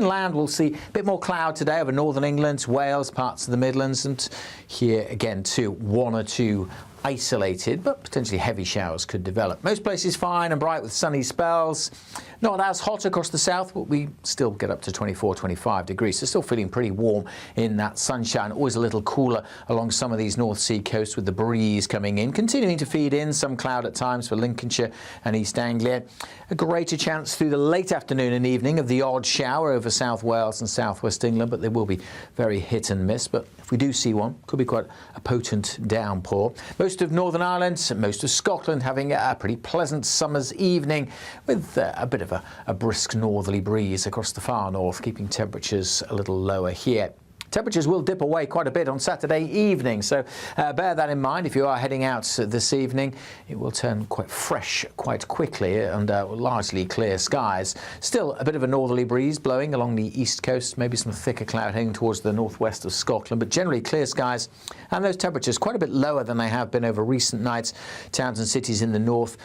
Land will see a bit more cloud today over northern England, Wales, parts of the Midlands, and here again too, one or two isolated but potentially heavy showers could develop. Most places fine and bright with sunny spells. Not as hot across the south, but we still get up to 24, 25 degrees. So still feeling pretty warm in that sunshine. Always a little cooler along some of these North Sea coasts with the breeze coming in, continuing to feed in some cloud at times for Lincolnshire and East Anglia. A greater chance through the late afternoon and evening of the odd shower over South Wales and South West England, but they will be very hit and miss. But if we do see one, could be quite a potent downpour. Most of Northern Ireland, most of Scotland having a pretty pleasant summer's evening with a bit of a brisk northerly breeze across the far north, keeping temperatures a little lower here. Temperatures will dip away quite a bit on Saturday evening, so bear that in mind. If you are heading out this evening, it will turn quite fresh quite quickly under largely clear skies. Still a bit of a northerly breeze blowing along the east coast, maybe some thicker cloud heading towards the northwest of Scotland, but generally clear skies, and those temperatures quite a bit lower than they have been over recent nights. Towns and cities in the north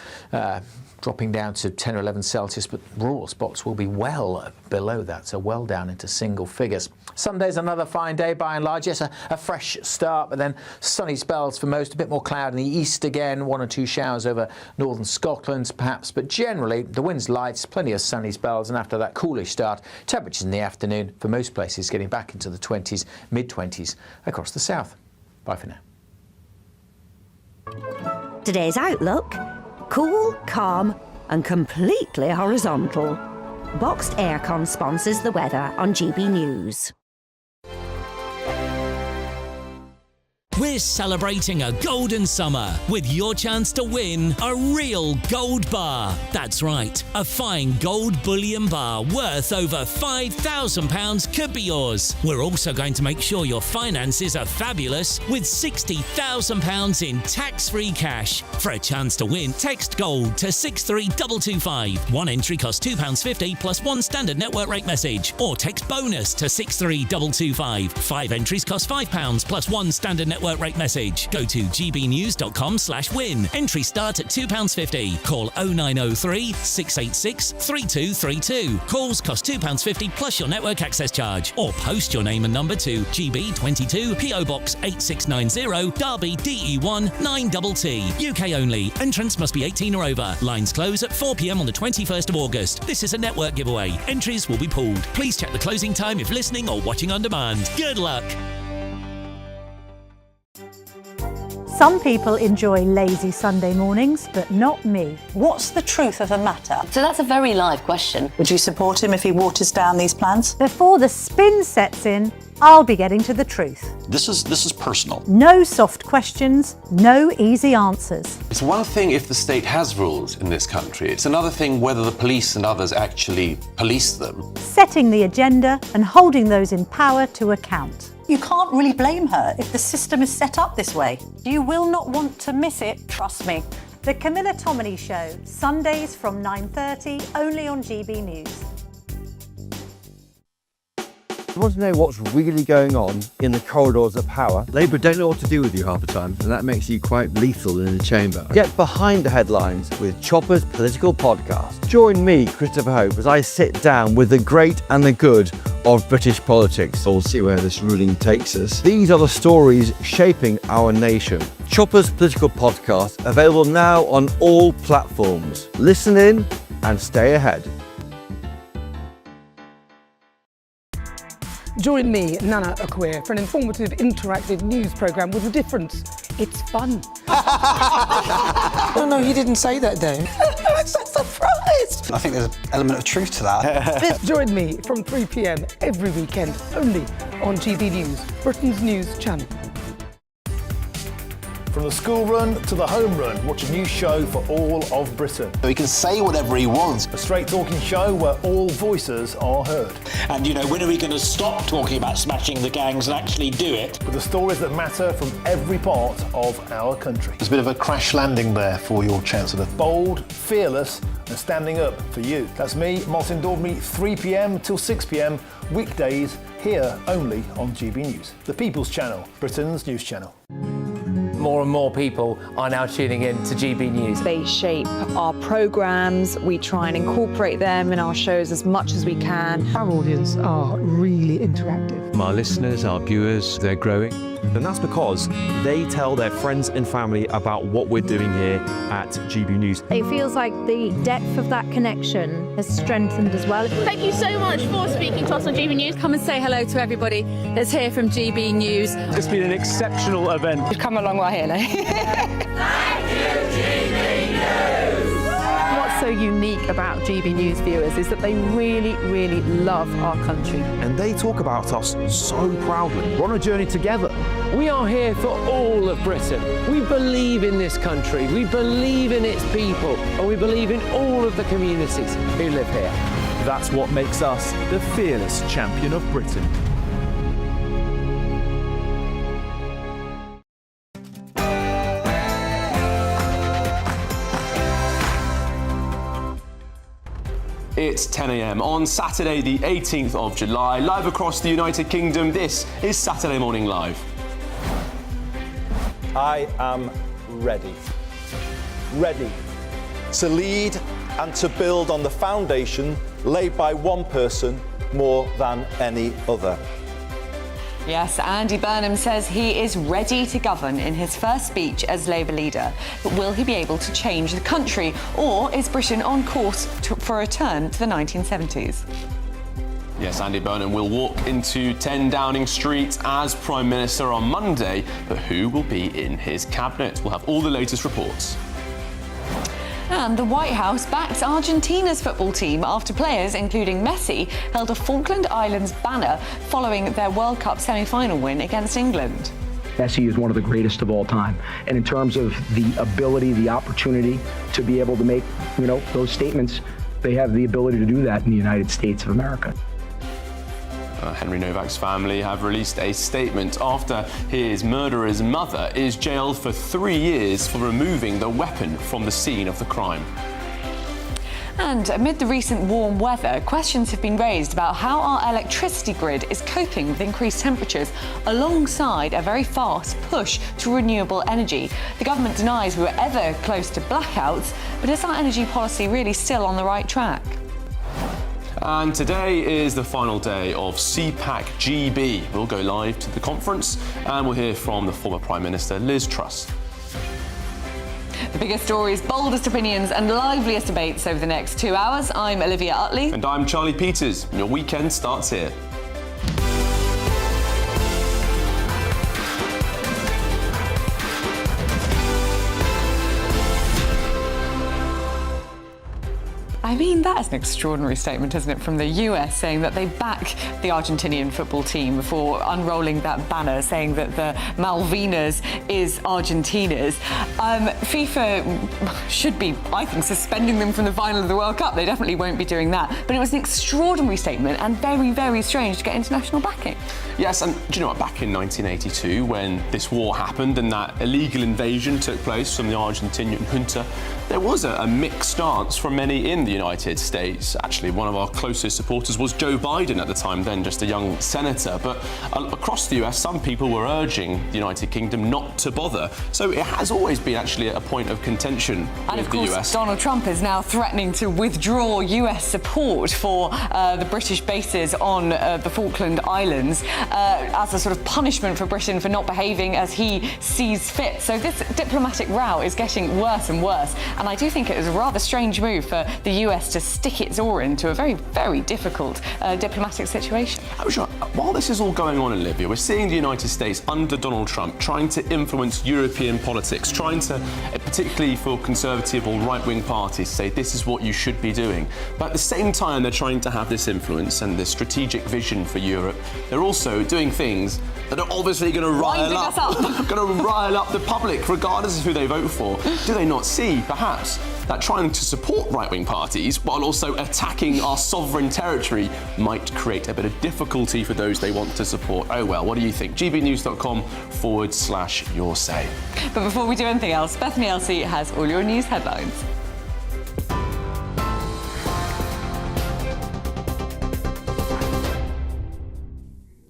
dropping down to 10 or 11 Celsius, but rural spots will be well below that, so well down into single figures. Sunday's another fine day by and large. Yes, a fresh start, but then sunny spells for most, a bit more cloud in the east again, one or two showers over northern Scotland perhaps, but generally the wind's light, plenty of sunny spells, and after that coolish start, temperatures in the afternoon for most places getting back into the 20s, mid-20s across the south. Bye for now. Today's outlook: cool, calm and completely horizontal. Boxed Aircon sponsors the weather on GB News. We're celebrating a golden summer with your chance to win a real gold bar. That's right, a fine gold bullion bar worth over £5,000 could be yours. We're also going to make sure your finances are fabulous with £60,000 in tax-free cash. For a chance to win, text GOLD to 63225. One entry costs £2.50 plus one standard network rate message, or text BONUS to 63225. 5 entries cost £5 plus one standard network rate message. Go to gbnews.com/win. Entry start at £2.50. Call 0903 686 3232. Calls cost £2.50 plus your network access charge. Or post your name and number to GB22 PO Box 8690 Derby DE1 9TT. UK only. Entrance must be 18 or over. Lines close at 4 p.m. on the 21st of August. This is a network giveaway. Entries will be pooled. Please check the closing time if listening or watching on demand. Good luck. Some people enjoy lazy Sunday mornings, but not me. What's the truth of the matter? So that's a very live question. Would you support him if he waters down these plans? Before the spin sets in, I'll be getting to the truth. This is personal. No soft questions, no easy answers. It's one thing if the state has rules in this country. It's another thing whether the police and others actually police them. Setting the agenda and holding those in power to account. You can't really blame her if the system is set up this way. You will not want to miss it, trust me. The Camilla Tominey Show, Sundays from 9:30, only on GB News. You want to know what's really going on in the corridors of power? Labour don't know what to do with you half the time, and that makes you quite lethal in the chamber. Get behind the headlines with Chopper's Political Podcast. Join me, Christopher Hope, as I sit down with the great and the good of British politics. We'll see where this ruling takes us. These are the stories shaping our nation. Chopper's Political Podcast, available now on all platforms. Listen in and stay ahead. Join me, Nana Akweer, for an informative, interactive news programme with a difference. It's fun. No, you didn't say that, Dave. I'm so surprised. I think there's an element of truth to that. Join me from 3 p.m. every weekend, only on GB News, Britain's news channel. From the school run to the home run, watch a new show for all of Britain. So he can say whatever he wants. A straight talking show where all voices are heard. And when are we going to stop talking about smashing the gangs and actually do it? With the stories that matter from every part of our country. There's a bit of a crash landing there for your Chancellor. Bold, fearless and standing up for you. That's me, Martin Daubney, 3 p.m. till 6 p.m. weekdays, here only on GB News. The People's Channel, Britain's news channel. more and more people are now tuning in to GB News. They shape our programmes, we try and incorporate them in our shows as much as we can. Our audience are really interactive. Our listeners, our viewers, they're growing. And that's because they tell their friends and family about what we're doing here at GB News. It feels like the depth of that connection has strengthened as well. Thank you so much for speaking to us on GB News. Come and say hello to everybody that's here from GB News. It's been an exceptional event. We've come a long way here now. Thank you, GB News! What's so unique about GB News viewers is that they really, really love our country. And they talk about us so proudly. We're on a journey together. We are here for all of Britain. We believe in this country, we believe in its people, and we believe in all of the communities who live here. That's what makes us the fearless champion of Britain. It's 10 a.m. on Saturday, the 18th of July. Live across the United Kingdom, this is Saturday Morning Live. I am ready. Ready to lead and to build on the foundation laid by one person more than any other. Yes, Andy Burnham says he is ready to govern in his first speech as Labour leader. But will he be able to change the country, or is Britain on course for a return to the 1970s? Yes, Andy Burnham will walk into 10 Downing Street as Prime Minister on Monday, but who will be in his cabinet? We'll have all the latest reports. And the White House backs Argentina's football team after players, including Messi, held a Falkland Islands banner following their World Cup semi-final win against England. Messi is one of the greatest of all time. And in terms of the ability, the opportunity to be able to make, those statements, they have the ability to do that in the United States of America. Henry Novak's family have released a statement after his murderer's mother is jailed for 3 years for removing the weapon from the scene of the crime. And amid the recent warm weather, questions have been raised about how our electricity grid is coping with increased temperatures alongside a very fast push to renewable energy. The government denies we were ever close to blackouts, but is our energy policy really still on the right track? And today is the final day of CPAC GB. We'll go live to the conference and we'll hear from the former Prime Minister Liz Truss. The biggest stories, boldest opinions and liveliest debates over the next 2 hours. I'm Olivia Utley. And I'm Charlie Peters. And your weekend starts here. I mean, that is an extraordinary statement, isn't it, from the US saying that they back the Argentinian football team before unrolling that banner saying that the Malvinas is Argentina's. FIFA should be, I think, suspending them from the final of the World Cup. They definitely won't be doing that. But it was an extraordinary statement and very, very strange to get international backing. Yes, and do you know what? Back in 1982, when this war happened and that illegal invasion took place from the Argentinian junta, there was a mixed stance from many in the United States. Actually, one of our closest supporters was Joe Biden at the time, then just a young senator. But across the US, some people were urging the United Kingdom not to bother. So it has always been actually a point of contention and with of course, the US. Donald Trump is now threatening to withdraw US support for the British bases on the Falkland Islands as a sort of punishment for Britain for not behaving as he sees fit. So this diplomatic row is getting worse and worse. And I do think it was a rather strange move for the US to stick its oar into a very, very difficult diplomatic situation. I'm sure, while this is all going on in Libya, we're seeing the United States under Donald Trump trying to influence European politics, trying to, particularly for conservative or right-wing parties, say this is what you should be doing. But at the same time, they're trying to have this influence and this strategic vision for Europe. They're also doing things that are obviously going to rile up the public, regardless of who they vote for. Do they not see, perhaps, that trying to support right-wing parties while also attacking our sovereign territory might create a bit of difficulty for those they want to support? Oh well, what do you think? gbnews.com/your say. But before we do anything else, Bethany Elsey has all your news headlines.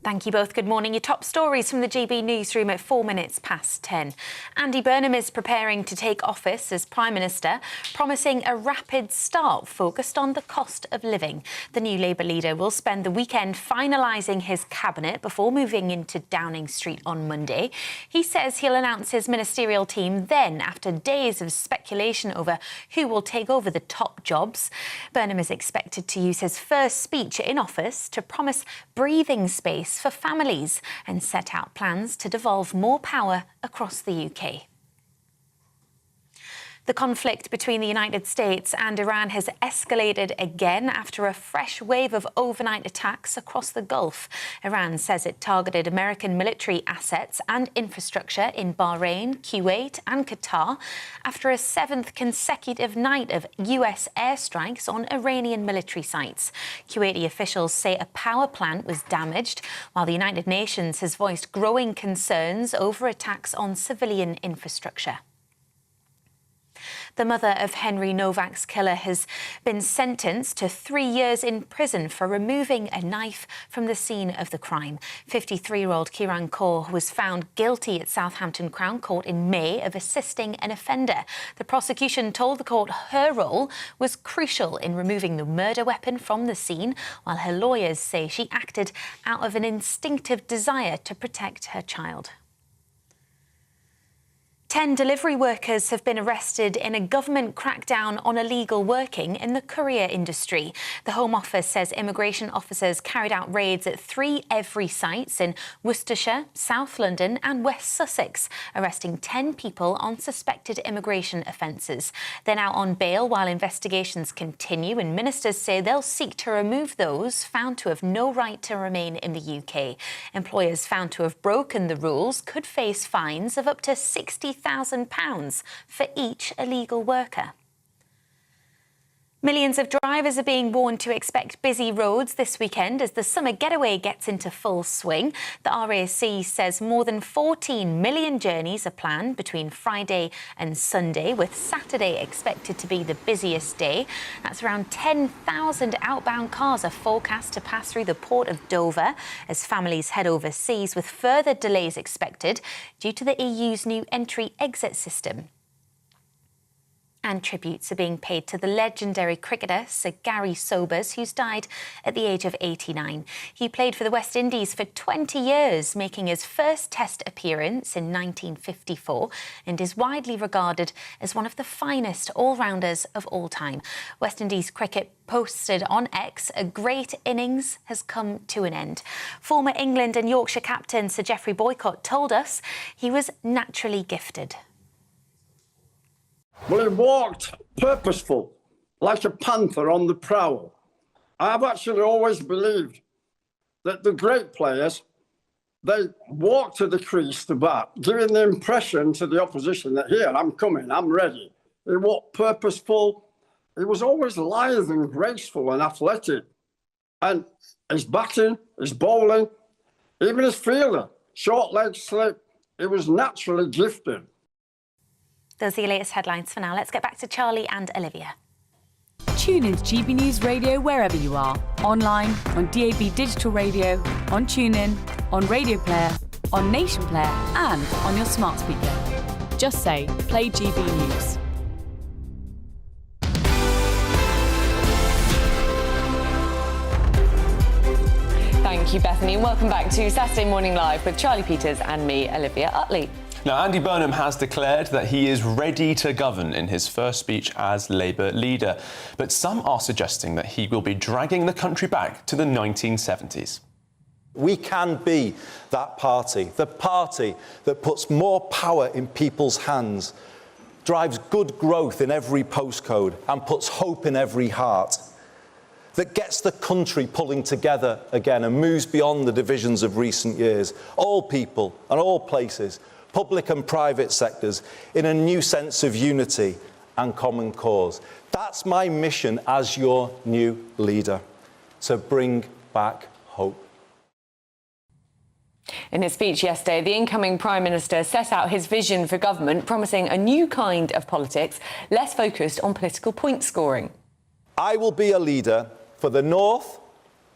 Thank you both. Good morning. Your top stories from the GB newsroom at 4 minutes past 10. Andy Burnham is preparing to take office as Prime Minister, promising a rapid start focused on the cost of living. The new Labour leader will spend the weekend finalising his cabinet before moving into Downing Street on Monday. He says he'll announce his ministerial team then, after days of speculation over who will take over the top jobs. Burnham is expected to use his first speech in office to promise breathing space for families and set out plans to devolve more power across the UK. The conflict between the United States and Iran has escalated again after a fresh wave of overnight attacks across the Gulf. Iran says it targeted American military assets and infrastructure in Bahrain, Kuwait and Qatar after a 7th consecutive night of US airstrikes on Iranian military sites. Kuwaiti officials say a power plant was damaged, while the United Nations has voiced growing concerns over attacks on civilian infrastructure. The mother of Henry Novak's killer has been sentenced to 3 years in prison for removing a knife from the scene of the crime. 53-year-old Kiran Kaur was found guilty at Southampton Crown Court in May of assisting an offender. The prosecution told the court her role was crucial in removing the murder weapon from the scene, while her lawyers say she acted out of an instinctive desire to protect her child. 10 delivery workers have been arrested in a government crackdown on illegal working in the courier industry. The Home Office says immigration officers carried out raids at 3 Evri sites in Worcestershire, South London and West Sussex, arresting 10 people on suspected immigration offences. They're now on bail while investigations continue, and ministers say they'll seek to remove those found to have no right to remain in the UK. Employers found to have broken the rules could face fines of up to £60,000 for each illegal worker. Millions of drivers are being warned to expect busy roads this weekend as the summer getaway gets into full swing. The RAC says more than 14 million journeys are planned between Friday and Sunday, with Saturday expected to be the busiest day. That's around 10,000 outbound cars are forecast to pass through the port of Dover as families head overseas, with further delays expected due to the EU's new entry-exit system. And tributes are being paid to the legendary cricketer Sir Gary Sobers, who's died at the age of 89. He played for the West Indies for 20 years, making his first Test appearance in 1954, and is widely regarded as one of the finest all-rounders of all time. West Indies cricket posted on X, "A great innings has come to an end." Former England and Yorkshire captain Sir Geoffrey Boycott told us he was naturally gifted. Well, he walked purposeful, like a panther on the prowl. I've actually always believed that the great players, they walk to the crease to bat, giving the impression to the opposition that, here, I'm coming, I'm ready. He walked purposeful. He was always lithe and graceful and athletic. And his batting, his bowling, even his fielder, short leg slip, he was naturally gifted. Those are your latest headlines for now. Let's get back to Charlie and Olivia. Tune into GB News Radio wherever you are. Online, on DAB digital radio, on TuneIn, on Radio Player, on Nation Player and on your smart speaker. Just say, play GB News. Thank you, Bethany. Welcome back to Saturday Morning Live with Charlie Peters and me, Olivia Utley. Now, Andy Burnham has declared that he is ready to govern in his first speech as Labour leader. But some are suggesting that he will be dragging the country back to the 1970s. We can be that party, the party that puts more power in people's hands, drives good growth in every postcode and puts hope in every heart, that gets the country pulling together again and moves beyond the divisions of recent years, all people and all places, public and private sectors, in a new sense of unity and common cause. That's my mission as your new leader, to bring back hope. In his speech yesterday, the incoming Prime Minister set out his vision for government, promising a new kind of politics, less focused on political point scoring. I will be a leader for the North,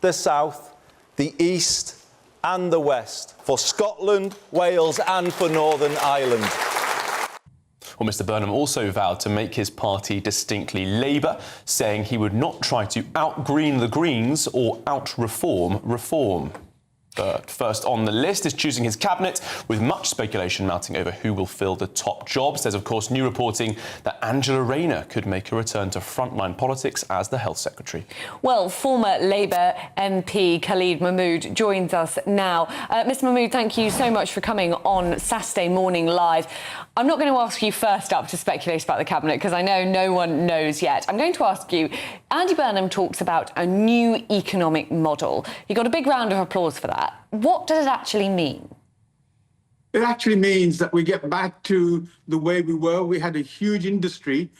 the South, the East and the West, for Scotland, Wales and for Northern Ireland. Well, Mr Burnham also vowed to make his party distinctly Labour, saying he would not try to out-green the Greens or out-reform reform. But first on the list is choosing his cabinet, with much speculation mounting over who will fill the top jobs. There's, of course, new reporting that Angela Rayner could make a return to frontline politics as the Health Secretary. Well, former Labour MP Khalid Mahmood joins us now. Mr Mahmood, thank you so much for coming on Saturday Morning Live. I'm not going to ask you first up to speculate about the cabinet, because I know no one knows yet. I'm going to ask you, Andy Burnham talks about a new economic model. He got a big round of applause for that. What does it actually mean? It actually means that we get back to the way we were. We had a huge industry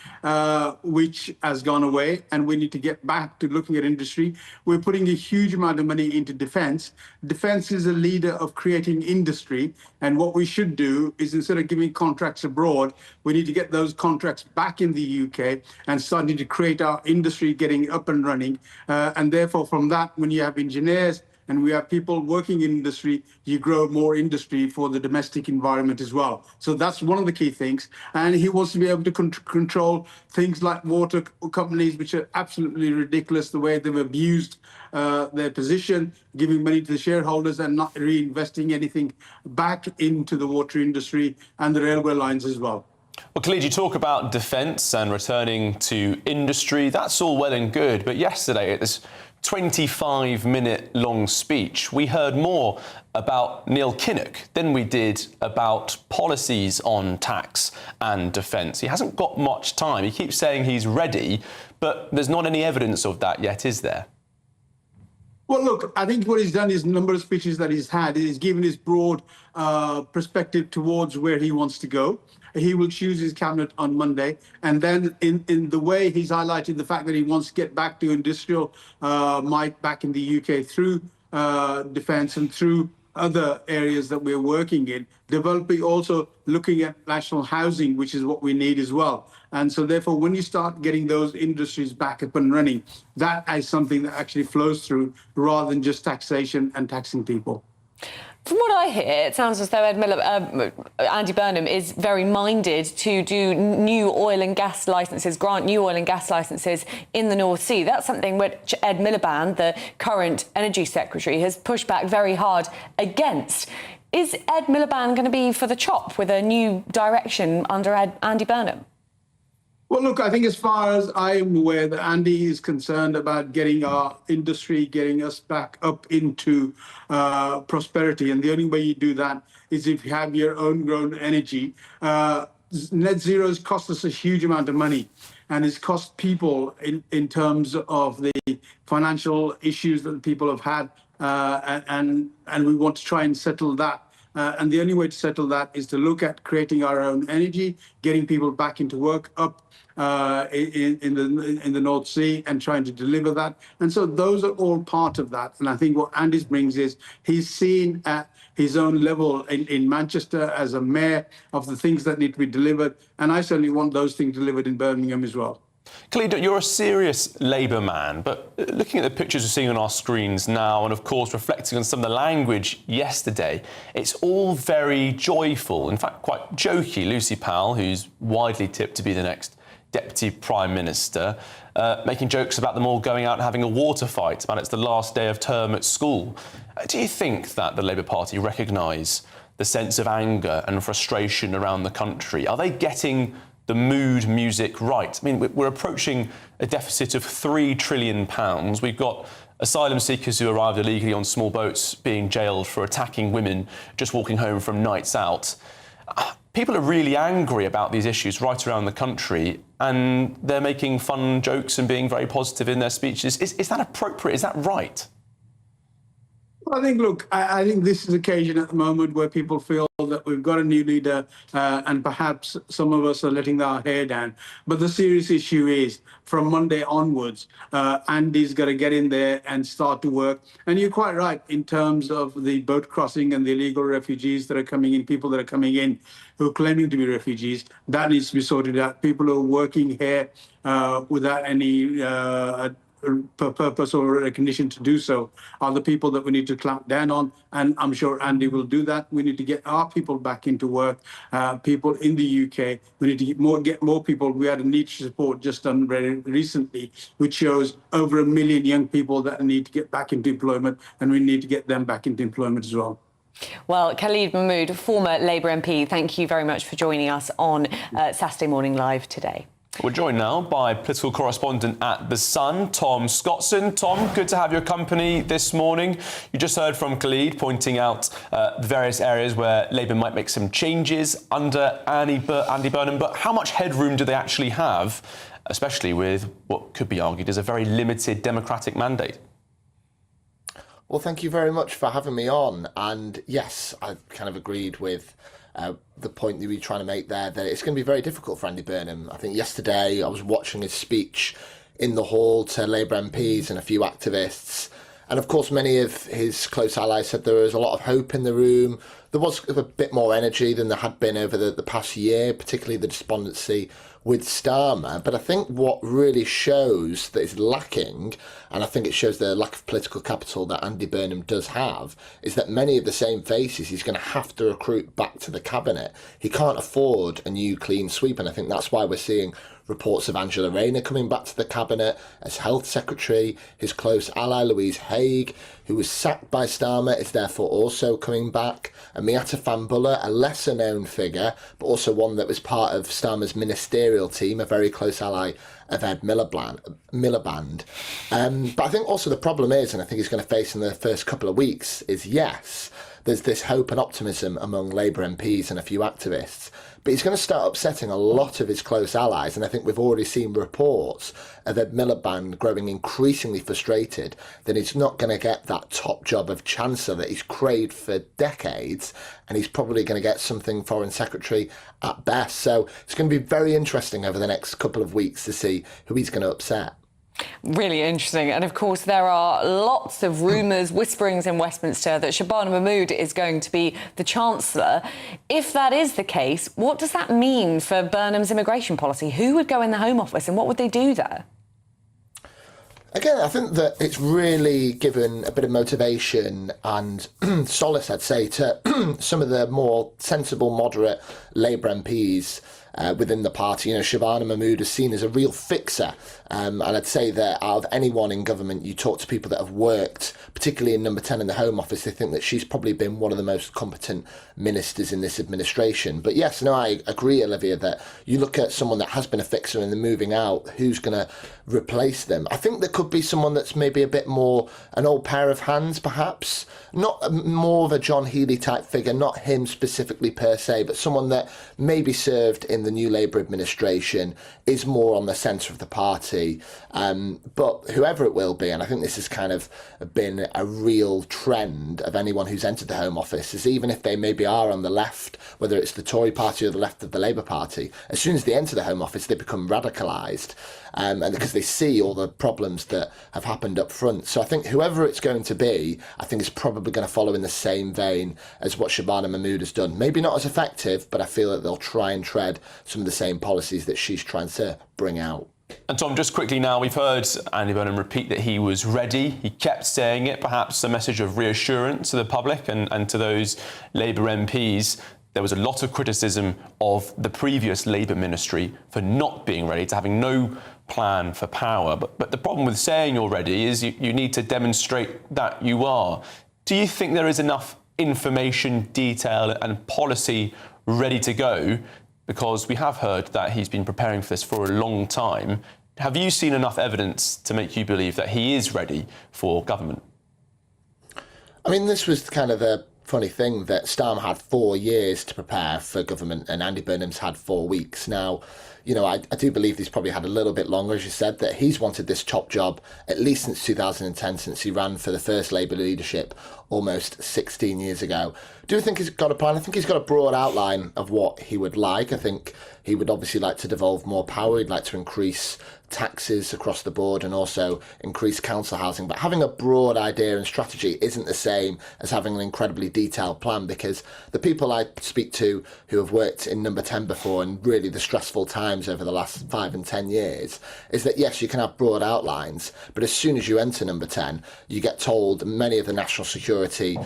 which has gone away, and we need to get back to looking at industry. We're putting a huge amount of money into defence. Defence is a leader of creating industry, and what we should do is, instead of giving contracts abroad, we need to get those contracts back in the UK and starting to create our industry getting up and running. And therefore, from that, when you have engineers, and we have people working in industry, you grow more industry for the domestic environment as well. So that's one of the key things. And he wants to be able to control things like water companies, which are absolutely ridiculous, the way they've abused their position, giving money to the shareholders and not reinvesting anything back into the water industry and the railway lines as well. Well, Khalid, you talk about defence and returning to industry. That's all well and good. But yesterday, at this 25-minute long speech, we heard more about Neil Kinnock than we did about policies on tax and defence. He hasn't got much time. He keeps saying he's ready, but there's not any evidence of that yet, is there? Well, look, I think what he's done is a number of speeches that he's had. He's given his broad perspective towards where he wants to go. He will choose his cabinet on Monday. And then in the way he's highlighted the fact that he wants to get back to industrial might back in the UK through defence and through other areas that we're working in, developing, also looking at national housing, which is what we need as well. And so therefore, when you start getting those industries back up and running, that is something that actually flows through rather than just taxation and taxing people. From what I hear, it sounds as though Andy Burnham is very minded to do new oil and gas licences, grant new oil and gas licences in the North Sea. That's something which Ed Miliband, the current Energy Secretary, has pushed back very hard against. Is Ed Miliband going to be for the chop with a new direction under Andy Burnham? Well, look, I think as far as I'm aware, that Andy is concerned about getting our industry, getting us back up into prosperity. And the only way you do that is if you have your own grown energy. Net zero has cost us a huge amount of money, and it's cost people in terms of the financial issues that people have had. And we want to try and settle that. And the only way to settle that is to look at creating our own energy, getting people back into work up in the North Sea and trying to deliver that. And so those are all part of that. And I think what Andy brings is he's seen at his own level in Manchester as a mayor of the things that need to be delivered. And I certainly want those things delivered in Birmingham as well. Khalid, you're a serious Labour man, but looking at the pictures we're seeing on our screens now and, of course, reflecting on some of the language yesterday, it's all very joyful, in fact, quite jokey. Lucy Powell, who's widely tipped to be the next Deputy Prime Minister, making jokes about them all going out and having a water fight, about it's the last day of term at school. Do you think that the Labour Party recognise the sense of anger and frustration around the country? Are they getting the mood music right? I mean, we're approaching a deficit of £3 trillion. We've got asylum seekers who arrived illegally on small boats being jailed for attacking women just walking home from nights out. People are really angry about these issues right around the country, and they're making fun jokes and being very positive in their speeches. Is that appropriate? Is that right? I think, look, I think this is an occasion at the moment where people feel that we've got a new leader and perhaps some of us are letting our hair down. But the serious issue is, from Monday onwards, Andy's got to get in there and start to work. And you're quite right in terms of the boat crossing and the illegal refugees that are coming in, people that are coming in who are claiming to be refugees. That needs to be sorted out. People who are working here without any purpose or recognition to do so are the people that we need to clamp down on, and I'm sure Andy will do that. We need to get our people back into work, people in the UK. We need to get more people. We had a niche report just done very recently, which shows over 1 million young people that need to get back into employment, and we need to get them back into employment as well. Well, Khalid Mahmood, former Labour MP, thank you very much for joining us on Saturday Morning Live today. We're joined now by political correspondent at The Sun, Tom Scotson. Tom, good to have your company this morning. You just heard from Khalid pointing out the various areas where Labour might make some changes under Andy Burnham, but how much headroom do they actually have, especially with what could be argued as a very limited democratic mandate? Well, thank you very much for having me on. And yes, I kind of agreed with the point that you were trying to make there, that it's going to be very difficult for Andy Burnham. I think yesterday I was watching his speech in the hall to Labour MPs and a few activists. And of course, many of his close allies said there was a lot of hope in the room. There was a bit more energy than there had been over the past year, particularly the despondency with Starmer. But I think what really shows that is lacking, and I think it shows the lack of political capital that Andy Burnham does have, is that many of the same faces he's going to have to recruit back to the cabinet. He can't afford a new clean sweep, and I think that's why we're seeing reports of Angela Rayner coming back to the cabinet as health secretary. His close ally Louise Haigh, who was sacked by Starmer, is therefore also coming back. And Miatta Fahnbulleh, a lesser known figure, but also one that was part of Starmer's ministerial team, a very close ally of Ed Miliband. But I think also the problem is, and I think he's going to face in the first couple of weeks, is yes, there's this hope and optimism among Labour MPs and a few activists, but he's going to start upsetting a lot of his close allies. And I think we've already seen reports of Ed Miliband growing increasingly frustrated that he's not going to get that top job of Chancellor that he's craved for decades, and he's probably going to get something Foreign Secretary at best. So it's going to be very interesting over the next couple of weeks to see who he's going to upset. Really interesting. And of course, there are lots of rumours, whisperings in Westminster that Shabana Mahmood is going to be the Chancellor. If that is the case, what does that mean for Burnham's immigration policy? Who would go in the Home Office and what would they do there? Again, I think that it's really given a bit of motivation and solace, I'd say, to some of the more sensible, moderate Labour MPs within the party. You know, Shabana Mahmood is seen as a real fixer. And I'd say that out of anyone in government, you talk to people that have worked, particularly in Number 10 in the Home Office, they think that she's probably been one of the most competent ministers in this administration. But yes, no, I agree, Olivia, that you look at someone that has been a fixer and they're moving out, who's going to replace them? I think there could be someone that's maybe a bit more an old pair of hands, perhaps. Not more of a John Healey type figure, not him specifically per se, but someone that maybe served in the new Labour administration, is more on the centre of the party. But whoever it will be, and I think this has kind of been a real trend of anyone who's entered the Home Office, is even if they maybe are on the left, whether it's the Tory party or the left of the Labour Party, as soon as they enter the Home Office, they become radicalised. And because they see all the problems that have happened up front. So I think whoever it's going to be, I think is probably going to follow in the same vein as what Shabana Mahmood has done. Maybe not as effective, but I feel that they'll try and tread some of the same policies that she's trying to bring out. And Tom, just quickly now, we've heard Andy Burnham repeat that he was ready. He kept saying it, perhaps a message of reassurance to the public and to those Labour MPs. There was a lot of criticism of the previous Labour ministry for not being ready, to having no plan for power. But the problem with saying you're ready is you need to demonstrate that you are. Do you think there is enough information, detail and policy ready to go? Because we have heard that he's been preparing for this for a long time. Have you seen enough evidence to make you believe that he is ready for government? I mean, this was kind of a funny thing that Starmer had 4 years to prepare for government and Andy Burnham's had 4 weeks. Now, you know, I do believe he's probably had a little bit longer, as you said, that he's wanted this top job at least since 2010, since he ran for the first Labour leadership almost 16 years ago. Do you think he's got a plan? I think he's got a broad outline of what he would like. I think he would obviously like to devolve more power. He'd like to increase taxes across the board and also increase council housing. But having a broad idea and strategy isn't the same as having an incredibly detailed plan, because the people I speak to who have worked in Number 10 before and really the stressful times over the last 5 and 10 years is that, yes, you can have broad outlines, but as soon as you enter Number 10, you get told many of the national security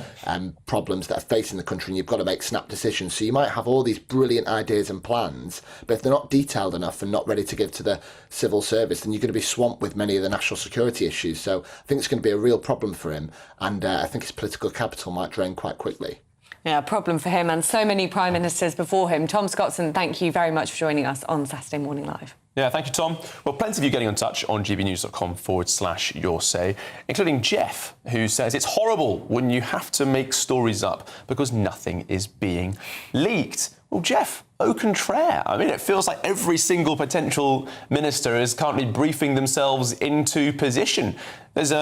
problems that are facing the country, and you've got to make snap decisions. So you might have all these brilliant ideas and plans, but if they're not detailed enough and not ready to give to the civil service, then you're going to be swamped with many of the national security issues. So I think it's going to be a real problem for him, and I think his political capital might drain quite quickly. Yeah, a problem for him and so many prime ministers before him. Tom Scottson, thank you very much for joining us on Saturday Morning Live. Yeah, thank you, Tom. Well, plenty of you getting in touch on gbnews.com/your say, including Jeff, who says it's horrible when you have to make stories up because nothing is being leaked. Well, Jeff, au contraire. I mean, it feels like every single potential minister is currently briefing themselves into position. There's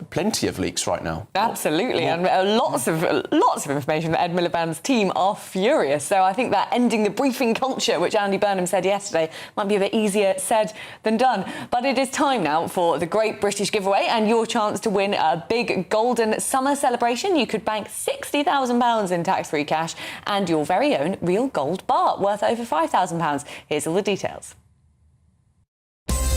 plenty of leaks right now. Absolutely, and lots of information. That Ed Miliband's team are furious. So I think that ending the briefing culture, which Andy Burnham said yesterday, might be a bit easier said than done. But it is time now for the Great British Giveaway and your chance to win a big golden summer celebration. You could bank £60,000 in tax-free cash and your very own real gold bar worth over £5,000. Here's all the details.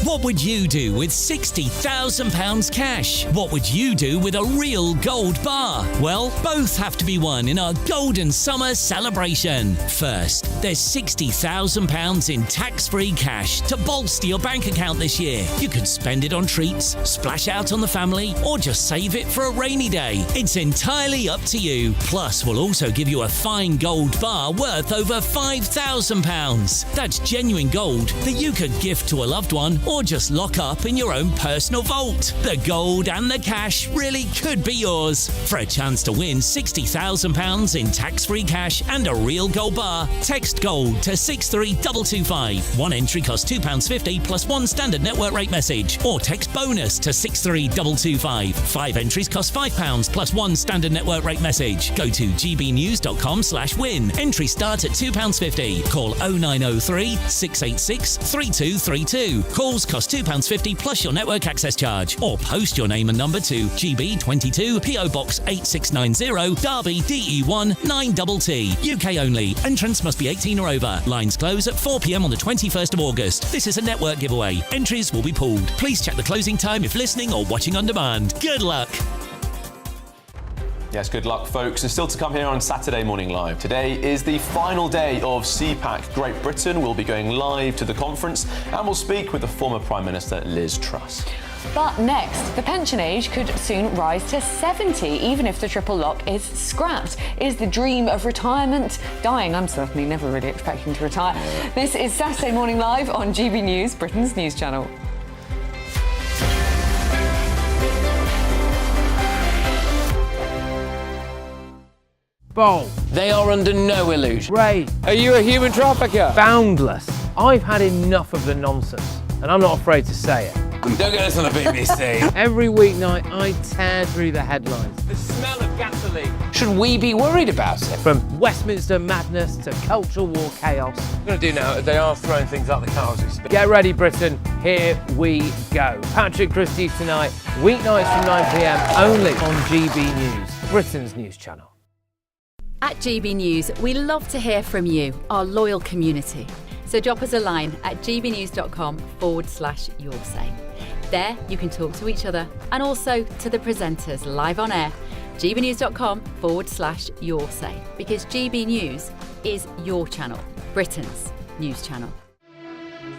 What would you do with £60,000 cash? What would you do with a real gold bar? Well, both have to be won in our Golden Summer celebration. First, there's £60,000 in tax-free cash to bolster your bank account this year. You can spend it on treats, splash out on the family, or just save it for a rainy day. It's entirely up to you. Plus, we'll also give you a fine gold bar worth over £5,000. That's genuine gold that you could gift to a loved one or just lock up in your own personal vault. The gold and the cash really could be yours. For a chance to win £60,000 in tax-free cash and a real gold bar, text GOLD to 63225. One entry costs £2.50 plus one standard network rate message. Or text BONUS to 63225. 5 entries cost £5 plus one standard network rate message. Go to gbnews.com/win. Entries start at £2.50. Call 0903 686 3232. Calls cost £2.50 plus your network access charge. Or post your name and number to GB22 PO Box 8690 Derby DE1 9TT. UK only. Entrants must be 18 or over. Lines close at 4 p.m. on the 21st of August. This is a network giveaway. Entries will be pooled. Please check the closing time if listening or watching on demand. Good luck. Yes, good luck, folks. And still to come here on Saturday Morning Live. Today is the final day of CPAC Great Britain. We'll be going live to the conference and we'll speak with the former Prime Minister Liz Truss. But next, the pension age could soon rise to 70, even if the triple lock is scrapped. Is the dream of retirement dying? I'm certainly never really expecting to retire. This is Saturday Morning Live on GB News, Britain's news channel. Bold. They are under no illusion. Ray. Are you a human trafficker? Boundless. I've had enough of the nonsense, and I'm not afraid to say it. Don't get this on the BBC. Every weeknight, I tear through the headlines. The smell of gasoline. Should we be worried about it? From Westminster madness to cultural war chaos. What I'm going to do now, they are throwing things out the car as we speak. Get ready, Britain. Here we go. Patrick Christie's tonight, weeknights from 9 p.m, only on GB News, Britain's news channel. At GB News, we love to hear from you, our loyal community. So drop us a line at gbnews.com/your say. There you can talk to each other and also to the presenters live on air. gbnews.com/your say, because GB News is your channel, Britain's news channel.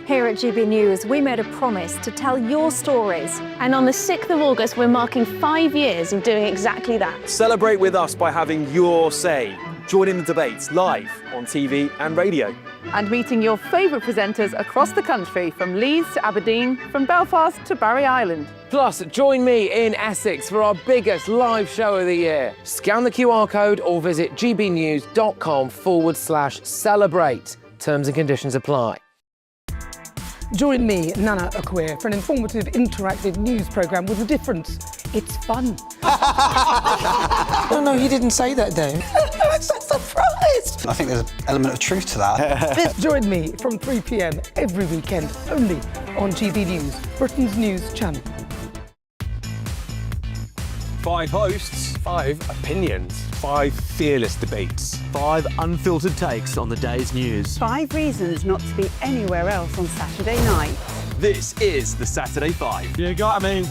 Here at GB News, we made a promise to tell your stories. And on the 6th of August, we're marking 5 years of doing exactly that. Celebrate with us by having your say. Join in the debates live on TV and radio. And meeting your favourite presenters across the country, from Leeds to Aberdeen, from Belfast to Barry Island. Plus, join me in Essex for our biggest live show of the year. Scan the QR code or visit gbnews.com/celebrate. Terms and conditions apply. Join me, Nana Akweer, for an informative, interactive news programme with a difference. It's fun. No, he didn't say that, Dave. I'm so surprised. I think there's an element of truth to that. Join me from 3 p.m. every weekend, only on GB News, Britain's news channel. 5 hosts, 5 opinions, 5 fearless debates, 5 unfiltered takes on the day's news. 5 reasons not to be anywhere else on Saturday night. This is the Saturday 5. You got me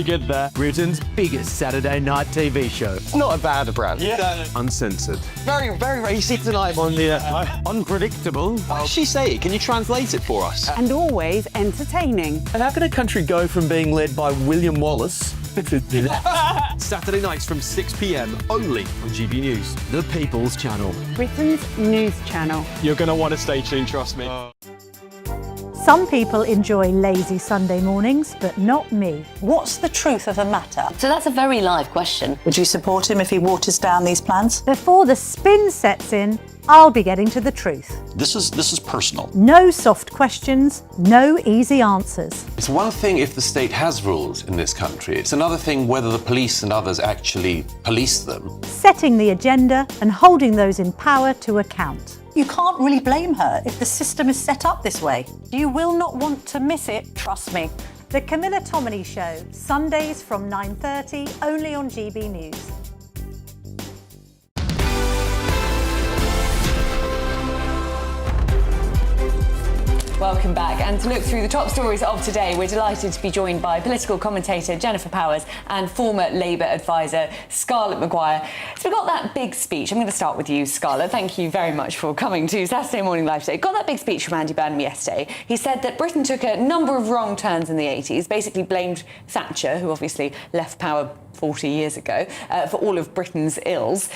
good there. Britain's biggest Saturday night TV show. It's not a bad brand. Yeah. Uncensored. Very, very racy tonight on the unpredictable. What did she say? Can you translate it for us? And always entertaining. And how can a country go from being led by William Wallace Saturday nights from 6 p.m. only on GB News. The People's Channel. Britain's news channel. You're going to want to stay tuned, trust me. Some people enjoy lazy Sunday mornings, but not me. What's the truth of the matter? So that's a very live question. Would you support him if he waters down these plans? Before the spin sets in, I'll be getting to the truth. This is personal. No soft questions, no easy answers. It's one thing if the state has rules in this country. It's another thing whether the police and others actually police them. Setting the agenda and holding those in power to account. You can't really blame her if the system is set up this way. You will not want to miss it, trust me. The Camilla Tominey Show, Sundays from 9:30, only on GB News. Welcome back. And to look through the top stories of today, we're delighted to be joined by political commentator Jennifer Powers and former Labour advisor Scarlett Maguire. So we've got that big speech. I'm going to start with you, Scarlett. Thank you very much for coming to Saturday Morning Live today. Got that big speech from Andy Burnham yesterday. He said that Britain took a number of wrong turns in the 80s, basically blamed Thatcher, who obviously left power 40 years ago, for all of Britain's ills.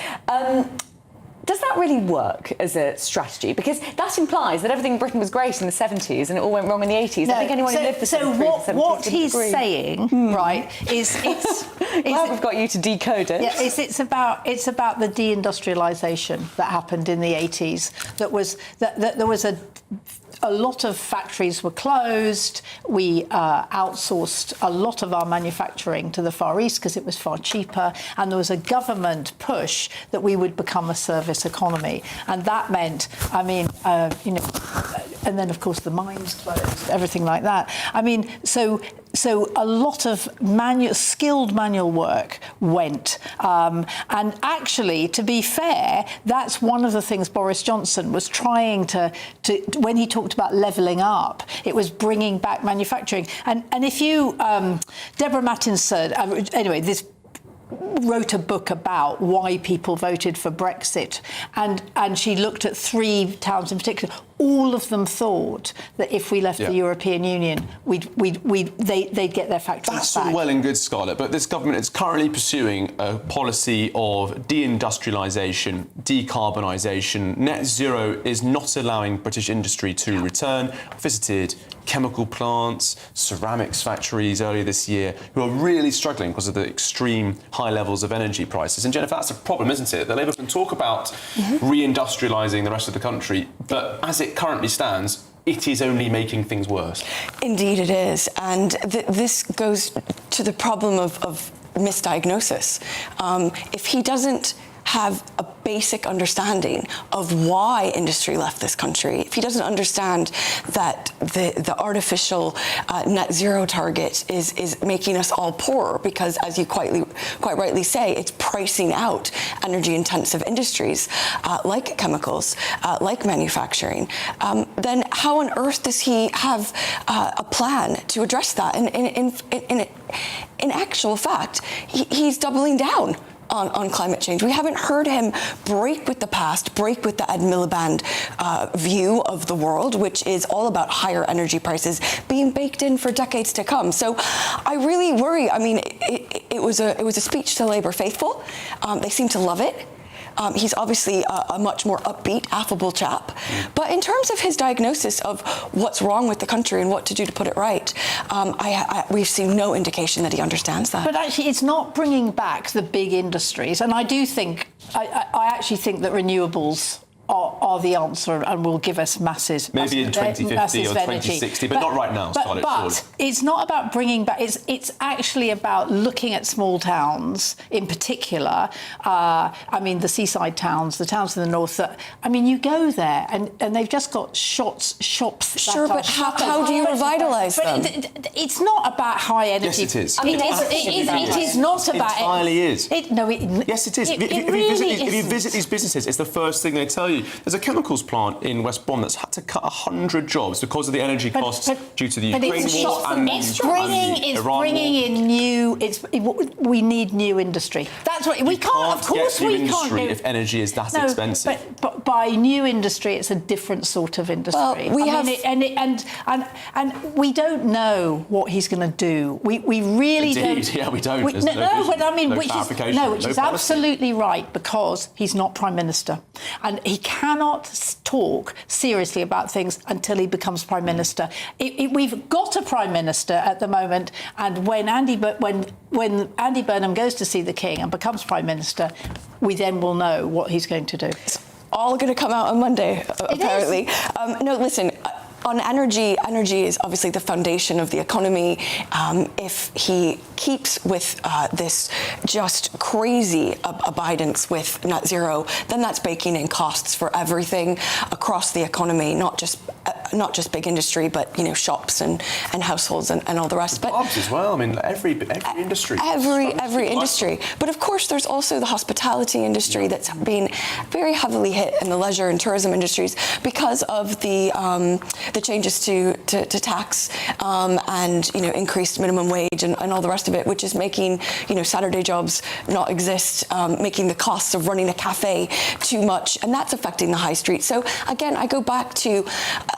Does that really work as a strategy? Because that implies that everything in Britain was great in the 70s and it all went wrong in the 80s. No, I think anyone who lived the 70s what he's saying, right, is it's... Well, we've got you to decode it. Yeah, it's about the deindustrialisation that happened in the 80s. That there was a lot of factories were closed. We outsourced a lot of our manufacturing to the Far East because it was far cheaper. And there was a government push that we would become a service economy. And that meant, and then, of course, the mines closed, everything like that. I mean, so a lot of skilled manual work went. And actually, to be fair, that's one of the things Boris Johnson was trying to when he talked about levelling up, it was bringing back manufacturing. And if you, Deborah Mattinson, anyway, this wrote a book about why people voted for Brexit, and she looked at 3 towns in particular. All of them thought that if we left the European Union, they'd get their factories That's back. all well and good, Scarlett, but this government is currently pursuing a policy of deindustrialisation, decarbonisation. Net zero is not allowing British industry to return. I visited chemical plants, ceramics factories earlier this year who are really struggling because of the extreme high levels of energy prices. And Jennifer, that's a problem, isn't it? The Labour can talk about reindustrialising the rest of the country, but as it currently stands, it is only making things worse. Indeed it is. And this goes to the problem of misdiagnosis. If he doesn't have a basic understanding of why industry left this country, if he doesn't understand that the artificial net zero target is making us all poorer because, as you quite rightly say, it's pricing out energy intensive industries like chemicals, like manufacturing, then how on earth does he have a plan to address that? And in actual fact, he's doubling down on climate change. We haven't heard him break with the past, break with the Ed Miliband view of the world, which is all about higher energy prices being baked in for decades to come. So I really worry. I mean, it was a speech to Labour faithful. They seem to love it. He's obviously a much more upbeat, affable chap. But in terms of his diagnosis of what's wrong with the country and what to do to put it right, we've seen no indication that he understands that. But actually, it's not bringing back the big industries. And I do think, I actually think that renewables are the answer and will give us masses. Maybe in 2050 or 2060, but not right now, Scarlett. But it's not about bringing back. It's actually about looking at small towns in particular. I mean, the seaside towns, the towns in the north. You go there and they've just got shops. Sure, but how do you revitalise them? It's not about high energy. Yes, it is. It is not about. It entirely is. Yes, it is. If you visit these businesses, it's the first thing they tell you. There's a chemicals plant in West Brom that's had to cut 100 jobs because of the energy costs due to the Ukraine war and it's bringing in new. We need new industry. That's what we can't. Of course, we can't do if energy is that expensive. But by new industry, it's a different sort of industry. And we don't know what he's going to do. We really don't. Yeah, we don't. Which is absolutely right, because he's not Prime Minister. And he cannot talk seriously about things until he becomes Prime Minister. We've got a Prime Minister at the moment, and when Andy Burnham goes to see the King and becomes Prime Minister, we then will know what he's going to do. It's all going to come out on Monday, apparently. No, listen. On energy is obviously the foundation of the economy. If he keeps with this just crazy abidance with net zero, then that's baking in costs for everything across the economy, not just big industry, but shops and households and all the rest. But jobs as well. I mean, every industry. Every industry. But of course, there's also the hospitality industry that's been very heavily hit, and the leisure and tourism industries, because of the changes to tax and increased minimum wage and all the rest of it, which is making Saturday jobs not exist, making the costs of running a cafe too much, and that's affecting the high street. So again, I go back to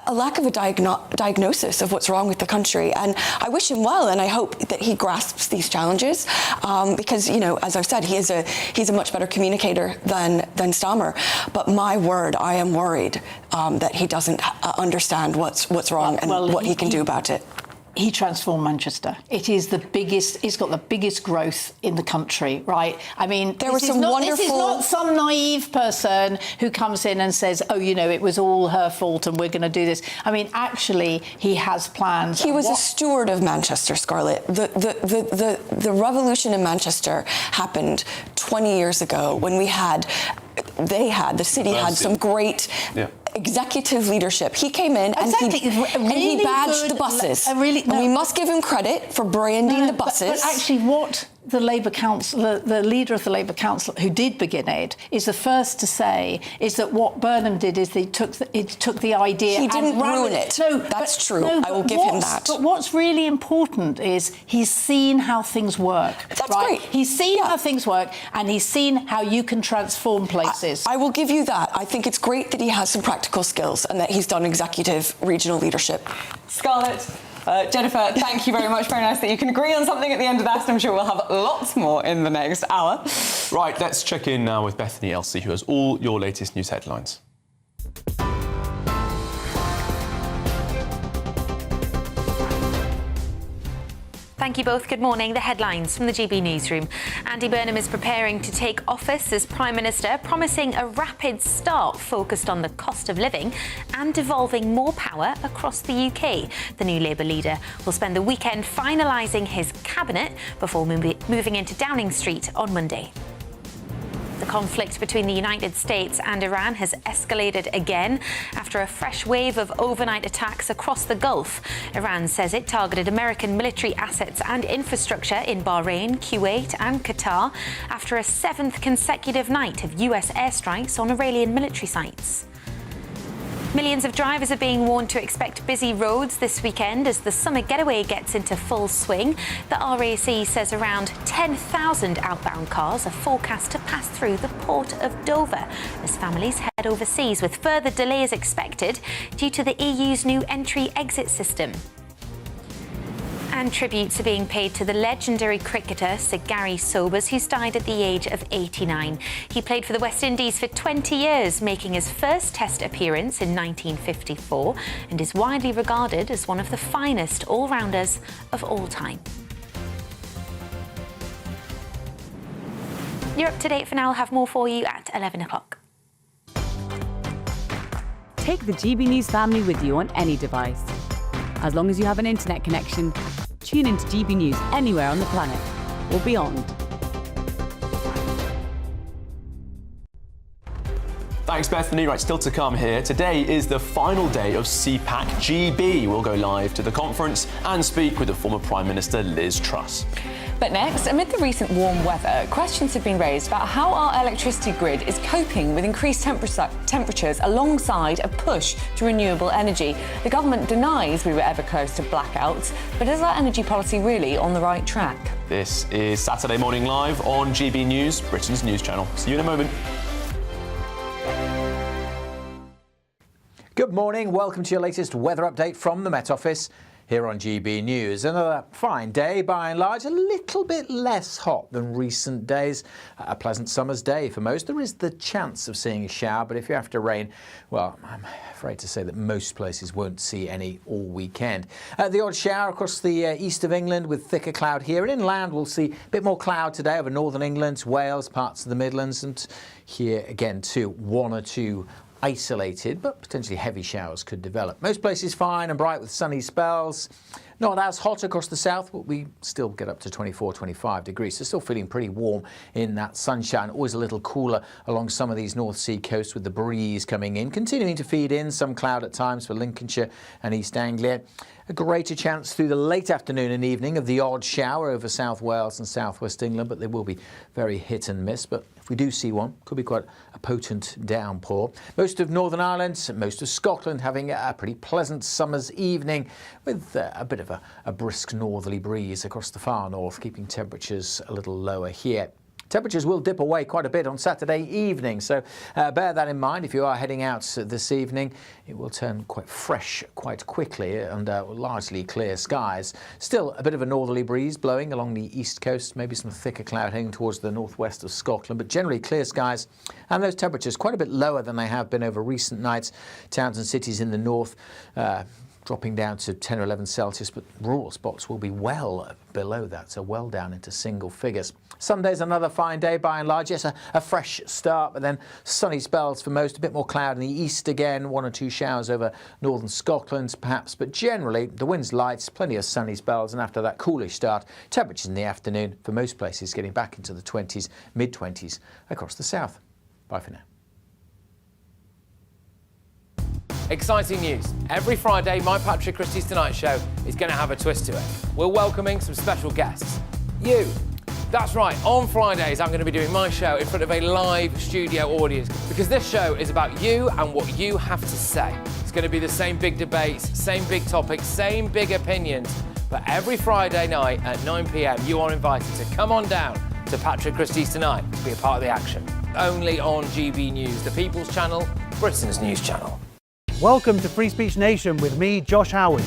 a lack of a diagnosis of what's wrong with the country, and I wish him well, and I hope that he grasps these challenges, because as I've said, he's a much better communicator than Starmer. But my word, I am worried that he doesn't understand what's wrong and what he can do about it. He transformed Manchester. It is the biggest. It's got the biggest growth in the country, right? I mean, this is not some naive person who comes in and says, "Oh, it was all her fault, and we're going to do this." I mean, actually, he has plans. He was a steward of Manchester, Scarlett. The revolution in Manchester happened 20 years ago when the city had some great. Yeah. Executive leadership. He came in and he badged the buses. We must give him credit for branding the buses. But actually, what the Labour Council, the leader of the Labour Council, who did begin it, is the first to say is that what Burnham did is he took the idea. He didn't ruin it. No, that's true. I will give him that. But what's really important is he's seen how things work. That's great. He's seen how things work, and he's seen how you can transform places. I will give you that. I think it's great that he has some practical skills and that he's done executive regional leadership. Scarlett, Jennifer, thank you very much. Very nice that you can agree on something at the end of that. I'm sure we'll have lots more in the next hour. Right, let's check in now with Bethany Elsey, who has all your latest news headlines. Thank you both. Good morning. The headlines from the GB Newsroom. Andy Burnham is preparing to take office as Prime Minister, promising a rapid start focused on the cost of living and devolving more power across the UK. The new Labour leader will spend the weekend finalising his cabinet before moving into Downing Street on Monday. The conflict between the United States and Iran has escalated again after a fresh wave of overnight attacks across the Gulf. Iran says it targeted American military assets and infrastructure in Bahrain, Kuwait and Qatar after a 7th consecutive night of US airstrikes on Iranian military sites. Millions of drivers are being warned to expect busy roads this weekend as the summer getaway gets into full swing. The RAC says around 10,000 outbound cars are forecast to pass through the port of Dover as families head overseas, with further delays expected due to the EU's new entry-exit system. And tributes are being paid to the legendary cricketer Sir Gary Sobers, who's died at the age of 89. He played for the West Indies for 20 years, making his first Test appearance in 1954, and is widely regarded as one of the finest all-rounders of all time. You're up to date for now. I'll have more for you at 11 o'clock. Take the GB News family with you on any device. As long as you have an internet connection, tune into GB News anywhere on the planet or beyond. Thanks, Bethany. Right, still to come here. Today is the final day of CPAC GB. We'll go live to the conference and speak with the former Prime Minister Liz Truss. But next, amid the recent warm weather, questions have been raised about how our electricity grid is coping with increased temperatures alongside a push to renewable energy. The government denies we were ever close to blackouts, but is our energy policy really on the right track? This is Saturday Morning Live on GB News, Britain's news channel. See you in a moment. Good morning. Welcome to your latest weather update from the Met Office here on GB News. Another fine day, by and large, a little bit less hot than recent days. A pleasant summer's day for most. There is the chance of seeing a shower, but if you're after rain, well, I'm afraid to say that most places won't see any all weekend. The odd shower across the east of England with thicker cloud here. And inland, we'll see a bit more cloud today over northern England, Wales, parts of the Midlands, and here again too, one or two isolated but potentially heavy showers could develop. Most places fine and bright with sunny spells. Not as hot across the south, but we still get up to 24, 25 degrees. So still feeling pretty warm in that sunshine. Always a little cooler along some of these North Sea coasts with the breeze coming in. Continuing to feed in some cloud at times for Lincolnshire and East Anglia. A greater chance through the late afternoon and evening of the odd shower over South Wales and South West England, but they will be very hit and miss. But if we do see one, could be quite a potent downpour. Most of Northern Ireland, most of Scotland having a pretty pleasant summer's evening with a bit of a brisk northerly breeze across the far north, keeping temperatures a little lower here. Temperatures will dip away quite a bit on Saturday evening, so bear that in mind if you are heading out this evening. It will turn quite fresh quite quickly under largely clear skies. Still a bit of a northerly breeze blowing along the east coast, maybe some thicker cloud heading towards the northwest of Scotland, but generally clear skies and those temperatures quite a bit lower than they have been over recent nights. Towns and cities in the north dropping down to 10 or 11 Celsius, but rural spots will be well below that, so well down into single figures. Sunday's another fine day by and large. Yes, a fresh start, but then sunny spells for most, a bit more cloud in the east again, one or two showers over northern Scotland perhaps, but generally the wind's light, plenty of sunny spells, and after that coolish start, temperatures in the afternoon for most places getting back into the 20s, mid-20s across the south. Bye for now. Exciting news. Every Friday, my Patrick Christie's Tonight Show is going to have a twist to it. We're welcoming some special guests. You. That's right, on Fridays I'm going to be doing my show in front of a live studio audience because this show is about you and what you have to say. It's going to be the same big debates, same big topics, same big opinions. But every Friday night at 9 p.m, you are invited to come on down to Patrick Christie's Tonight to be a part of the action. Only on GB News, the People's Channel, Britain's news channel. Welcome to Free Speech Nation with me, Josh Howard.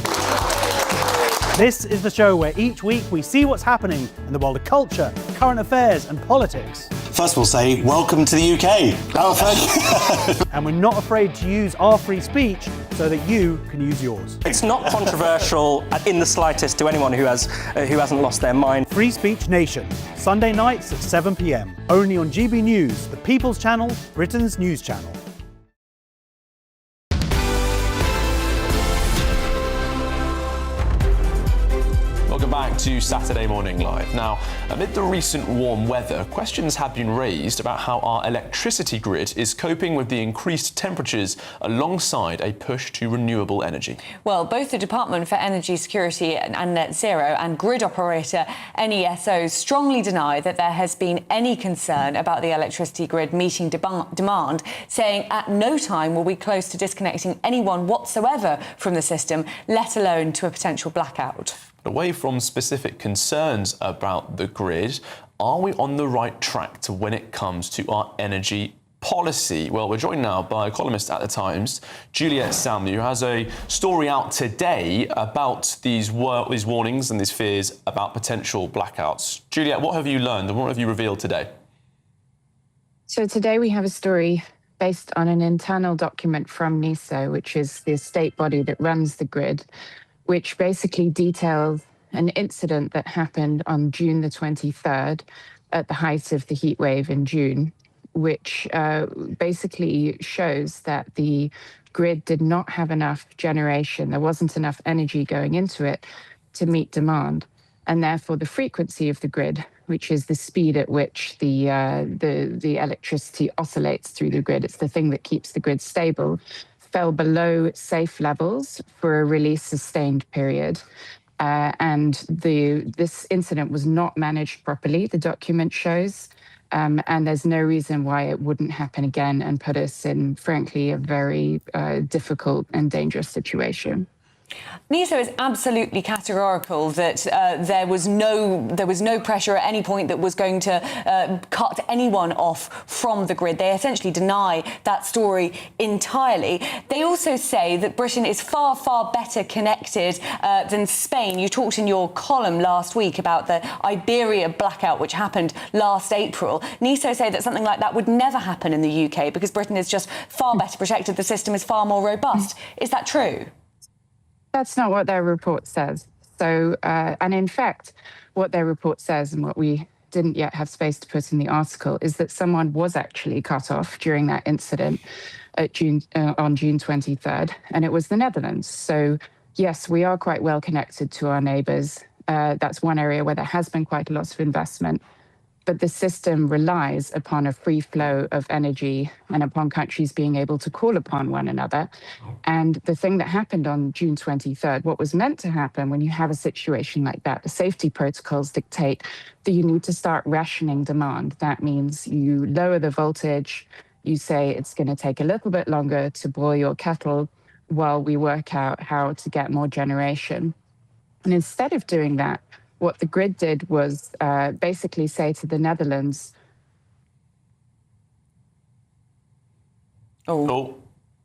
This is the show where each week we see what's happening in the world of culture, current affairs and politics. First we'll say, welcome to the UK. Oh, thank you. And we're not afraid to use our free speech so that you can use yours. It's not controversial in the slightest to anyone who hasn't lost their mind. Free Speech Nation, Sunday nights at 7 p.m. Only on GB News, the People's Channel, Britain's news channel. Welcome back to Saturday Morning Live. Now, amid the recent warm weather, questions have been raised about how our electricity grid is coping with the increased temperatures alongside a push to renewable energy. Well, both the Department for Energy Security and Net Zero and grid operator NESO strongly deny that there has been any concern about the electricity grid meeting demand, saying at no time will we close to disconnecting anyone whatsoever from the system, let alone to a potential blackout. Away from specific concerns about the grid, are we on the right track to when it comes to our energy policy? Well, we're joined now by a columnist at The Times, Juliet Salmi, who has a story out today about these warnings and these fears about potential blackouts. Juliet, what have you learned and what have you revealed today? So today we have a story based on an internal document from NESO, which is the state body that runs the grid, which basically details an incident that happened on June the 23rd at the height of the heat wave in June, which basically shows that the grid did not have enough generation. There wasn't enough energy going into it to meet demand. And therefore, the frequency of the grid, which is the speed at which the electricity oscillates through the grid, it's the thing that keeps the grid stable, fell below safe levels for a really sustained period. And this incident was not managed properly, the document shows. And there's no reason why it wouldn't happen again and put us in, frankly, a very difficult and dangerous situation. NESO is absolutely categorical that there was no pressure at any point that was going to cut anyone off from the grid. They essentially deny that story entirely. They also say that Britain is far, far better connected than Spain. You talked in your column last week about the Iberia blackout, which happened last April. NESO say that something like that would never happen in the UK because Britain is just far better protected. The system is far more robust. Is that true? That's not what their report says. So, and in fact, what their report says and what we didn't yet have space to put in the article is that someone was actually cut off during that incident on June 23rd, and it was the Netherlands. So, yes, we are quite well connected to our neighbours. That's one area where there has been quite a lot of investment. But the system relies upon a free flow of energy and upon countries being able to call upon one another. And the thing that happened on June 23rd, what was meant to happen when you have a situation like that, the safety protocols dictate that you need to start rationing demand. That means you lower the voltage, you say it's going to take a little bit longer to boil your kettle while we work out how to get more generation. And instead of doing that, what the grid did was basically say to the Netherlands... Oh,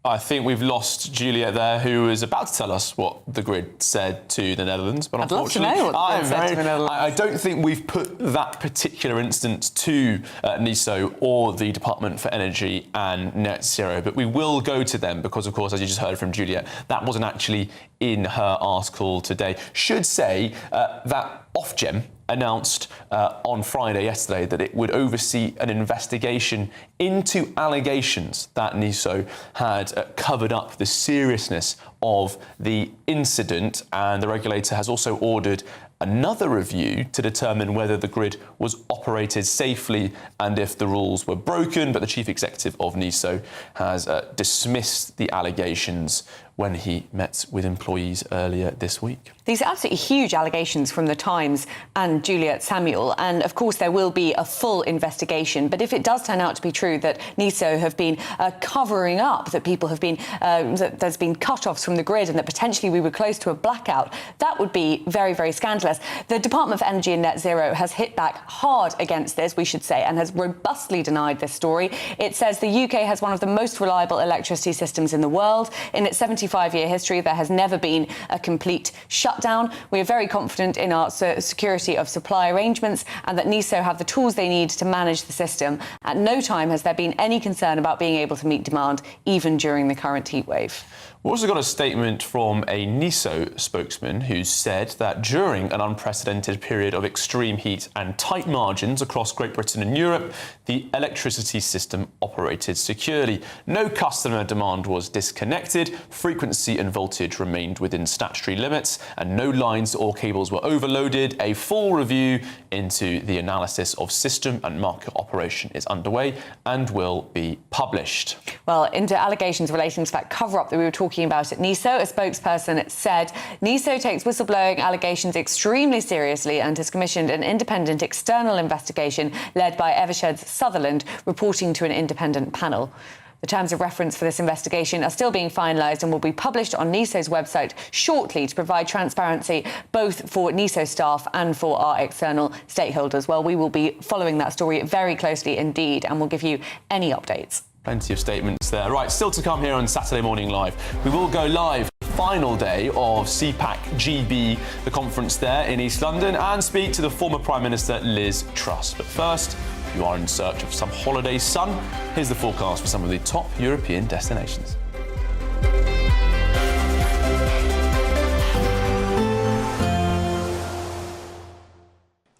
I think we've lost Juliet there, who was about to tell us what the grid said to the Netherlands. But I'd love to unfortunately, know what the grid said to the Netherlands. I don't think we've put that particular instance to NESO or the Department for Energy and Net Zero, but we will go to them because, of course, as you just heard from Juliet, that wasn't actually in her article today. Should say that Ofgem announced on Friday yesterday that it would oversee an investigation into allegations that NESO had covered up the seriousness of the incident, and the regulator has also ordered another review to determine whether the grid was operated safely and if the rules were broken. But the chief executive of NESO has dismissed the allegations when he met with employees earlier this week. These are absolutely huge allegations from the Times and Juliet Samuel, and of course there will be a full investigation. But if it does turn out to be true that NESO have been covering up, that people have been, that there's been cut-offs from the grid and that potentially we were close to a blackout, that would be very, very scandalous. The Department for Energy and Net Zero has hit back hard against this, we should say, and has robustly denied this story. It says the UK has one of the most reliable electricity systems in the world. In its 75-year history, there has never been a complete shutdown. We are very confident in our security of supply arrangements and that NESO have the tools they need to manage the system. At no time has there been any concern about being able to meet demand, even during the current heatwave. We've also got a statement from a NESO spokesman who said that during an unprecedented period of extreme heat and tight margins across Great Britain and Europe, the electricity system operated securely. No customer demand was disconnected, frequency and voltage remained within statutory limits, and no lines or cables were overloaded. A full review into the analysis of system and market operation is underway and will be published. Well, into allegations relating to that cover-up that we were talking about at NESO, a spokesperson said NESO takes whistleblowing allegations extremely seriously and has commissioned an independent external investigation led by Eversheds Sutherland, reporting to an independent panel. The terms of reference for this investigation are still being finalised and will be published on NESO's website shortly to provide transparency both for NESO staff and for our external stakeholders. Well, we will be following that story very closely indeed and will give you any updates. Plenty of statements there. Right, still to come here on Saturday Morning Live. We will go live final day of CPAC GB, the conference there in East London, and speak to the former Prime Minister Liz Truss. But first, if you are in search of some holiday sun, here's the forecast for some of the top European destinations.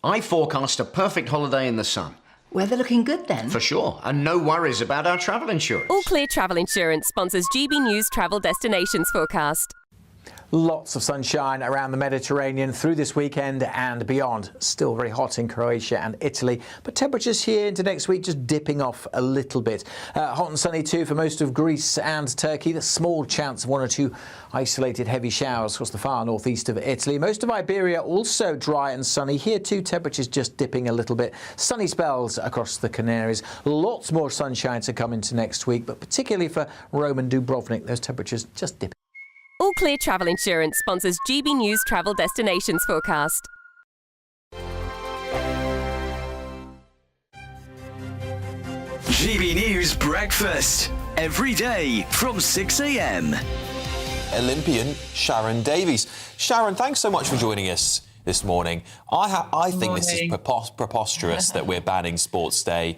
I forecast a perfect holiday in the sun. Weather looking good then? For sure, and no worries about our travel insurance. All Clear Travel Insurance sponsors GB News Travel Destinations Forecast. Lots of sunshine around the Mediterranean through this weekend and beyond. Still very hot in Croatia and Italy, but temperatures here into next week just dipping off a little bit. Hot and sunny too for most of Greece and Turkey. The small chance of 1 or 2 isolated heavy showers across the far northeast of Italy. Most of Iberia also dry and sunny. Here too, temperatures just dipping a little bit. Sunny spells across the Canaries. Lots more sunshine to come into next week, but particularly for Rome and Dubrovnik, those temperatures just dipping. All Clear Travel Insurance sponsors GB News Travel Destinations Forecast. GB News Breakfast. Every day from 6 a.m. Olympian Sharon Davies. Sharon, thanks so much for joining us this morning. I think this is preposterous that we're banning Sports Day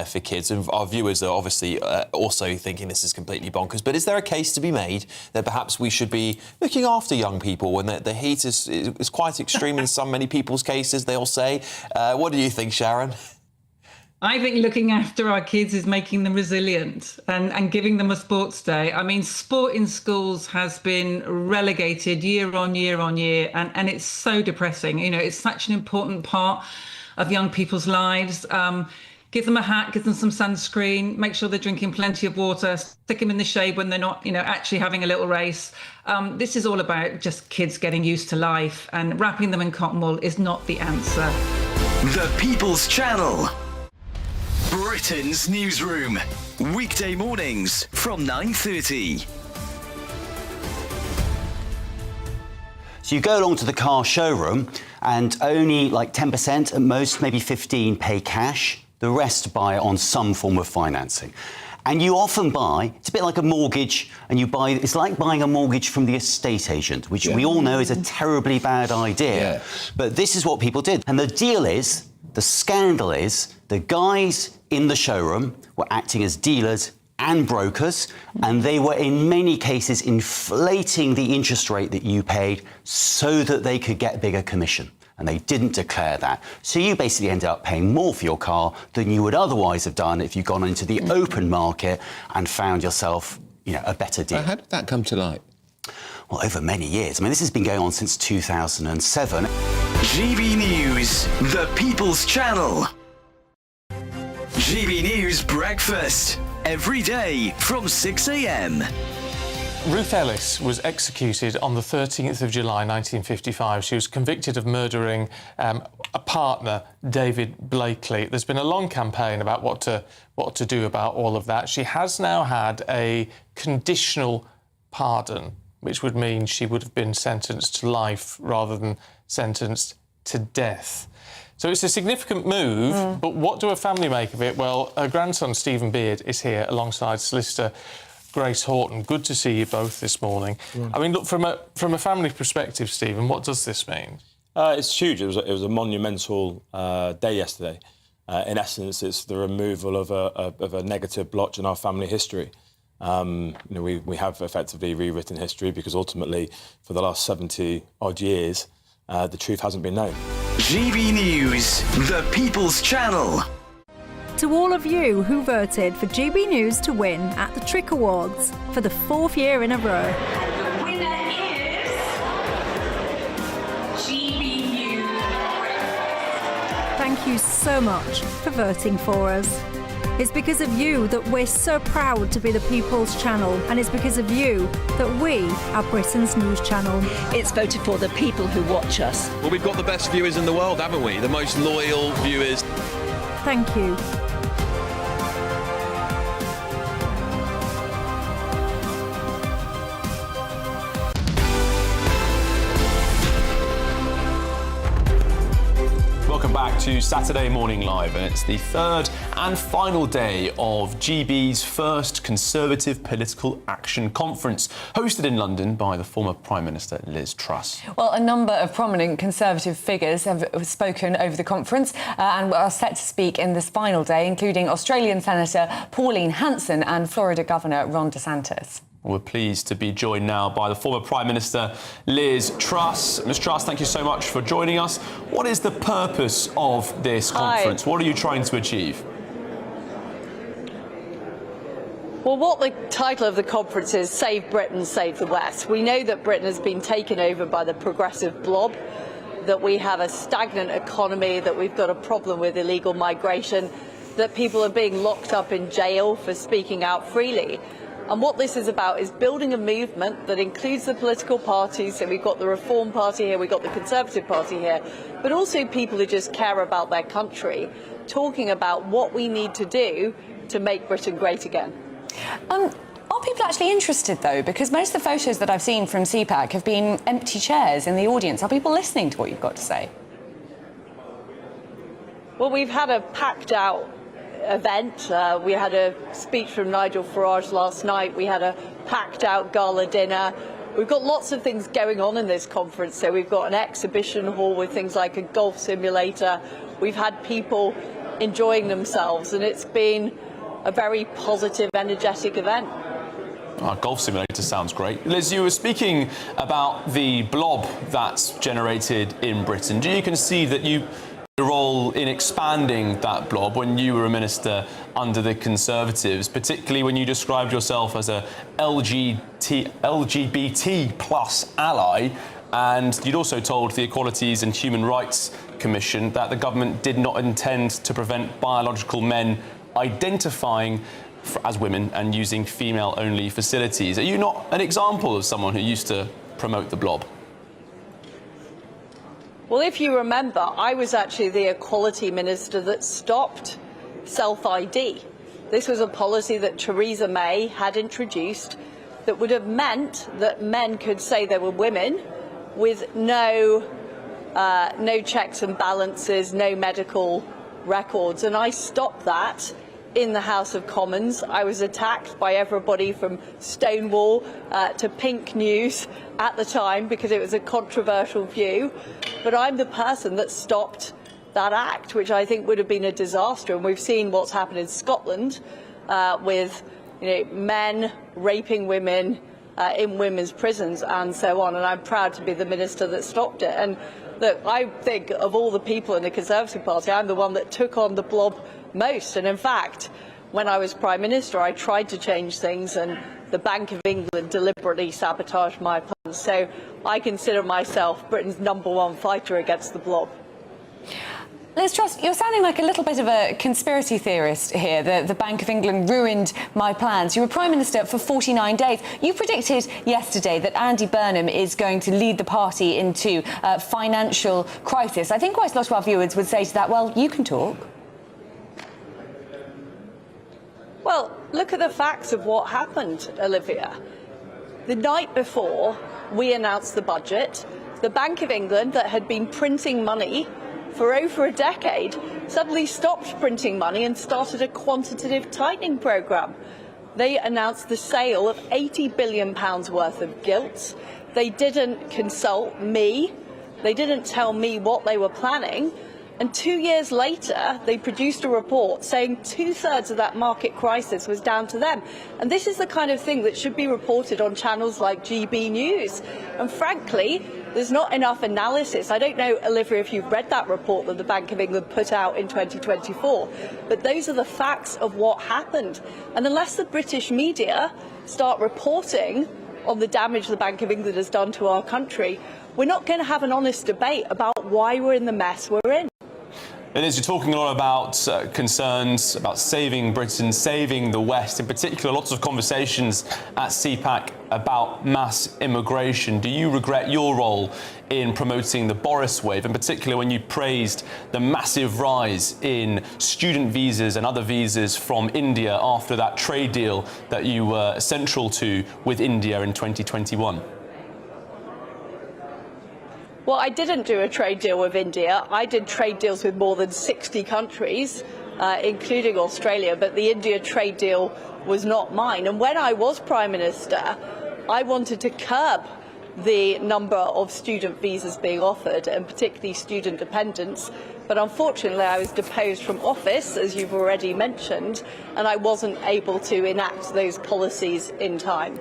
for kids, and our viewers are obviously also thinking this is completely bonkers. But is there a case to be made that perhaps we should be looking after young people when the heat is quite extreme in many people's cases, they'll say? What do you think, Sharon? I think looking after our kids is making them resilient and giving them a sports day. I mean, sport in schools has been relegated year on year on year, and it's so depressing. You know, it's such an important part of young people's lives. Give them a hat, give them some sunscreen, make sure they're drinking plenty of water, stick them in the shade when they're not, actually having a little race. This is all about just kids getting used to life, and wrapping them in cotton wool is not the answer. The People's Channel. Britain's newsroom. Weekday mornings from 9:30. So you go along to the car showroom and only like 10% at most, maybe 15 pay cash. The rest buy on some form of financing. And you often buy, it's a bit like a mortgage, and it's like buying a mortgage from the estate agent, which we all know is a terribly bad idea. Yeah. But this is what people did. And the scandal is, the guys in the showroom were acting as dealers and brokers, and they were in many cases inflating the interest rate that you paid so that they could get a bigger commission. And they didn't declare that. So you basically ended up paying more for your car than you would otherwise have done if you'd gone into the open market and found yourself, a better deal. How did that come to light? Well, over many years. I mean, this has been going on since 2007. GB News, the People's Channel. GB News Breakfast. Every day from 6 a.m. Ruth Ellis was executed on the 13th of July 1955. She was convicted of murdering a partner, David Blakely. There's been a long campaign about what to do about all of that. She has now had a conditional pardon, which would mean she would have been sentenced to life rather than sentenced to death. So it's a significant move, but what do her family make of it? Well, her grandson, Stephen Beard, is here alongside solicitor Grace Horton. Good to see you both this morning. I mean, look, from a family perspective, Stephen, what does this mean? It's huge. It was a monumental day yesterday. In essence, it's the removal of a negative blotch in our family history. We have effectively rewritten history because ultimately, for the last 70-odd years, the truth hasn't been known. GB News, the People's Channel. To all of you who voted for GB News to win at the Trick Awards for the 4th year in a row. The winner is GB News. Thank you so much for voting for us. It's because of you that we're so proud to be the People's Channel, and it's because of you that we are Britain's news channel. It's voted for the people who watch us. Well, we've got the best viewers in the world, haven't we? The most loyal viewers. Thank you. Welcome back to Saturday Morning Live, and it's the third and final day of GB's first Conservative Political Action Conference, hosted in London by the former Prime Minister Liz Truss. Well, a number of prominent Conservative figures have spoken over the conference and are set to speak in this final day, including Australian Senator Pauline Hanson and Florida Governor Ron DeSantis. We're pleased to be joined now by the former Prime Minister, Liz Truss. Ms Truss, thank you so much for joining us. What is the purpose of this conference? What are you trying to achieve? Well, what the title of the conference is, Save Britain, Save the West. We know that Britain has been taken over by the progressive blob, that we have a stagnant economy, that we've got a problem with illegal migration, that people are being locked up in jail for speaking out freely. And what this is about is building a movement that includes the political parties. So we've got the Reform Party here, we've got the Conservative Party here, but also people who just care about their country, talking about what we need to do to make Britain great again. Are people actually interested, though? Because most of the photos that I've seen from CPAC have been empty chairs in the audience. Are people listening to what you've got to say? Well, we've had a packed-out event. We had a speech from Nigel Farage last night. We had a packed-out gala dinner. We've got lots of things going on in this conference. So we've got an exhibition hall with things like a golf simulator. We've had people enjoying themselves, and it's been a very positive, energetic event. Golf simulator sounds great. Liz, you were speaking about the blob that's generated in Britain. Do you concede that you a role in expanding that blob when you were a minister under the Conservatives, particularly when you described yourself as a LGBT plus ally, and you'd also told the Equalities and Human Rights Commission that the government did not intend to prevent biological men identifying as women and using female-only facilities. Are you not an example of someone who used to promote the blob? Well, if you remember, I was actually the Equality Minister that stopped self-ID. This was a policy that Theresa May had introduced that would have meant that men could say they were women with no checks and balances, no medical records. And I stopped that in the House of Commons. I was attacked by everybody from Stonewall to Pink News at the time because it was a controversial view. But I'm the person that stopped that act, which I think would have been a disaster. And we've seen what's happened in Scotland with men raping women in women's prisons and so on. And I'm proud to be the minister that stopped it. And look, I think of all the people in the Conservative Party, I'm the one that took on the blob most. And in fact, when I was Prime Minister, I tried to change things, and the Bank of England deliberately sabotaged my plans. So I consider myself Britain's #1 fighter against the blob. Liz Truss, you're sounding like a little bit of a conspiracy theorist here. The Bank of England ruined my plans. You were Prime Minister for 49 days. You predicted yesterday that Andy Burnham is going to lead the party into financial crisis. I think quite a lot of our viewers would say to that, well, you can talk. Well, look at the facts of what happened, Olivia. The night before we announced the budget, the Bank of England, that had been printing money for over a decade, suddenly stopped printing money and started a quantitative tightening programme. They announced the sale of £80 billion worth of gilts. They didn't consult me. They didn't tell me what they were planning. And 2 years later, they produced a report saying 2/3 of that market crisis was down to them. And this is the kind of thing that should be reported on channels like GBNews. And frankly, there's not enough analysis. I don't know, Olivia, if you've read that report that the Bank of England put out in 2024, but those are the facts of what happened. And unless the British media start reporting on the damage the Bank of England has done to our country, we're not going to have an honest debate about why we're in the mess we're in. It is. You're talking a lot about concerns about saving Britain, saving the West. In particular, lots of conversations at CPAC about mass immigration. Do you regret your role in promoting the Boris wave, in particular when you praised the massive rise in student visas and other visas from India after that trade deal that you were central to with India in 2021? Well, I didn't do a trade deal with India. I did trade deals with more than 60 countries, including Australia, but the India trade deal was not mine. And when I was Prime Minister, I wanted to curb the number of student visas being offered, and particularly student dependents. But unfortunately, I was deposed from office, as you've already mentioned, and I wasn't able to enact those policies in time.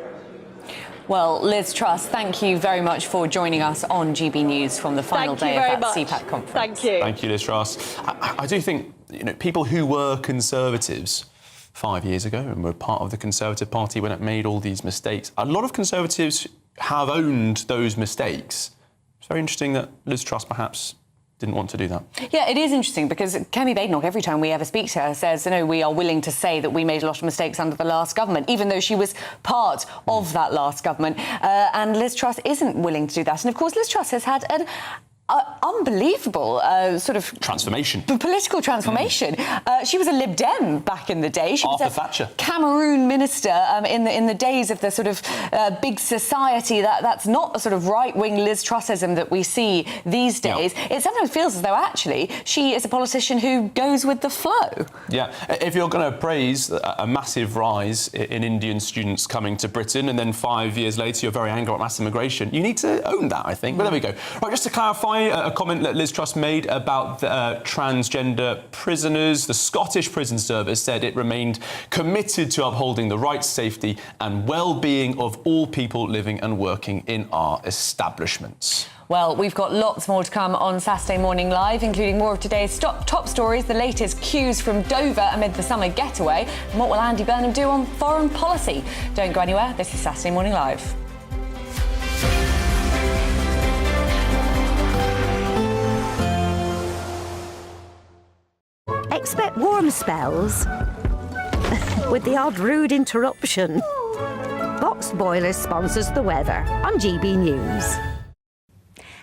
Well, Liz Truss, thank you very much for joining us on GB News from the final day of that CPAC conference. Thank you. Thank you, Liz Truss. I do think, people who were Conservatives 5 years ago and were part of the Conservative Party when it made all these mistakes, a lot of Conservatives have owned those mistakes. It's very interesting that Liz Truss perhaps didn't want to do that. Yeah, it is interesting because Kemi Badenoch, every time we ever speak to her, says, we are willing to say that we made a lot of mistakes under the last government, even though she was part of that last government. And Liz Truss isn't willing to do that. And of course, Liz Truss has had an unbelievable sort of transformation, political transformation. She was a Lib Dem back in the day. She was Arthur a Thatcher, Cameroon minister in the days of the sort of big society. That's not the sort of right-wing Liz Trussism that we see these days. Yeah. It sometimes feels as though actually she is a politician who goes with the flow. Yeah, if you're going to praise a massive rise in Indian students coming to Britain and then 5 years later you're very angry at mass immigration, you need to own that, I think. But there we go. Right, just to clarify, a comment that Liz Truss made about transgender prisoners. The Scottish Prison Service said it remained committed to upholding the rights, safety and well-being of all people living and working in our establishments. Well, we've got lots more to come on Saturday Morning Live, including more of today's top stories, the latest cues from Dover amid the summer getaway, and what will Andy Burnham do on foreign policy? Don't go anywhere. This is Saturday Morning Live. Expect warm spells with the odd rude interruption. Box Boilers sponsors the weather on GB News.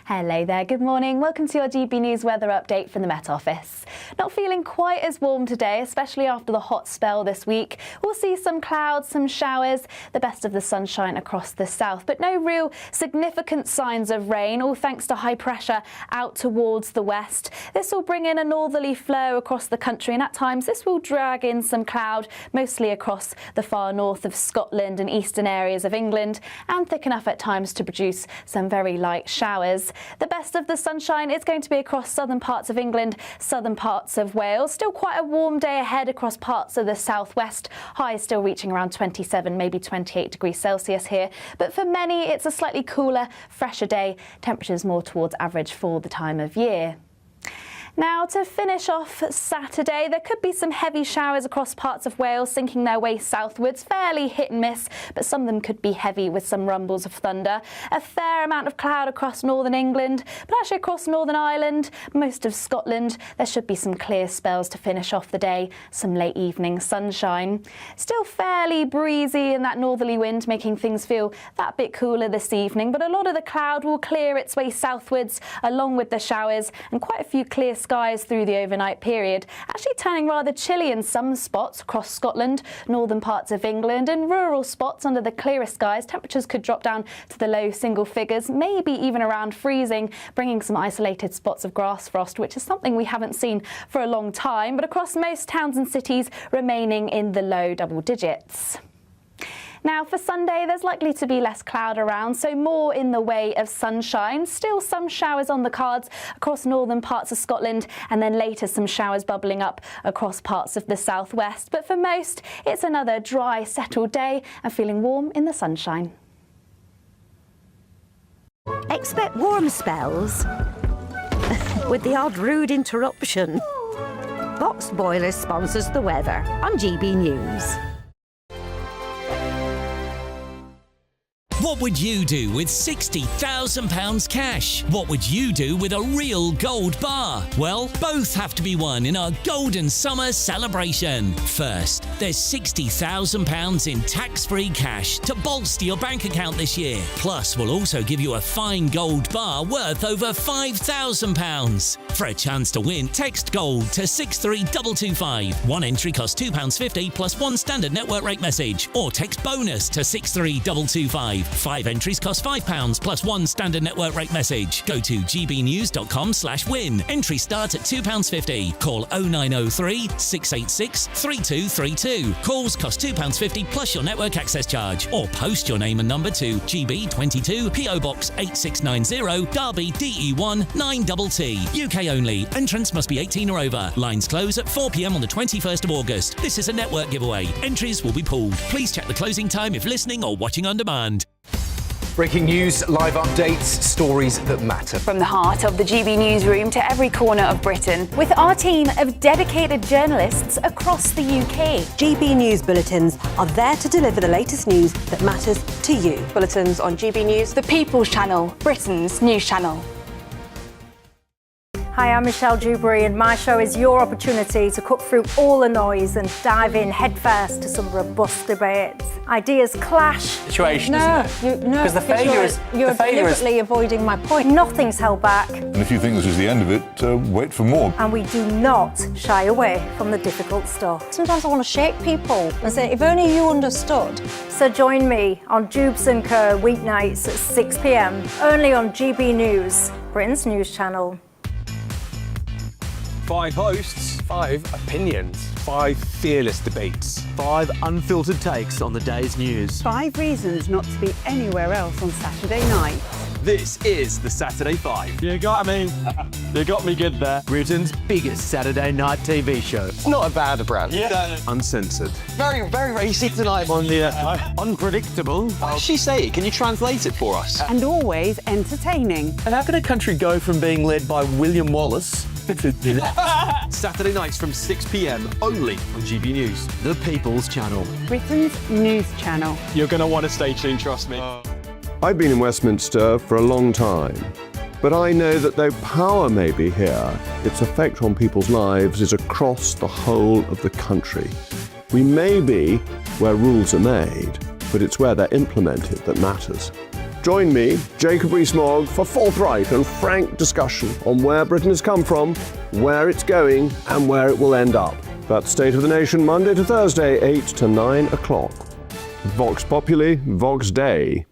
Hello there, good morning. Welcome to your GB News weather update from the Met Office. Not feeling quite as warm today, especially after the hot spell this week. We'll see some clouds, some showers, the best of the sunshine across the south, but no real significant signs of rain, all thanks to high pressure out towards the west. This will bring in a northerly flow across the country, and at times this will drag in some cloud, mostly across the far north of Scotland and eastern areas of England, and thick enough at times to produce some very light showers. The best of the sunshine is going to be across southern parts of England, southern parts of Wales. Still quite a warm day ahead across parts of the southwest. Highs still reaching around 27, maybe 28 degrees Celsius here. But for many, it's a slightly cooler, fresher day. Temperatures more towards average for the time of year. Now, to finish off Saturday, there could be some heavy showers across parts of Wales, sinking their way southwards, fairly hit and miss, but some of them could be heavy with some rumbles of thunder. A fair amount of cloud across northern England, but actually across Northern Ireland, most of Scotland, there should be some clear spells to finish off the day, some late evening sunshine. Still fairly breezy in that northerly wind, making things feel that bit cooler this evening, but a lot of the cloud will clear its way southwards along with the showers, and quite a few clear skies through the overnight period, actually turning rather chilly in some spots across Scotland, northern parts of England, and rural spots under the clearest skies. Temperatures could drop down to the low single figures, maybe even around freezing, bringing some isolated spots of grass frost, which is something we haven't seen for a long time, but across most towns and cities remaining in the low double digits. Now, for Sunday, there's likely to be less cloud around, so more in the way of sunshine. Still some showers on the cards across northern parts of Scotland, and then later some showers bubbling up across parts of the southwest. But for most, it's another dry, settled day and feeling warm in the sunshine. Expect warm spells with the odd rude interruption. Box Boilers sponsors the weather on GB News. What would you do with £60,000 cash? What would you do with a real gold bar? Well, both have to be won in our Golden Summer celebration. First, there's £60,000 in tax-free cash to bolster your bank account this year. Plus, we'll also give you a fine gold bar worth over £5,000. For a chance to win, text GOLD to 63225. One entry costs £2.50 plus one standard network rate message. Or text BONUS to 63225. 5 entries cost £5 plus one standard network rate message. Go to gbnews.com/win. Entry starts at £2.50. Call 0903 686 3232. Calls cost £2.50 plus your network access charge. Or post your name and number to GB22 PO Box 8690 Derby DE1 9TT. UK only. Entrants must be 18 or over. Lines close at 4 p.m. on the 21st of August. This is a network giveaway. Entries will be pooled. Please check the closing time if listening or watching on demand. Breaking news, live updates, stories that matter. From the heart of the GB newsroom to every corner of Britain, with our team of dedicated journalists across the UK. GB News bulletins are there to deliver the latest news that matters to you. Bulletins on GB News, The People's Channel, Britain's news channel. Hi, I'm Michelle Dewberry, and my show is your opportunity to cut through all the noise and dive in headfirst to some robust debates. Ideas clash. Situation, isn't it? Because the failure is you're deliberately avoiding my point. Nothing's held back, And if you think this is the end of it, wait for more. and we do not shy away from the difficult stuff. Sometimes I want to shake people and say, if only you understood. So join me on Jubes & Co weeknights at 6 p.m. only on GB News, Britain's news channel. 5 hosts, 5 opinions, 5 fearless debates, 5 unfiltered takes on the day's news. 5 reasons not to be anywhere else on Saturday night. This is the Saturday 5. You got me good there. Britain's biggest Saturday night TV show. It's not a bad brand. Yeah. Uncensored. Very, very, very easy tonight. On the unpredictable. What does she say? Can you translate it for us? And always entertaining. And how can a country go from being led by William Wallace to Saturday nights from 6 p.m. only on GB News. the People's Channel? Britain's news channel. You're going to want to stay tuned, trust me. I've been in Westminster for a long time, but I know that though power may be here, its effect on people's lives is across the whole of the country. We may be where rules are made, but it's where they're implemented that matters. Join me, Jacob Rees-Mogg, for forthright and frank discussion on where Britain has come from, where it's going, and where it will end up. That's State of the Nation, Monday to Thursday, 8 to 9 o'clock. Vox Populi, Vox Dei.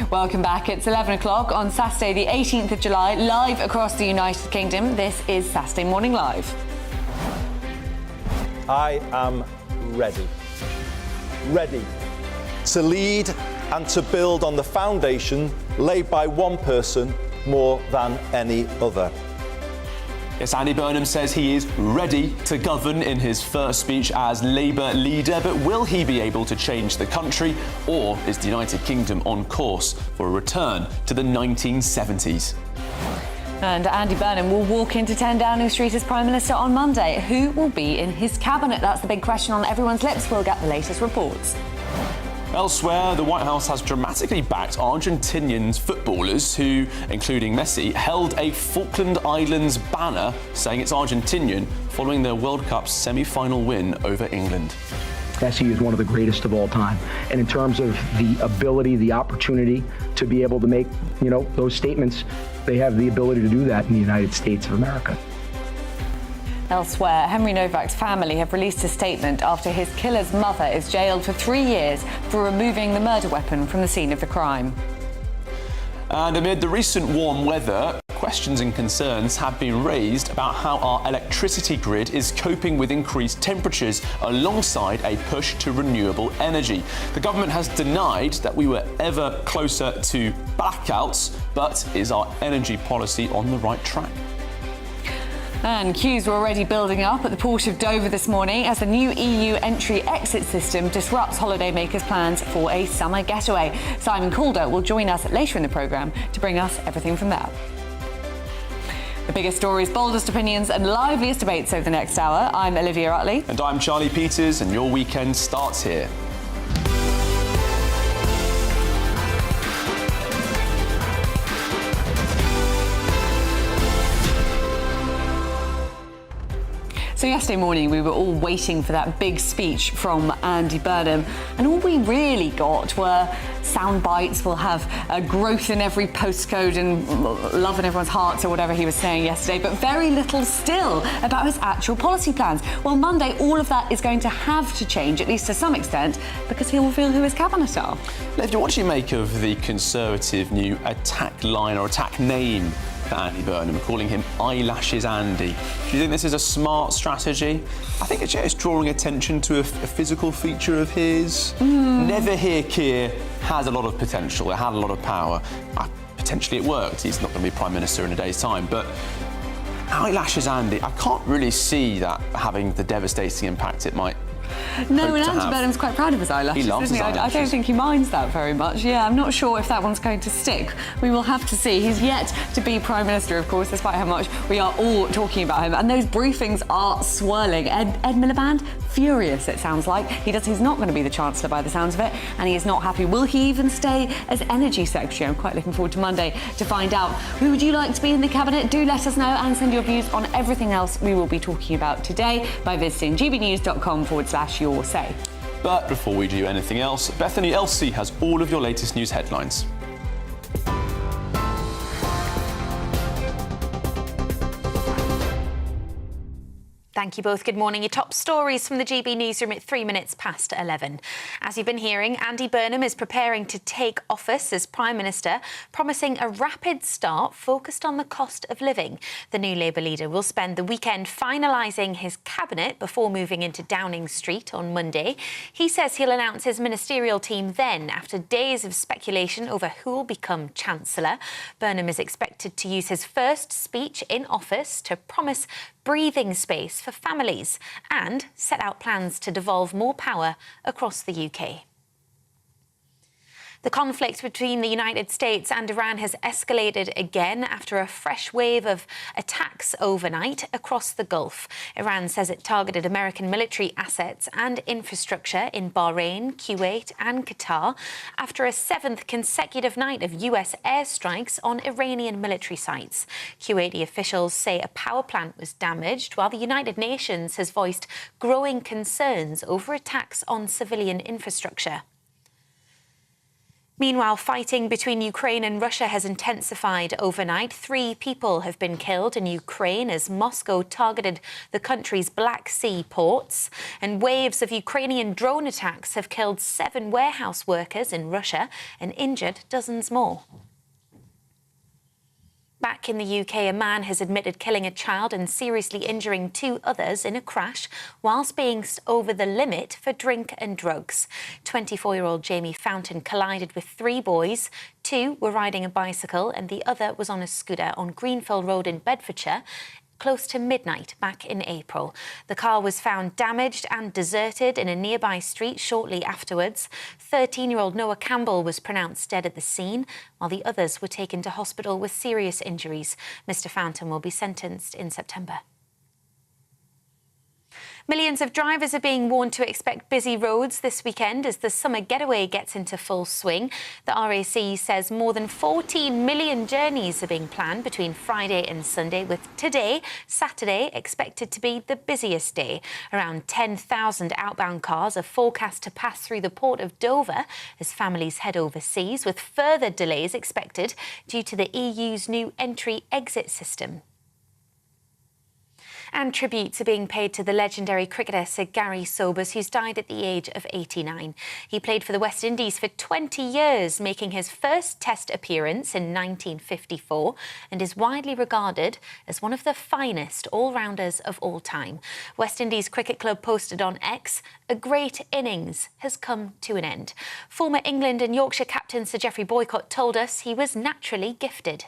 Welcome back. It's 11 o'clock on Saturday, the 18th of July, live across the United Kingdom. This is Saturday Morning Live. I am ready. Ready to lead and to build on the foundation laid by one person more than any other. Yes, Andy Burnham says he is ready to govern in his first speech as Labour leader, but will he be able to change the country, or is the United Kingdom on course for a return to the 1970s? And Andy Burnham will walk into 10 Downing Street as Prime Minister on Monday. Who will be in his cabinet? That's the big question on everyone's lips. We'll get the latest reports. Elsewhere, the White House has dramatically backed Argentinian footballers who, including Messi, held a Falkland Islands banner saying it's Argentinian following their World Cup semi-final win over England. Messi is one of the greatest of all time. And in terms of the ability, the opportunity to be able to make, those statements, they have the ability to do that in the United States of America. Elsewhere, Henry Novak's family have released a statement after his killer's mother is jailed for 3 years for removing the murder weapon from the scene of the crime. And amid the recent warm weather, questions and concerns have been raised about how our electricity grid is coping with increased temperatures alongside a push to renewable energy. The government has denied that we were ever closer to blackouts, but is our energy policy on the right track? And queues were already building up at the port of Dover this morning as the new EU entry-exit system disrupts holidaymakers' plans for a summer getaway. Simon Calder will join us later in the programme to bring us everything from there. The biggest stories, boldest opinions and liveliest debates over the next hour. I'm Olivia Utley. And I'm Charlie Peters, and your weekend starts here. So yesterday morning we were all waiting for that big speech from Andy Burnham, and all we really got were sound bites. We'll have growth in every postcode and love in everyone's hearts, or whatever he was saying yesterday, but very little still about his actual policy plans. Well, Monday all of that is going to have to change, at least to some extent, because he'll reveal who his cabinet are. Lev, what do you make of the Conservative new attack line or attack name for Andy Burnham, calling him Eyelashes Andy? Do you think this is a smart strategy? I think it's drawing attention to a physical feature of his. Never Hear Keir has a lot of potential. It had a lot of power. Potentially it worked. He's not going to be Prime Minister in a day's time, but eyelashes, Andy, I can't really see that having the devastating impact it might. No, and Andy Burnham's quite proud of his eyelashes, He loves isn't he? his eyelashes. I don't think he minds that very much. Yeah, I'm not sure if that one's going to stick. We will have to see. He's yet to be Prime Minister, of course, despite how much we are all talking about him. And those briefings are swirling. Ed Miliband, furious, it sounds like. He's not going to be the Chancellor by the sounds of it, and he is not happy. Will he even stay as Energy Secretary? I'm quite looking forward to Monday to find out. Who would you like to be in the Cabinet? Do let us know and send your views on everything else we will be talking about today by visiting gbnews.com/your say. But before we do anything else, Bethany Elsey has all of your latest news headlines. Thank you both. Good morning. Your top stories from the GB newsroom at 3 minutes past 11. As you've been hearing, Andy Burnham is preparing to take office as Prime Minister, promising a rapid start focused on the cost of living. The new Labour leader will spend the weekend finalising his cabinet before moving into Downing Street on Monday. He says he'll announce his ministerial team then, after days of speculation over who will become Chancellor. Burnham is expected to use his first speech in office to promise breathing space for families and set out plans to devolve more power across the UK. The conflict between the United States and Iran has escalated again after a fresh wave of attacks overnight across the Gulf. Iran says it targeted American military assets and infrastructure in Bahrain, Kuwait and Qatar after a seventh consecutive night of US airstrikes on Iranian military sites. Kuwaiti officials say a power plant was damaged, while the United Nations has voiced growing concerns over attacks on civilian infrastructure. Meanwhile, fighting between Ukraine and Russia has intensified overnight. 3 people have been killed in Ukraine as Moscow targeted the country's Black Sea ports. And waves of Ukrainian drone attacks have killed 7 warehouse workers in Russia and injured dozens more. Back in the UK, a man has admitted killing a child and seriously injuring 2 others in a crash whilst being over the limit for drink and drugs. 24-year-old Jamie Fountain collided with 3 boys. 2 were riding a bicycle and the other was on a scooter on Greenfield Road in Bedfordshire, close to midnight back in April. The car was found damaged and deserted in a nearby street shortly afterwards. 13-year-old Noah Campbell was pronounced dead at the scene, while the others were taken to hospital with serious injuries. Mr. Fountain will be sentenced in September. Millions of drivers are being warned to expect busy roads this weekend as the summer getaway gets into full swing. The RAC says more than 14 million journeys are being planned between Friday and Sunday, with today, Saturday, expected to be the busiest day. Around 10,000 outbound cars are forecast to pass through the port of Dover as families head overseas, with further delays expected due to the EU's new entry-exit system. And tributes are being paid to the legendary cricketer Sir Gary Sobers, who's died at the age of 89. He played for the West Indies for 20 years, making his first Test appearance in 1954, and is widely regarded as one of the finest all-rounders of all time. West Indies Cricket Club posted on X, "A great innings has come to an end." Former England and Yorkshire captain Sir Geoffrey Boycott told us he was naturally gifted.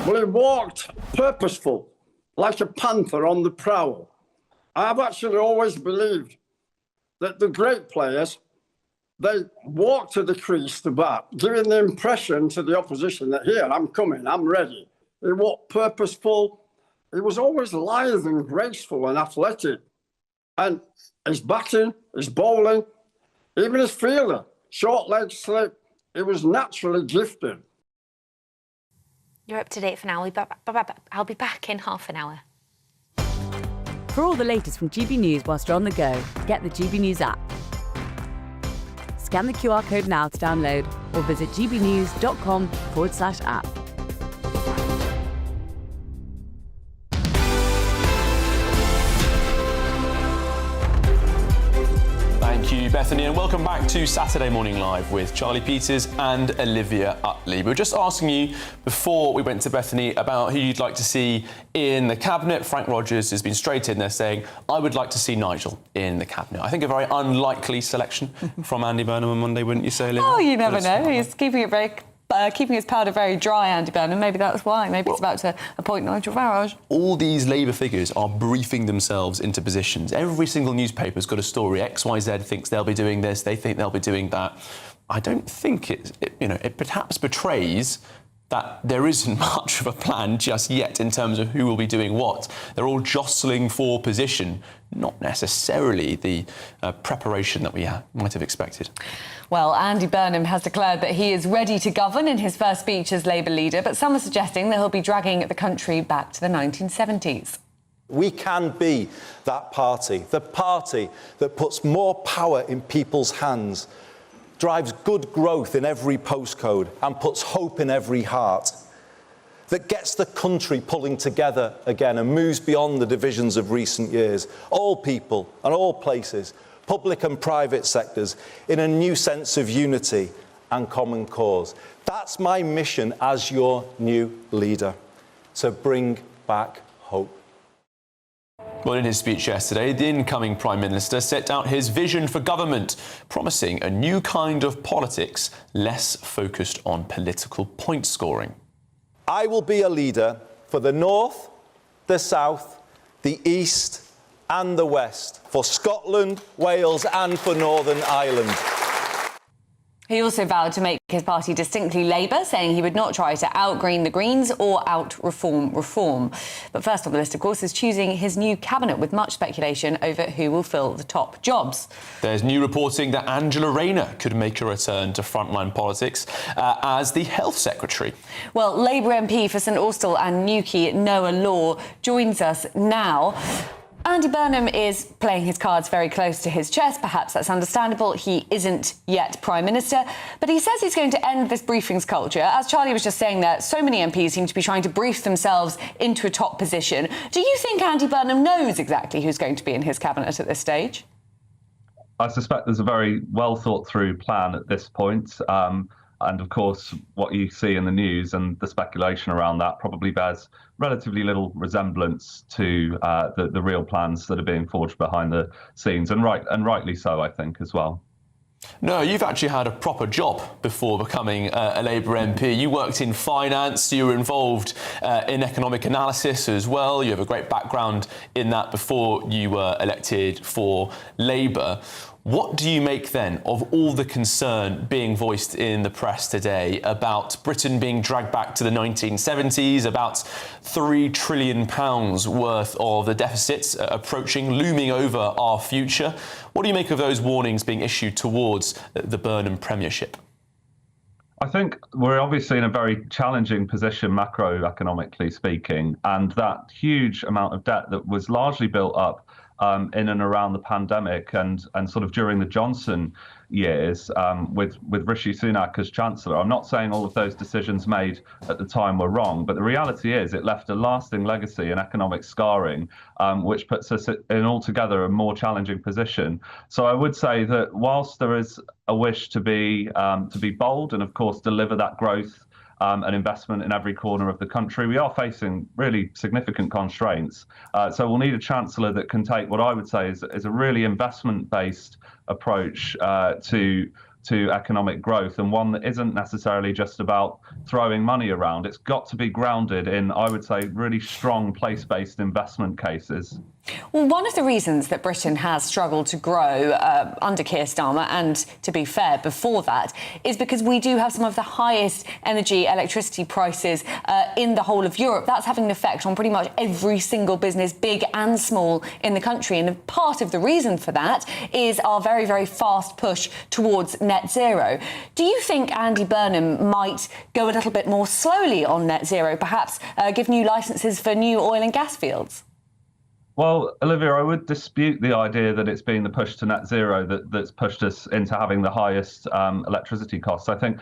Well, he walked purposeful, like a panther on the prowl. I've actually always believed that the great players, they walk to the crease to bat, giving the impression to the opposition that, here, I'm coming, I'm ready. He walked purposeful. He was always lithe and graceful and athletic. And his batting, his bowling, even his fielder, short leg slip, he was naturally gifted. You're up to date for now. I'll be back in half an hour. For all the latest from GB News whilst you're on the go, get the GB News app. Scan the QR code now to download or visit gbnews.com/app. Thank you, Bethany, and welcome back to Saturday Morning Live with Charlie Peters and Olivia Utley. We were just asking you before we went to Bethany about who you'd like to see in the Cabinet. Frank Rogers has been straight in there saying, I would like to see Nigel in the Cabinet. I think a very unlikely selection from Andy Burnham on Monday, wouldn't you say, Olivia? Oh, you never know. He's keeping it very keeping his powder very dry, Andy Burnham. Maybe that's why. Maybe it's about to appoint Nigel Farage. All these Labour figures are briefing themselves into positions. Every single newspaper's got a story. XYZ thinks they'll be doing this, they think they'll be doing that. I don't think it perhaps betrays that there isn't much of a plan just yet in terms of who will be doing what. They're all jostling for position, not necessarily the preparation that we might have expected. Well, Andy Burnham has declared that he is ready to govern in his first speech as Labour leader, but some are suggesting that he'll be dragging the country back to the 1970s. We can be that party, the party that puts more power in people's hands, drives good growth in every postcode and puts hope in every heart, that gets the country pulling together again and moves beyond the divisions of recent years, all people and all places, public and private sectors, in a new sense of unity and common cause. That's my mission as your new leader, to bring back hope. Well, in his speech yesterday, the incoming Prime Minister set out his vision for government, promising a new kind of politics less focused on political point scoring. I will be a leader for the North, the South, the East and the West, for Scotland, Wales and for Northern Ireland. He also vowed to make his party distinctly Labour, saying he would not try to out-green the Greens or out-reform reform. But first on the list, of course, is choosing his new cabinet, with much speculation over who will fill the top jobs. There's new reporting that Angela Rayner could make a return to frontline politics as the Health Secretary. Well, Labour MP for St Austell and Newquay, Noah Law, joins us now. Andy Burnham is playing his cards very close to his chest. Perhaps that's understandable. He isn't yet Prime Minister, but he says he's going to end this briefings culture. As Charlie was just saying there, so many MPs seem to be trying to brief themselves into a top position. Do you think Andy Burnham knows exactly who's going to be in his cabinet at this stage? I suspect there's a very well thought through plan at this point. And of course, what you see in the news and the speculation around that probably bears relatively little resemblance to the real plans that are being forged behind the scenes, and rightly so, I think, as well. No, you've actually had a proper job before becoming a Labour MP. You worked in finance, you were involved in economic analysis as well. You have a great background in that before you were elected for Labour. What do you make then of all the concern being voiced in the press today about Britain being dragged back to the 1970s, about £3 trillion worth of the deficits looming over our future? What do you make of those warnings being issued towards the Burnham premiership? I think we're obviously in a very challenging position macroeconomically speaking, and that huge amount of debt that was largely built up in and around the pandemic and sort of during the Johnson years with Rishi Sunak as Chancellor. I'm not saying all of those decisions made at the time were wrong, but the reality is it left a lasting legacy and economic scarring, which puts us in altogether a more challenging position. So I would say that whilst there is a wish to be bold and, of course, deliver that growth and investment in every corner of the country, we are facing really significant constraints. So we'll need a Chancellor that can take what I would say is a really investment-based approach to economic growth, and one that isn't necessarily just about throwing money around. It's got to be grounded in, I would say, really strong place-based investment cases. Well, one of the reasons that Britain has struggled to grow under Keir Starmer, and to be fair, before that, is because we do have some of the highest electricity prices in the whole of Europe. That's having an effect on pretty much every single business, big and small, in the country. And part of the reason for that is our very, very fast push towards net zero. Do you think Andy Burnham might go a little bit more slowly on net zero, perhaps give new licences for new oil and gas fields? Well, Olivia, I would dispute the idea that it's been the push to net zero that's pushed us into having the highest electricity costs. I think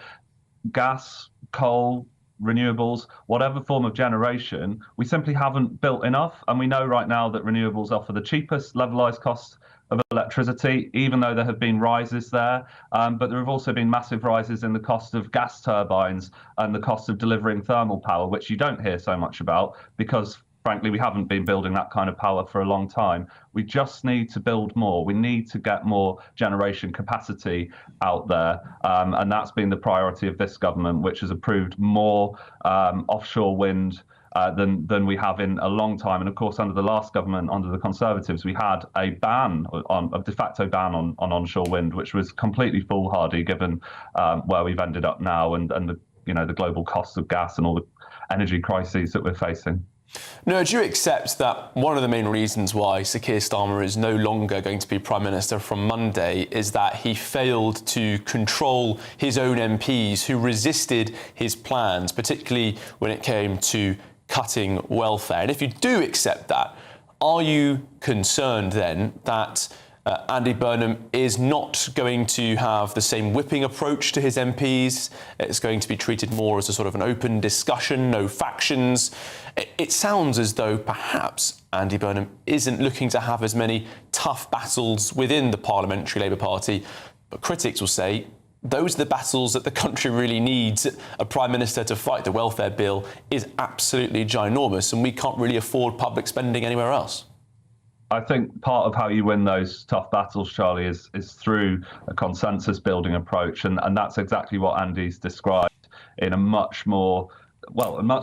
gas, coal, renewables, whatever form of generation, we simply haven't built enough. And we know right now that renewables offer the cheapest levellised cost of electricity, even though there have been rises there. But there have also been massive rises in the cost of gas turbines and the cost of delivering thermal power, which you don't hear so much about because frankly, we haven't been building that kind of power for a long time. We just need to build more. We need to get more generation capacity out there. And that's been the priority of this government, which has approved more offshore wind than we have in a long time. And of course, under the last government, under the Conservatives, we had a de facto ban on onshore wind, which was completely foolhardy given where we've ended up now and the global costs of gas and all the energy crises that we're facing. No, do you accept that one of the main reasons why Sir Keir Starmer is no longer going to be Prime Minister from Monday is that he failed to control his own MPs who resisted his plans, particularly when it came to cutting welfare? And if you do accept that, are you concerned then that Andy Burnham is not going to have the same whipping approach to his MPs? It's going to be treated more as a sort of an open discussion, no factions. It sounds as though perhaps Andy Burnham isn't looking to have as many tough battles within the Parliamentary Labour Party, but critics will say those are the battles that the country really needs a Prime Minister to fight. The welfare bill is absolutely ginormous and we can't really afford public spending anywhere else. I think part of how you win those tough battles, Charlie, is through a consensus building approach. And that's exactly what Andy's described in a much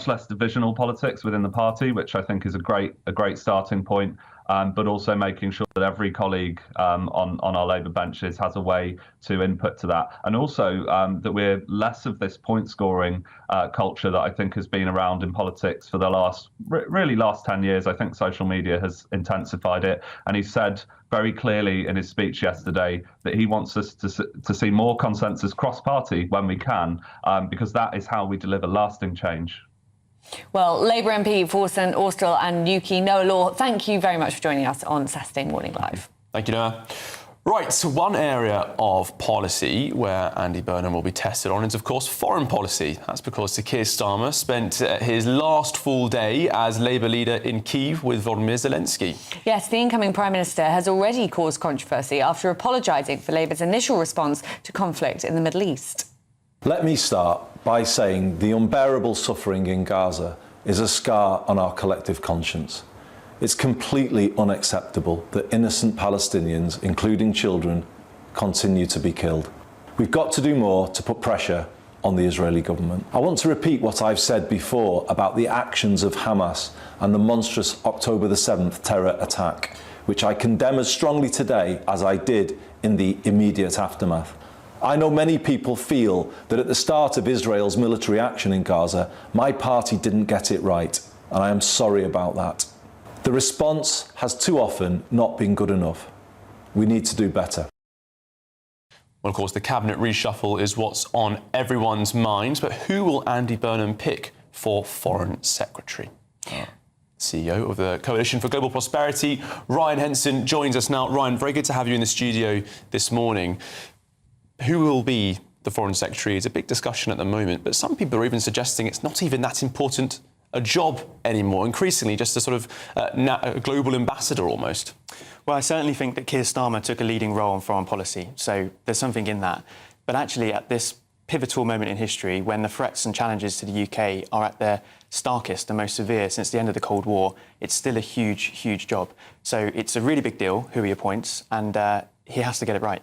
less divisional politics within the party, which I think is a great starting point. But also making sure that every colleague on our Labour benches has a way to input to that. And also that we're less of this point-scoring culture that I think has been around in politics for the last 10 years. I think social media has intensified it. And he said very clearly in his speech yesterday that he wants us to see more consensus cross-party when we can, because that is how we deliver lasting change. Well, Labour MP for St Austell and Newquay, Noah Law, thank you very much for joining us on Saturday Morning Live. Thank you, Noah. Right, so one area of policy where Andy Burnham will be tested on is, of course, foreign policy. That's because Sir Keir Starmer spent his last full day as Labour leader in Kyiv with Volodymyr Zelensky. Yes, the incoming Prime Minister has already caused controversy after apologising for Labour's initial response to conflict in the Middle East. Let me start by saying the unbearable suffering in Gaza is a scar on our collective conscience. It's completely unacceptable that innocent Palestinians, including children, continue to be killed. We've got to do more to put pressure on the Israeli government. I want to repeat what I've said before about the actions of Hamas and the monstrous October the 7th terror attack, which I condemn as strongly today as I did in the immediate aftermath. I know many people feel that at the start of Israel's military action in Gaza, my party didn't get it right, and I am sorry about that. The response has too often not been good enough. We need to do better. Well, of course, the cabinet reshuffle is what's on everyone's minds, but who will Andy Burnham pick for Foreign Secretary? CEO of the Coalition for Global Prosperity, Ryan Henson, joins us now. Ryan, very good to have you in the studio this morning. Who will be the Foreign Secretary is a big discussion at the moment, but some people are even suggesting it's not even that important a job anymore, increasingly just a sort of a global ambassador almost. Well, I certainly think that Keir Starmer took a leading role in foreign policy, so there's something in that. But actually, at this pivotal moment in history, when the threats and challenges to the UK are at their starkest and most severe since the end of the Cold War, it's still a huge, huge job. So it's a really big deal who he appoints, and he has to get it right.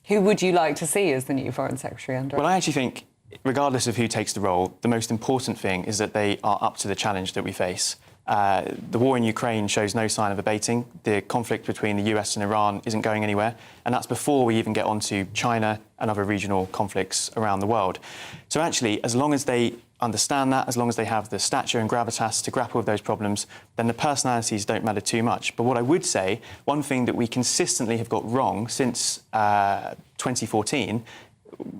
Who would you like to see as the new Foreign Secretary, Andrew? Well, I actually think, regardless of who takes the role, the most important thing is that they are up to the challenge that we face. The war in Ukraine shows no sign of abating. The conflict between the US and Iran isn't going anywhere. And that's before we even get onto China and other regional conflicts around the world. So actually, as long as they understand that, as long as they have the stature and gravitas to grapple with those problems, then the personalities don't matter too much. But what I would say, one thing that we consistently have got wrong since 2014,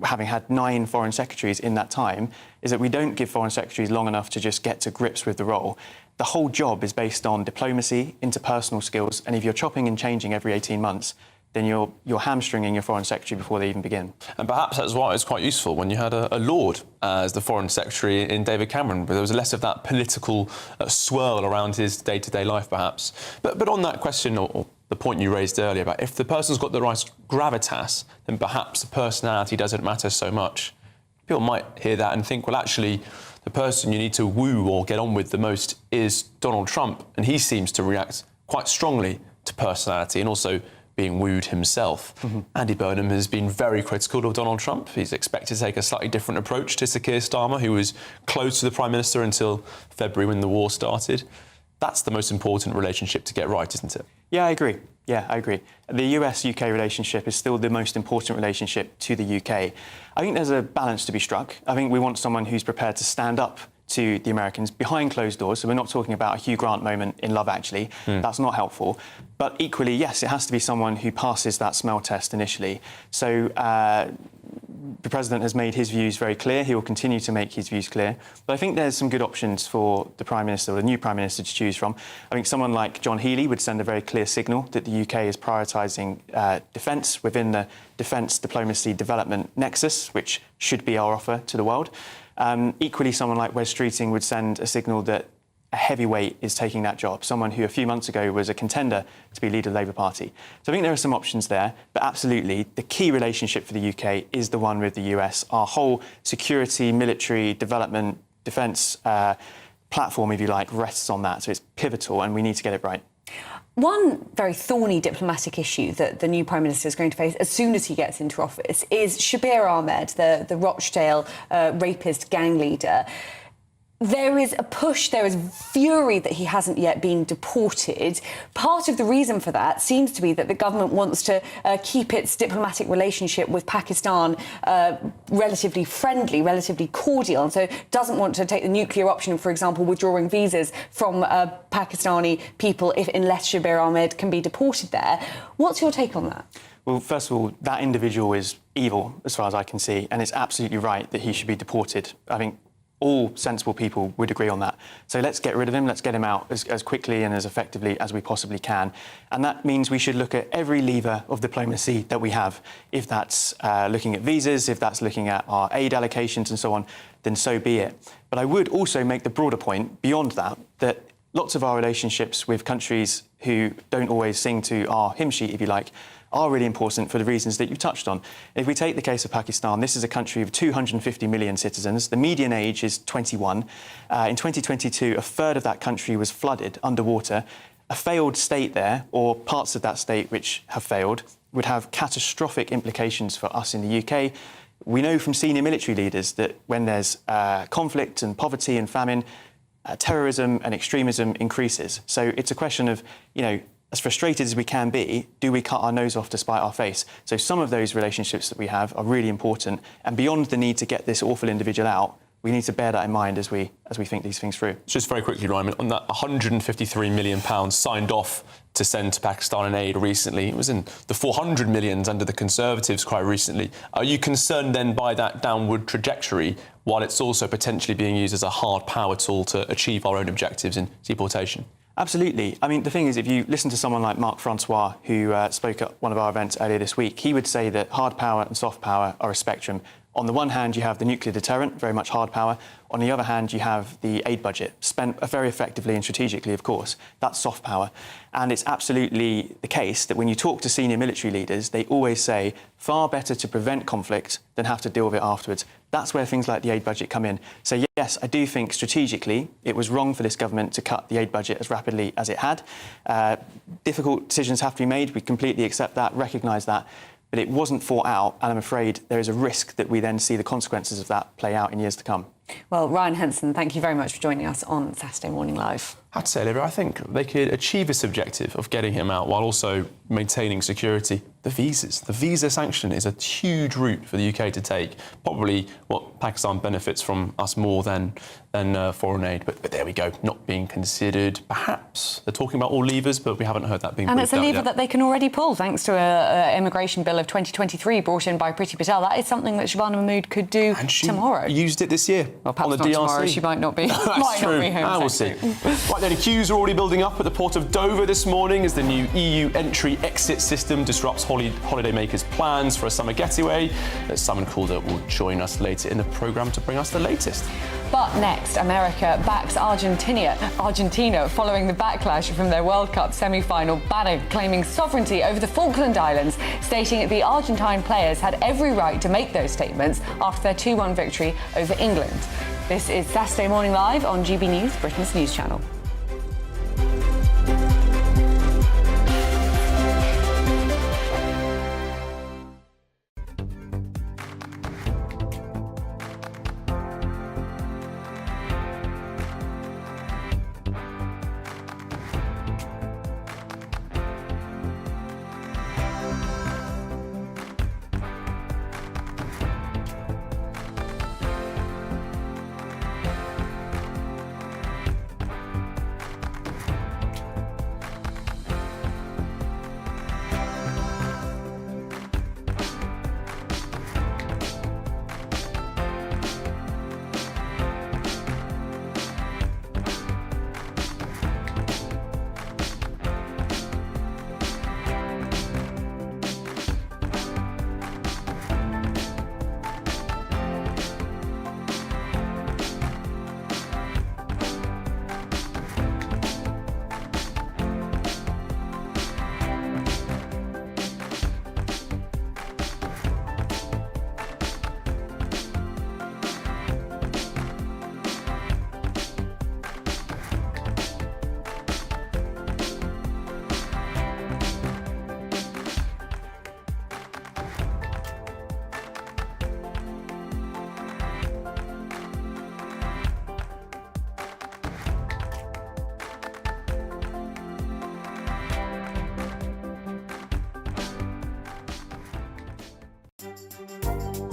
having had 9 foreign secretaries in that time, is that we don't give foreign secretaries long enough to just get to grips with the role. The whole job is based on diplomacy, interpersonal skills, and if you're chopping and changing every 18 months, then you're hamstringing your foreign secretary before they even begin. And perhaps that's why it's quite useful when you had a Lord as the foreign secretary in David Cameron, but there was less of that political swirl around his day-to-day life, perhaps. But on that question, or the point you raised earlier about if the person's got the right gravitas, then perhaps the personality doesn't matter so much. People might hear that and think, well, actually, the person you need to woo or get on with the most is Donald Trump, and he seems to react quite strongly to personality and also being wooed himself. Andy Burnham has been very critical of Donald Trump. He's expected to take a slightly different approach to Sir Keir Starmer, who was close to the Prime Minister until February when the war started. That's the most important relationship to get right, isn't it? Yeah, I agree. The US-UK relationship is still the most important relationship to the UK. I think there's a balance to be struck. I think we want someone who's prepared to stand up to the Americans behind closed doors. So we're not talking about a Hugh Grant moment in Love Actually. That's not helpful. But equally, yes, it has to be someone who passes that smell test initially. So the President has made his views very clear. He will continue to make his views clear. But I think there's some good options for the Prime Minister, or the new Prime Minister, to choose from. I think someone like John Healey would send a very clear signal that the UK is prioritising defence within the defence diplomacy development nexus, which should be our offer to the world. Equally, someone like Wes Streeting would send a signal that a heavyweight is taking that job, someone who a few months ago was a contender to be leader of the Labour Party. So I think there are some options there, but absolutely the key relationship for the UK is the one with the US. Our whole security, military, development, defence platform, if you like, rests on that. So it's pivotal and we need to get it right. One very thorny diplomatic issue that the new Prime Minister is going to face as soon as he gets into office is Shabir Ahmed, the Rochdale rapist gang leader. There is a push, there is fury that he hasn't yet been deported. Part of the reason for that seems to be that the government wants to keep its diplomatic relationship with Pakistan relatively friendly, relatively cordial, and so doesn't want to take the nuclear option, for example, withdrawing visas from Pakistani people unless Shabir Ahmed can be deported there. What's your take on that? Well, first of all, that individual is evil, as far as I can see, and it's absolutely right that he should be deported. I think all sensible people would agree on that. So let's get rid of him, let's get him out as quickly and as effectively as we possibly can. And that means we should look at every lever of diplomacy that we have. If that's looking at visas, if that's looking at our aid allocations and so on, then so be it. But I would also make the broader point, beyond that, that lots of our relationships with countries who don't always sing to our hymn sheet, if you like, are really important for the reasons that you touched on. If we take the case of Pakistan, this is a country of 250 million citizens. The median age is 21. In 2022, a third of that country was flooded underwater. A failed state there, or parts of that state which have failed, would have catastrophic implications for us in the UK. We know from senior military leaders that when there's conflict and poverty and famine, terrorism and extremism increases. So it's a question of, as frustrated as we can be, do we cut our nose off to spite our face? So some of those relationships that we have are really important. And beyond the need to get this awful individual out, we need to bear that in mind as we think these things through. Just very quickly, Ryan, on that £153 million signed off to send to Pakistan in aid recently, it was in the 400 millions under the Conservatives quite recently. Are you concerned then by that downward trajectory, while it's also potentially being used as a hard power tool to achieve our own objectives in deportation? Absolutely. I mean, the thing is, if you listen to someone like Marc Francois, who spoke at one of our events earlier this week, he would say that hard power and soft power are a spectrum. On the one hand, you have the nuclear deterrent, very much hard power. On the other hand, you have the aid budget, spent very effectively and strategically, of course. That's soft power. And it's absolutely the case that when you talk to senior military leaders, they always say, far better to prevent conflict than have to deal with it afterwards. That's where things like the aid budget come in. So yes, I do think strategically it was wrong for this government to cut the aid budget as rapidly as it had. Difficult decisions have to be made. We completely accept that, recognise that. But it wasn't thought out, and I'm afraid there is a risk that we then see the consequences of that play out in years to come. Well, Ryan Henson, thank you very much for joining us on Saturday Morning Live. I have to say, Olivia, I think they could achieve this objective of getting him out while also maintaining security. The visas. The visa sanction is a huge route for the UK to take. Probably what Pakistan benefits from us more than foreign aid. But there we go, not being considered. Perhaps they're talking about all levers, but we haven't heard that being. And it's a lever that they can already pull, thanks to an immigration bill of 2023 brought in by Priti Patel. That is something that Shabana Mahmood could do tomorrow. Used it this year. Well, perhaps on the not DRC. Tomorrow. She might not be. That's true. Not be home We'll see. Right then, queues are already building up at the port of Dover this morning as the new EU entry-exit system disrupts holidaymakers' plans for a summer getaway. Simon Calder will join us later in the programme to bring us the latest. But next, America backs Argentina following the backlash from their World Cup semi-final banner claiming sovereignty over the Falkland Islands, stating the Argentine players had every right to make those statements after their 2-1 victory over England. This is Saturday Morning Live on GB News, Britain's news channel.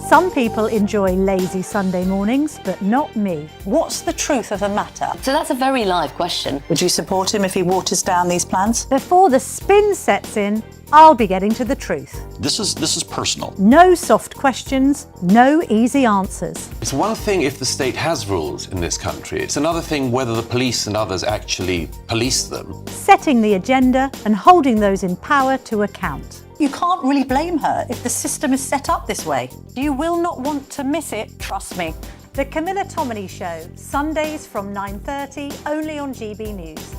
Some people enjoy lazy Sunday mornings, but not me. What's the truth of the matter? So that's a very live question. Would you support him if he waters down these plans? Before the spin sets in, I'll be getting to the truth. This is personal. No soft questions, no easy answers. It's one thing if the state has rules in this country. It's another thing whether the police and others actually police them. Setting the agenda and holding those in power to account. You can't really blame her if the system is set up this way. You will not want to miss it, trust me. The Camilla Tominey Show, Sundays from 9:30, only on GB News.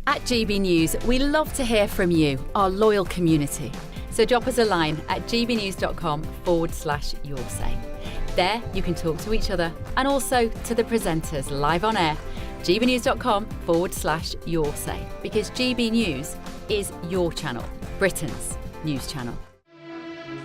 At GB News, we love to hear from you, our loyal community. So drop us a line at gbnews.com/yoursay. There you can talk to each other and also to the presenters live on air. gbnews.com/yoursay, because GB News is your channel, Britain's news channel.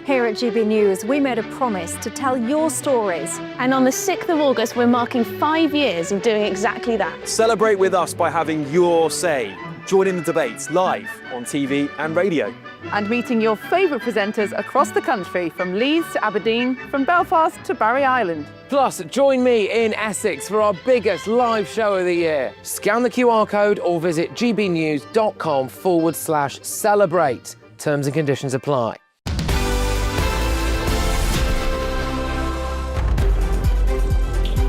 Here at GB News, we made a promise to tell your stories. And on the 6th of August, we're marking 5 years of doing exactly that. Celebrate with us by having your say. Join in the debates live on TV and radio. And meeting your favourite presenters across the country, from Leeds to Aberdeen, from Belfast to Barry Island. Plus, join me in Essex for our biggest live show of the year. Scan the QR code or visit gbnews.com/celebrate. Terms and conditions apply.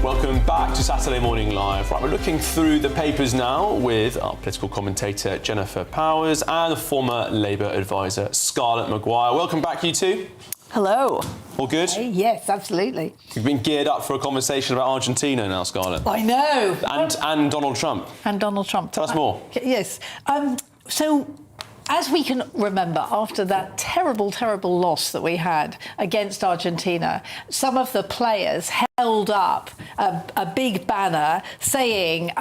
Welcome back to Saturday Morning Live. Right, we're looking through the papers now with our political commentator Jennifer Powers and the former Labour advisor Scarlett Maguire. Welcome back, you two. Hello. All good? Yes, absolutely. You've been geared up for a conversation about Argentina now, Scarlett. I know. And Donald Trump. And Donald Trump. Tell us more. Yes. So, as we can remember, after that terrible, terrible loss that we had against Argentina, some of the players held up a big banner saying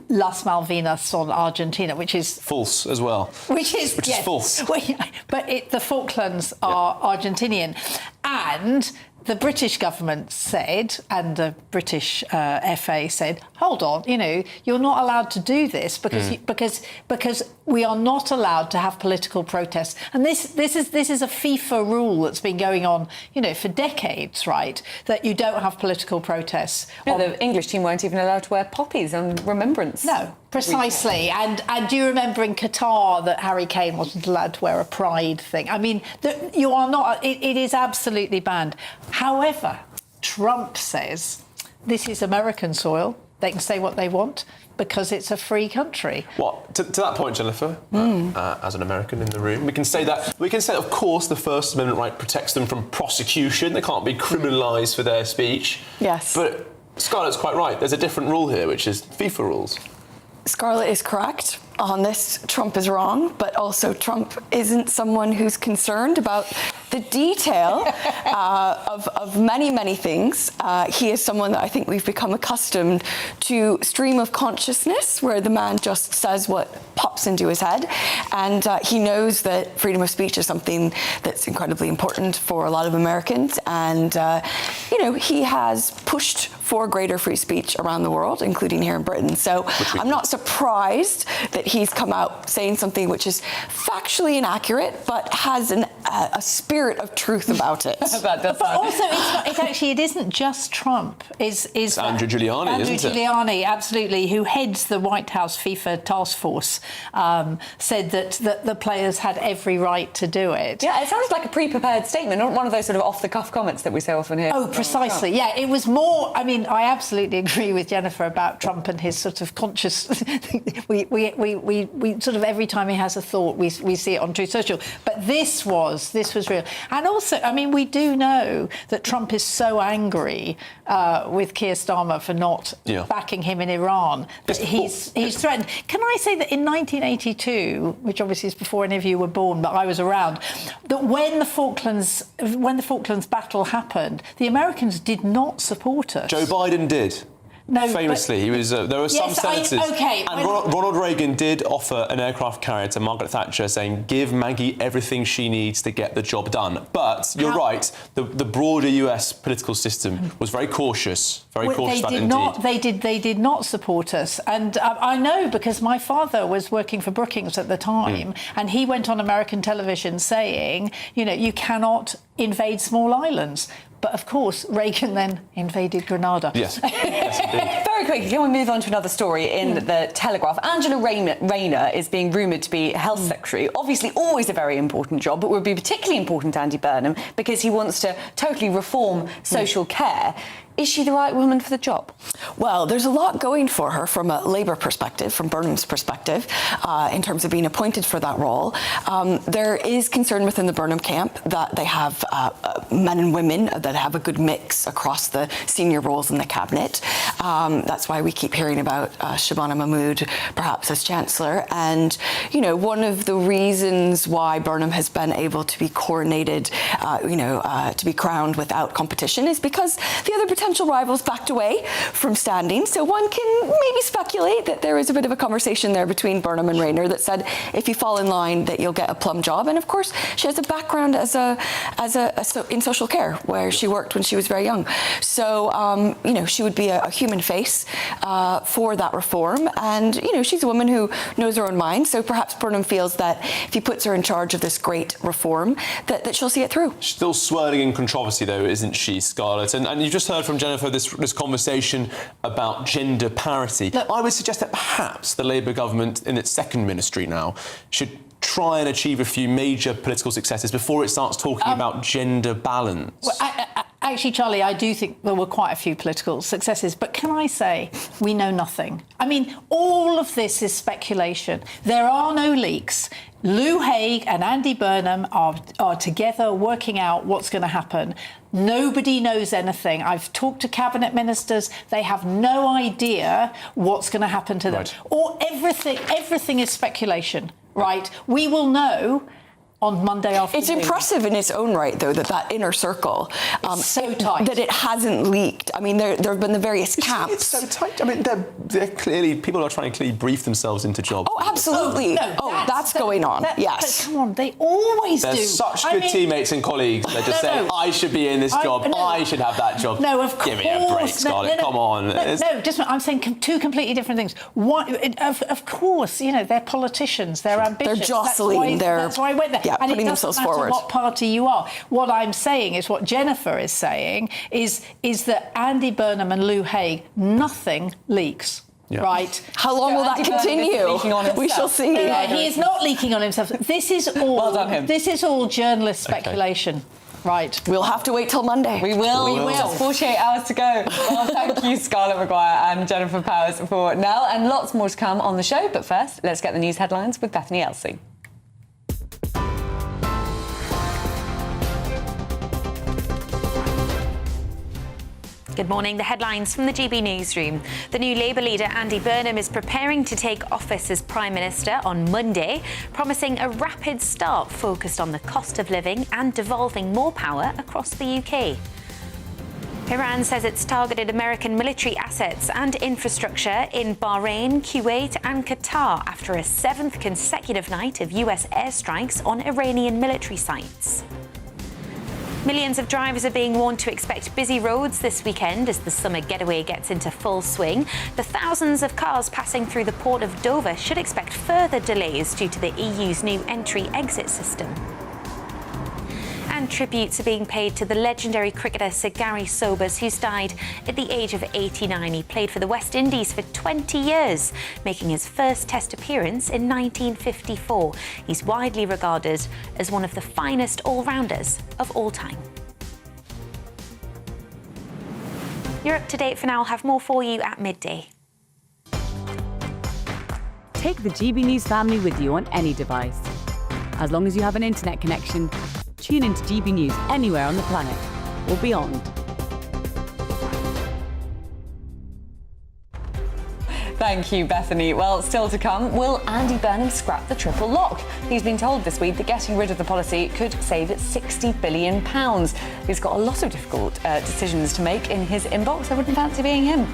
Las Malvinas son Argentina, which is false as well. Which is false. But the Falklands are Argentinian. And the British government said, and the British FA said, hold on, you're not allowed to do this because we are not allowed to have political protests. And this is a FIFA rule that's been going on, for decades, right? That you don't have political protests. No, the English team weren't even allowed to wear poppies on remembrance. No, precisely. And do you remember in Qatar that Harry Kane wasn't allowed to wear a pride thing? I mean, you are not. It is absolutely banned. However, Trump says this is American soil. They can say what they want because it's a free country. What to that point, Jennifer? As an American in the room, we can say that. Of course, the First Amendment right protects them from prosecution. They can't be criminalised for their speech. Yes. But Scarlett's quite right. There's a different rule here, which is FIFA rules. Scarlett is correct on this. Trump is wrong, but also Trump isn't someone who's concerned about the detail of many things. He is someone that I think we've become accustomed to stream of consciousness, where the man just says what pops into his head. And he knows that freedom of speech is something that's incredibly important for a lot of Americans. And, he has pushed for greater free speech around the world, including here in Britain. So I'm not surprised that he's come out saying something which is factually inaccurate, but has a spirit of truth about it. But also, it isn't just Trump. It's Andrew Giuliani, Andrew isn't it? Giuliani, absolutely, who heads the White House FIFA task force, said that the players had every right to do it. Yeah, it sounds like a pre-prepared statement, not one of those sort of off-the-cuff comments that we so often hear. Oh, precisely. Yeah, it was more. I mean, I absolutely agree with Jennifer about Trump and his sort of conscious. we sort of every time he has a thought, we see it on Truth Social. But this was real. And also, I mean, we do know that Trump is so angry with Keir Starmer for not backing him in Iran that he's threatened. Can I say that in 1982, which obviously is before any of you were born, but I was around, that when the Falklands battle happened, the Americans did not support us. Joe Biden did. No, famously, he was. There were some senators, and Ronald Reagan did offer an aircraft carrier to Margaret Thatcher, saying, "Give Maggie everything she needs to get the job done." But you're right. The broader US political system was very cautious. Very cautious about it indeed. They did not support us, and I know because my father was working for Brookings at the time, and he went on American television saying, you cannot invade small islands. But of course, Reagan then invaded Grenada. Yes. Yes, indeed. Very quickly, can we move on to another story in the Telegraph? Angela Rayner is being rumoured to be Health Secretary. Obviously, always a very important job, but would be particularly important to Andy Burnham because he wants to totally reform social care. Is she the right woman for the job? Well, there's a lot going for her from a Labour perspective, from Burnham's perspective, in terms of being appointed for that role. There is concern within the Burnham camp that they have men and women that have a good mix across the senior roles in the cabinet. That's why we keep hearing about Shabana Mahmood perhaps as Chancellor. And, one of the reasons why Burnham has been able to be coronated, to be crowned without competition is because the other potential rivals backed away from standing. So one can maybe speculate that there is a bit of a conversation there between Burnham and Rayner that said, if you fall in line, that you'll get a plum job. And of course, she has a background in social care, where she worked when she was very young. So, she would be a human face for that reform. And, she's a woman who knows her own mind. So perhaps Burnham feels that if he puts her in charge of this great reform, that she'll see it through. Still swirling in controversy, though, isn't she, Scarlett? And you've just heard from Jennifer this conversation about gender parity. I would suggest that perhaps the Labour government, in its second ministry now, should try and achieve a few major political successes before it starts talking about gender balance. Well, actually, Charlie, I do think there were quite a few political successes, but can I say we know nothing? I mean, all of this is speculation. There are no leaks. Lou Haig and Andy Burnham are together working out what's going to happen. Nobody knows anything. I've talked to cabinet ministers. They have no idea what's going to happen to them. Right. Or everything is speculation, right? We will know on Monday afternoon. It's impressive in its own right, though, that inner circle, so tight, that it hasn't leaked. I mean, there have been the various camps. It's so tight. I mean, they're clearly, people are trying to clearly brief themselves into jobs. Oh, absolutely. That's going on. Yes. But come on, they always They're do. such good teammates and colleagues. They're just saying, I should be in this job. I should have that job. No, of course. Give me a break, Scarlett. Come on. I'm saying two completely different things. Of course, they're politicians. They're ambitious. They're jostling. That's why I went there. Yeah, and putting it themselves doesn't matter forward. what party you are. What I'm saying is what Jennifer is saying is that Andy Burnham and Lou Haig, nothing leaks. Yeah. Right. How long will that continue? We shall see. He is not leaking on himself. This is all. Well done, him. This is all journalist speculation. Okay. Right. We'll have to wait till Monday. We will. Just 48 hours to go. Well, thank you, Scarlett Maguire and Jennifer Powers for now, and lots more to come on the show. But first, let's get the news headlines with Bethany Elsey. Good morning. The headlines from the GB Newsroom. The new Labour leader Andy Burnham is preparing to take office as Prime Minister on Monday, promising a rapid start focused on the cost of living and devolving more power across the UK. Iran says it's targeted American military assets and infrastructure in Bahrain, Kuwait and Qatar after a 7th consecutive night of US airstrikes on Iranian military sites. Millions of drivers are being warned to expect busy roads this weekend as the summer getaway gets into full swing. The thousands of cars passing through the port of Dover should expect further delays due to the EU's new entry-exit system. And tributes are being paid to the legendary cricketer Sir Gary Sobers, who's died at the age of 89. He played for the West Indies for 20 years, making his first Test appearance in 1954. He's widely regarded as one of the finest all-rounders of all time. You're up to date for now. I'll have more for you at midday. Take the GB News family with you on any device. As long as you have an internet connection, tune into GB News anywhere on the planet or beyond. Thank you, Bethany. Well, still to come, will Andy Burnham scrap the triple lock? He's been told this week that getting rid of the policy could save it £60 billion. He's got a lot of difficult decisions to make in his inbox. I wouldn't fancy being him.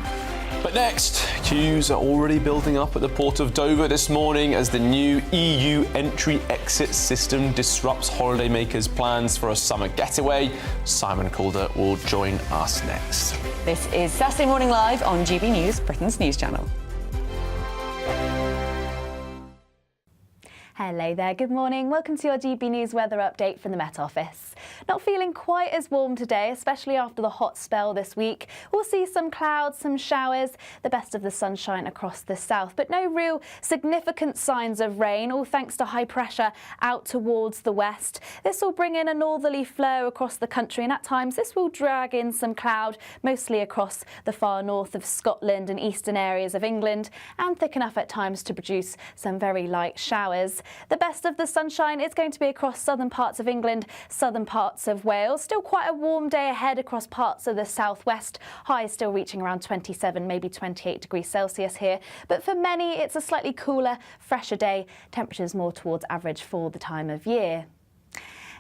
But next, queues are already building up at the port of Dover this morning as the new EU entry-exit system disrupts holidaymakers' plans for a summer getaway. Simon Calder will join us next. This is Saturday Morning Live on GB News, Britain's news channel. Hello there, good morning. Welcome to your GB News weather update from the Met Office. Not feeling quite as warm today, especially after the hot spell this week. We'll see some clouds, some showers, the best of the sunshine across the south, but no real significant signs of rain, all thanks to high pressure out towards the west. This will bring in a northerly flow across the country, and at times this will drag in some cloud, mostly across the far north of Scotland and eastern areas of England, and thick enough at times to produce some very light showers. The best of the sunshine is going to be across southern parts of England, southern parts of Wales. Still quite a warm day ahead across parts of the southwest. Highs still reaching around 27, maybe 28 degrees Celsius here. But for many, it's a slightly cooler, fresher day. Temperatures more towards average for the time of year.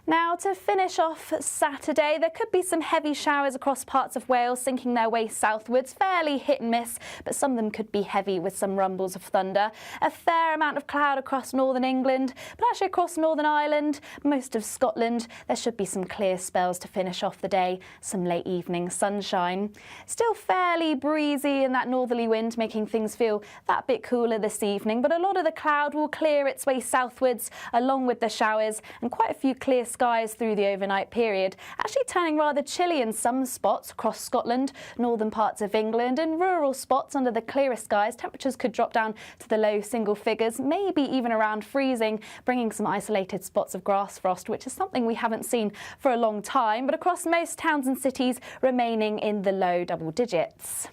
Now, to finish off Saturday, there could be some heavy showers across parts of Wales, sinking their way southwards, fairly hit and miss, but some of them could be heavy with some rumbles of thunder. A fair amount of cloud across northern England, but actually across Northern Ireland, most of Scotland, there should be some clear spells to finish off the day, some late evening sunshine. Still fairly breezy in that northerly wind, making things feel that bit cooler this evening, but a lot of the cloud will clear its way southwards along with the showers, and quite a few clear skies through the overnight period, actually turning rather chilly in some spots across Scotland, northern parts of England, and rural spots under the clearest skies. Temperatures could drop down to the low single figures, maybe even around freezing, bringing some isolated spots of grass frost, which is something we haven't seen for a long time, but across most towns and cities remaining in the low double digits.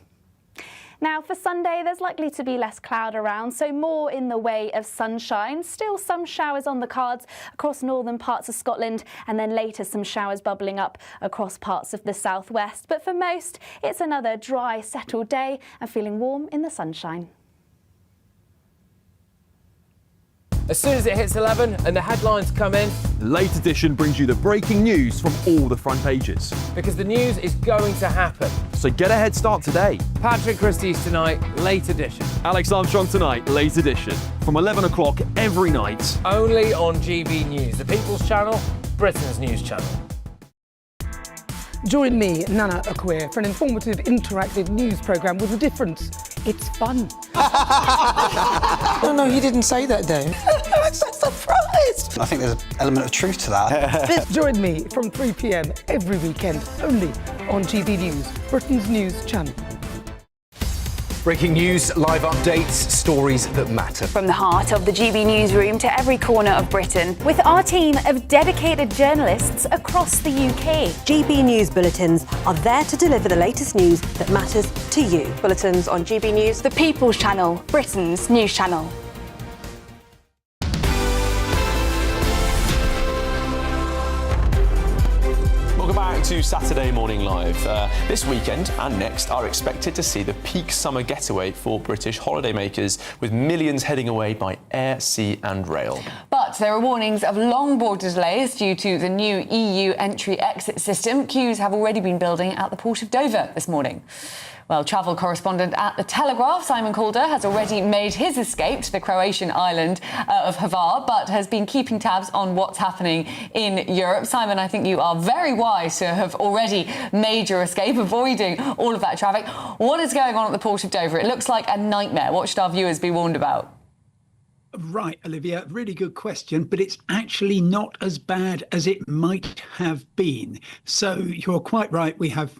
Now, for Sunday, there's likely to be less cloud around, so more in the way of sunshine. Still some showers on the cards across northern parts of Scotland, and then later some showers bubbling up across parts of the southwest. But for most, it's another dry, settled day and feeling warm in the sunshine. As soon as it hits 11 and the headlines come in, The Late Edition brings you the breaking news from all the front pages. because the news is going to happen. So get a head start today. Patrick Christie's tonight, late edition. Alex Armstrong tonight, Late Edition. From 11 o'clock every night. Only on GB News, the People's Channel, Britain's news channel. Join me, Nana Akwe, for an informative, interactive news programme with a difference. It's fun. No, he didn't say that, Dave. I'm so surprised. I think there's an element of truth to that. Join me from 3 p.m. every weekend, only on GB News, Britain's news channel. Breaking news, live updates, stories that matter. From the heart of the GB newsroom to every corner of Britain, with our team of dedicated journalists across the UK. GB News bulletins are there to deliver the latest news that matters to you. Bulletins on GB News, The People's Channel, Britain's news channel. Welcome back to Saturday Morning Live. This weekend and next are expected to see the peak summer getaway for British holidaymakers, with millions heading away by air, sea and rail. But there are warnings of long border delays due to the new EU entry-exit system. Queues have already been building at the port of Dover this morning. Well, travel correspondent at The Telegraph, Simon Calder, has already made his escape to the Croatian island of Hvar, but has been keeping tabs on what's happening in Europe. Simon, I think you are very wise to have already made your escape, avoiding all of that traffic. What is going on at the port of Dover? It looks like a nightmare. What should our viewers be warned about? Right, Olivia, really good question, but it's actually not as bad as it might have been. So you're quite right, we have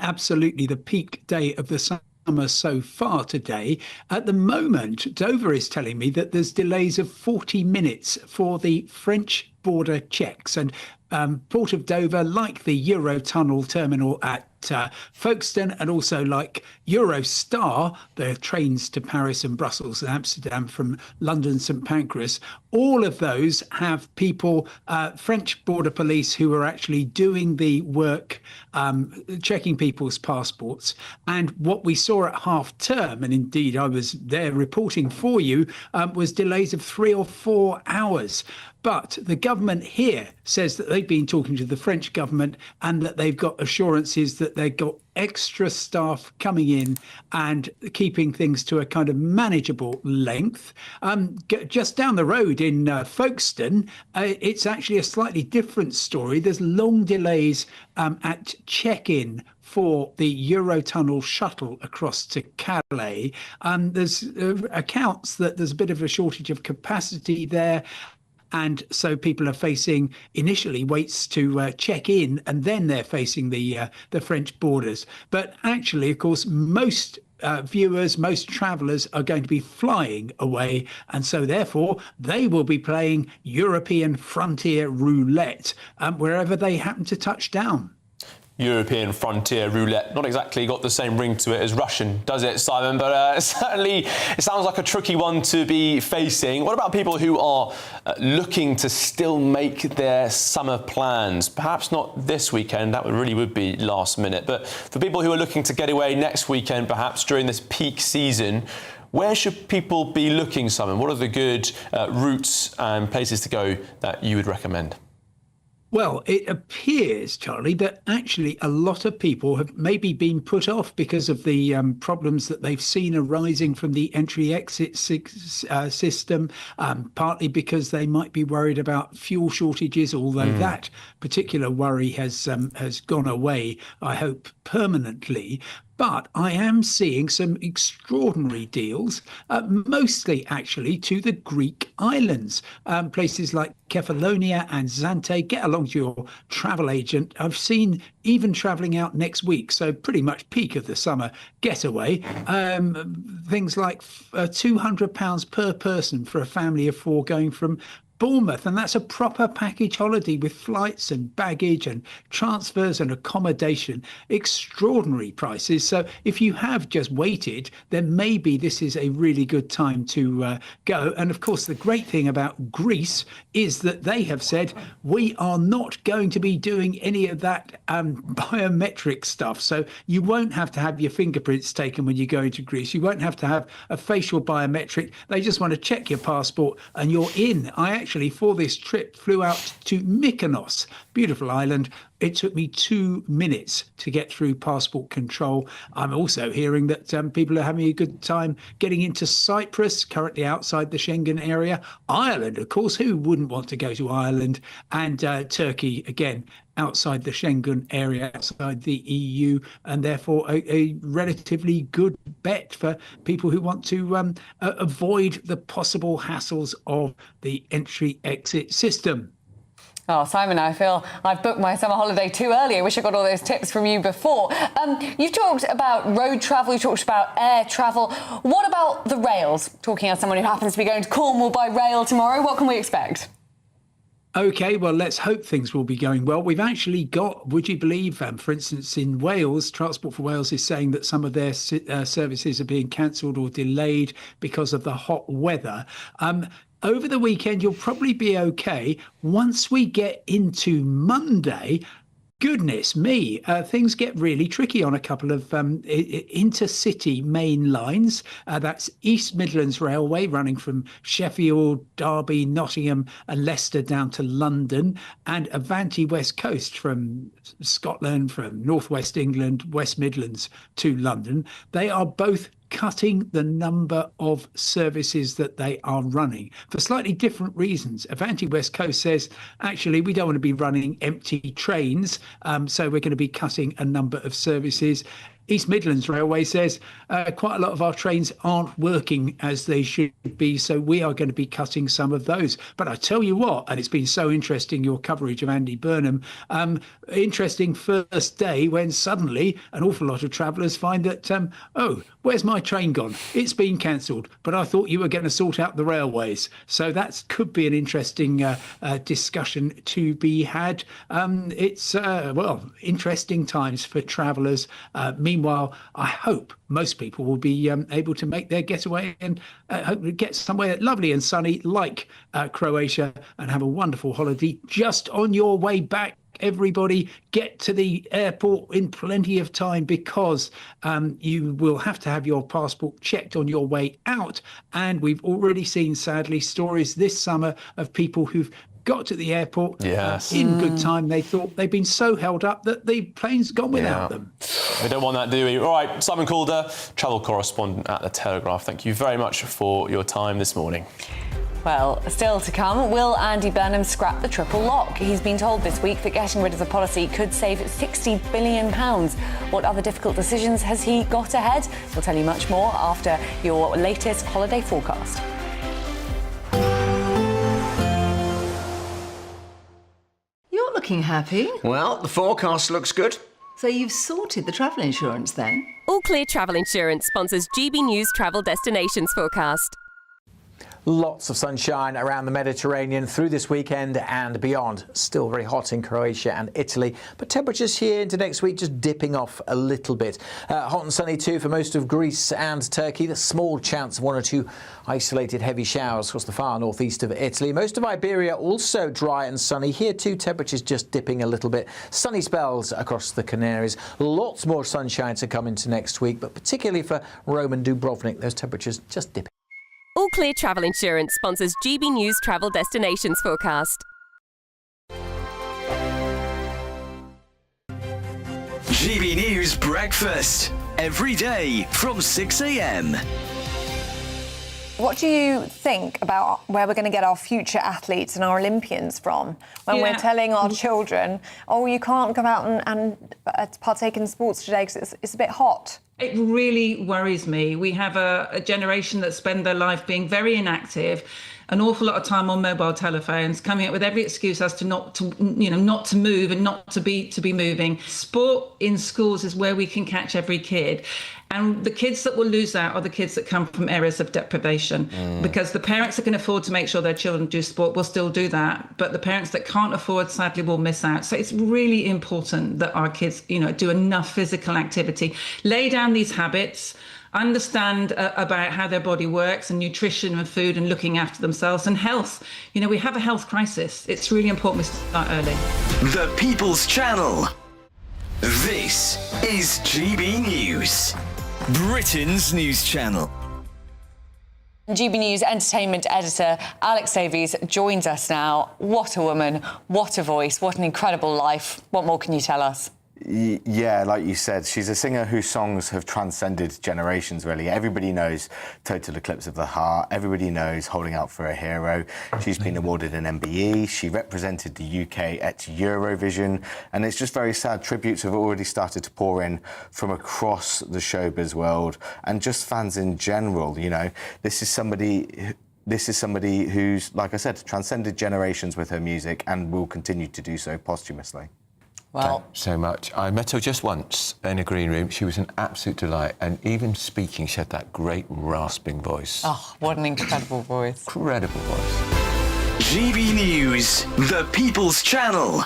absolutely the peak day of the summer so far today. At the moment, Dover is telling me that there's delays of 40 minutes for the French border checks, and Port of Dover, like the Eurotunnel terminal at Folkestone, and also like Eurostar, the trains to Paris and Brussels and Amsterdam from London St Pancras, all of those have people, French border police, who are actually doing the work, checking people's passports. And what we saw at half term, and indeed I was there reporting for you, was delays of 3 or 4 hours. But the government here says that they've been talking to the French government and that they've got assurances that they've got extra staff coming in and keeping things to a kind of manageable length. Just down the road in Folkestone, it's actually a slightly different story. There's long delays at check-in for the Eurotunnel shuttle across to Calais. There's accounts that there's a bit of a shortage of capacity there. And so people are facing initially waits to check in, and then they're facing the French borders. But actually, of course, most viewers, most travellers are going to be flying away. And so therefore, they will be playing European frontier roulette wherever they happen to touch down. European frontier roulette. Not exactly got the same ring to it as Russian, does it, Simon? But certainly it sounds like a tricky one to be facing. What about people who are looking to still make their summer plans? Perhaps not this weekend, that really would be last minute. But for people who are looking to get away next weekend, perhaps during this peak season, where should people be looking, Simon? What are the good routes and places to go that you would recommend? Well, it appears, Charlie, that actually a lot of people have maybe been put off because of the problems that they've seen arising from the entry-exit system, partly because they might be worried about fuel shortages, although that particular worry has gone away, I hope, permanently. But I am seeing some extraordinary deals, mostly actually to the Greek islands, places like Kefalonia and Zante. Get along to your travel agent. I've seen even travelling out next week, so pretty much peak of the summer getaway. Things like £200 per person for a family of 4 going from Bournemouth, and that's a proper package holiday with flights and baggage and transfers and accommodation. Extraordinary prices. So if you have just waited, then maybe this is a really good time to go. And of course, the great thing about Greece is that they have said, we are not going to be doing any of that biometric stuff. So you won't have to have your fingerprints taken when you go into Greece. You won't have to have a facial biometric. They just want to check your passport and you're in. I actually, for this trip, flew out to Mykonos, beautiful island. It took me 2 minutes to get through passport control. I'm also hearing that people are having a good time getting into Cyprus, currently outside the Schengen area. Ireland, of course, who wouldn't want to go to Ireland? And Turkey, again, outside the Schengen area, outside the EU, and therefore a relatively good bet for people who want to avoid the possible hassles of the entry-exit system. Oh, Simon, I feel I've booked my summer holiday too early. I wish I got all those tips from you before. You've talked about road travel, you talked about air travel. What about the rails? Talking as someone who happens to be going to Cornwall by rail tomorrow, what can we expect? OK, well, let's hope things will be going well. We've actually got, would you believe, for instance, in Wales, Transport for Wales is saying that some of their services are being cancelled or delayed because of the hot weather. Over the weekend, you'll probably be OK. Once we get into Monday, Goodness me, things get really tricky on a couple of intercity main lines. That's East Midlands Railway running from Sheffield, Derby, Nottingham and Leicester down to London, and Avanti West Coast from Scotland, from Northwest England, West Midlands to London. They are both cutting the number of services that they are running for slightly different reasons. Avanti West Coast says, actually, we don't want to be running empty trains, so we're going to be cutting a number of services. East Midlands Railway says quite a lot of our trains aren't working as they should be, so we are going to be cutting some of those. But I tell you what, and it's been so interesting, your coverage of Andy Burnham, interesting first day when suddenly an awful lot of travellers find that, oh, where's my train gone? It's been cancelled, but I thought you were going to sort out the railways. So that could be an interesting discussion to be had. It's, well, interesting times for travellers. Meanwhile, I hope most people will be able to make their getaway and hope to get somewhere lovely and sunny like Croatia and have a wonderful holiday just on your way back. Everybody get to the airport in plenty of time, because you will have to have your passport checked on your way out. And we've already seen, sadly, stories this summer of people who've got to the airport in good time. They thought they'd been so held up that the plane's gone without them. We don't want that, do we? All right, Simon Calder, travel correspondent at The Telegraph. Thank you very much for your time this morning. Well, still to come, will Andy Burnham scrap the triple lock? He's been told this week that getting rid of the policy could save £60 billion. What other difficult decisions has he got ahead? We'll tell you much more after your latest holiday forecast. You're looking happy. Well, the forecast looks good. So you've sorted the travel insurance then? All Clear Travel Insurance sponsors GB News Travel Destinations Forecast. Lots of sunshine around the Mediterranean through this weekend and beyond. Still very hot in Croatia and Italy, but temperatures here into next week just dipping off a little bit. Hot and sunny too for most of Greece and Turkey. The small chance of one or two isolated heavy showers across the far northeast of Italy. Most of Iberia also dry and sunny. Here too, temperatures just dipping a little bit. Sunny spells across the Canaries. Lots more sunshine to come into next week, but particularly for Rome and Dubrovnik, those temperatures just dipping. All Clear Travel Insurance sponsors GB News Travel Destinations Forecast. GB News Breakfast. Every day from 6 a.m. What do you think about where we're going to get our future athletes and our Olympians from when we're telling our children, oh, you can't go out and partake in sports today because it's a bit hot? It really worries me. We have a generation that spend their life being very inactive, an awful lot of time on mobile telephones, coming up with every excuse as to not to move and not to be moving. Sport in schools is where we can catch every kid. And the kids that will lose out are the kids that come from areas of deprivation, because the parents that can afford to make sure their children do sport will still do that. But the parents that can't afford, sadly, will miss out. So it's really important that our kids, do enough physical activity, lay down these habits, understand about how their body works and nutrition and food and looking after themselves and health. We have a health crisis. It's really important we start early. The People's Channel. This is GB News, Britain's news channel. GB News entertainment editor Alex Davies joins us now. What a woman, what a voice, what an incredible life. What more can you tell us? Yeah, like you said, she's a singer whose songs have transcended generations, really. Everybody knows Total Eclipse of the Heart. Everybody knows Holding Out for a Hero. She's been awarded an MBE. She represented the UK at Eurovision. And it's just very sad. Tributes have already started to pour in from across the showbiz world and just fans in general. This is somebody who's, like I said, transcended generations with her music and will continue to do so posthumously. Well, thanks so much. I met her just once in a green room. She was an absolute delight, and even speaking, she had that great rasping voice. Oh, what an incredible voice. Incredible voice. GB News, the People's Channel.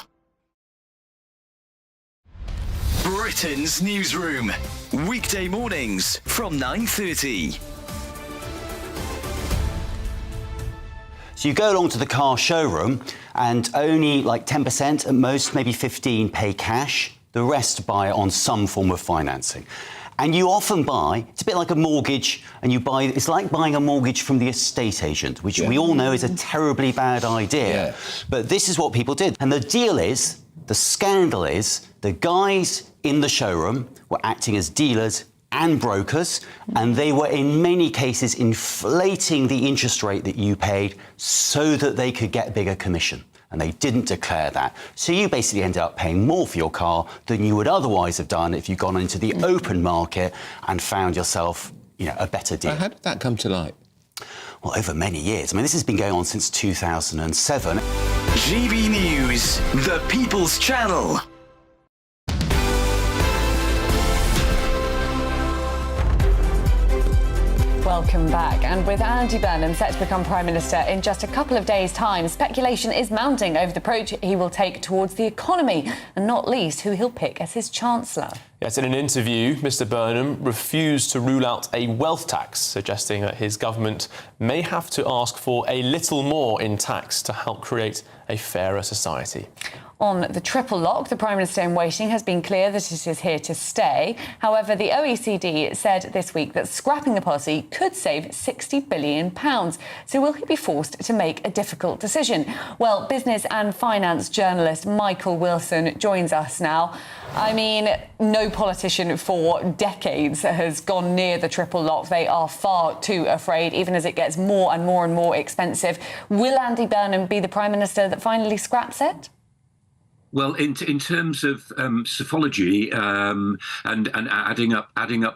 Britain's newsroom, weekday mornings from 9:30. So you go along to the car showroom and only like 10% at most, maybe 15 pay cash. The rest buy on some form of financing. And you often buy, it's a bit like a mortgage, and you buy, it's like buying a mortgage from the estate agent, which we all know is a terribly bad idea. But this is what people did. And the deal is, the scandal is, the guys in the showroom were acting as dealers and brokers, and they were in many cases inflating the interest rate that you paid so that they could get a bigger commission. And they didn't declare that. So you basically ended up paying more for your car than you would otherwise have done if you'd gone into the open market and found yourself, a better deal. How did that come to light? Well, over many years. I mean, this has been going on since 2007. GB News, the People's Channel. Welcome back. And with Andy Burnham set to become Prime Minister in just a couple of days' time, speculation is mounting over the approach he will take towards the economy, and not least who he'll pick as his Chancellor. Yes, in an interview, Mr Burnham refused to rule out a wealth tax, suggesting that his government may have to ask for a little more in tax to help create a fairer society. On the triple lock, the Prime Minister in waiting has been clear that it is here to stay. However, the OECD said this week that scrapping the policy could save £60 billion. So will he be forced to make a difficult decision? Well, business and finance journalist Michael Wilson joins us now. I mean, no politician for decades has gone near the triple lock. They are far too afraid, even as it gets more and more and more expensive. Will Andy Burnham be the Prime Minister that finally scraps it? Well, in terms of psephology and adding up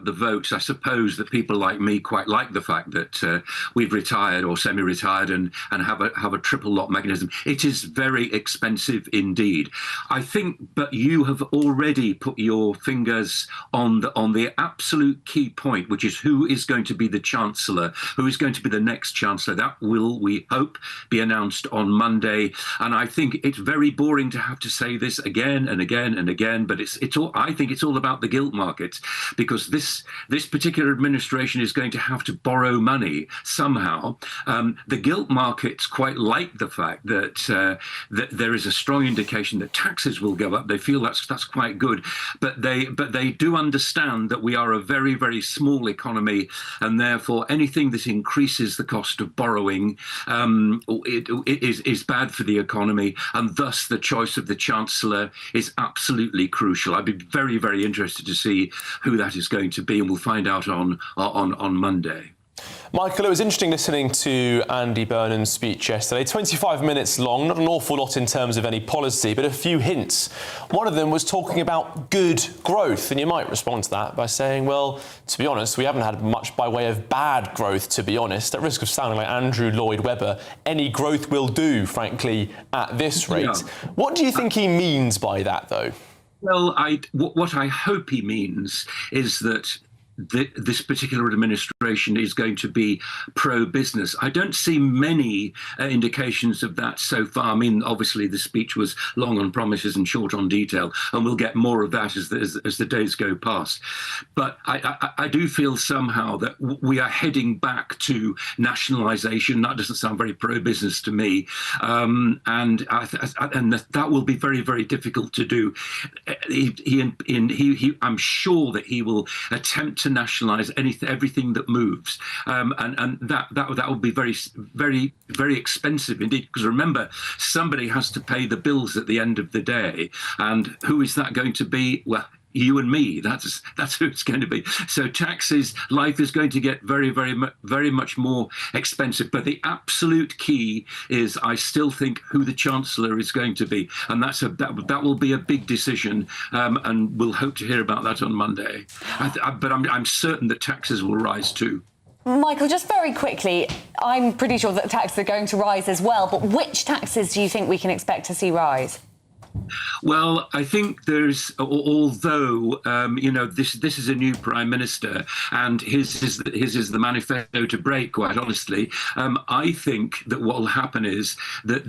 the votes, I suppose that people like me quite like the fact that we've retired or semi-retired and have a triple lock mechanism. It is very expensive indeed, I think. But you have already put your fingers on the absolute key point, which is who is going to be the Chancellor, who is going to be the next Chancellor. That will, we hope, be announced on Monday. And I think it's very boring to have to say this again and again and again, but it's all, I think it's all about the gilt market, because this particular administration is going to have to borrow money somehow. The gilt markets quite like the fact that there is a strong indication that taxes will go up. They feel that's quite good, but they do understand that we are a very, very small economy, and therefore anything that increases the cost of borrowing it is bad for the economy, and thus the choice of the Chancellor is absolutely crucial. I'd be very, very interested to see who that is going to be, and we'll find out on Monday. Michael, it was interesting listening to Andy Burnham's speech yesterday. 25 minutes long, not an awful lot in terms of any policy, but a few hints. One of them was talking about good growth, and you might respond to that by saying, well, to be honest, we haven't had much by way of bad growth, to be honest. At risk of sounding like Andrew Lloyd Webber, any growth will do, frankly, at this rate. Yeah. What do you think he means by that, though? Well, what I hope he means is that this particular administration is going to be pro-business. I don't see many indications of that so far. I mean, obviously the speech was long on promises and short on detail, and we'll get more of that as the days go past. But I do feel somehow that we are heading back to nationalisation. That doesn't sound very pro-business to me, and that will be very, very difficult to do. I'm sure that he will attempt to nationalise everything that moves, and that will be very, very, very expensive indeed. Because remember, somebody has to pay the bills at the end of the day, and who is that going to be? Well, you and me. That's who it's going to be. So taxes, life is going to get very, very, very much more expensive. But the absolute key is, I still think, who the Chancellor is going to be, and that will be a big decision. And we'll hope to hear about that on Monday. But I'm certain that taxes will rise too. Michael, just very quickly, I'm pretty sure that taxes are going to rise as well. But which taxes do you think we can expect to see rise? Well, I think there's, although this is a new Prime Minister, and his is the manifesto to break. Quite honestly, I think that what will happen is that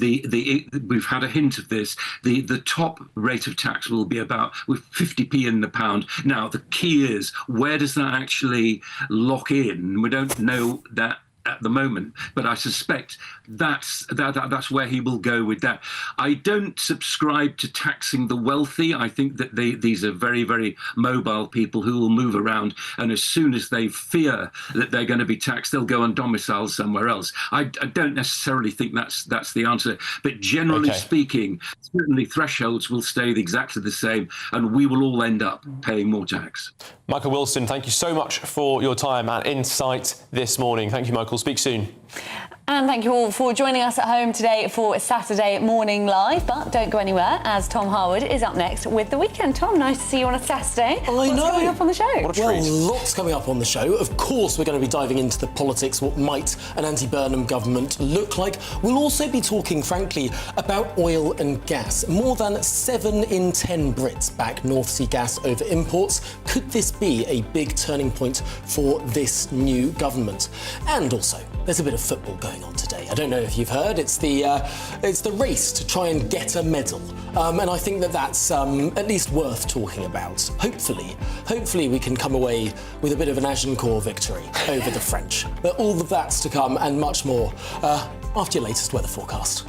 we've had a hint of this. The top rate of tax will be about with 50p in the pound. Now the key is, where does that actually lock in? We don't know that at the moment, but I suspect that's where he will go with that. I don't subscribe to taxing the wealthy. I think that these are very, very mobile people who will move around, and as soon as they fear that they're going to be taxed, they'll go and domicile somewhere else. I don't necessarily think that's the answer, but generally speaking, certainly thresholds will stay exactly the same, and we will all end up paying more tax. Michael Wilson, thank you so much for your time and insight this morning. Thank you, Michael. Speak soon. And thank you all for joining us at home today for Saturday Morning Live. But don't go anywhere, as Tom Harwood is up next with The Weekend. Tom, nice to see you on a Saturday. What's coming up on the show? Well, lots coming up on the show. Of course, we're going to be diving into the politics. What might an anti-Burnham government look like? We'll also be talking, frankly, about oil and gas. More than 7 in 10 Brits back North Sea gas over imports. Could this be a big turning point for this new government? And also, there's a bit of football going on today. I don't know if you've heard. It's the race to try and get a medal, and I think that's at least worth talking about. Hopefully, we can come away with a bit of an Agincourt victory over the French. But all of that's to come and much more after your latest weather forecast.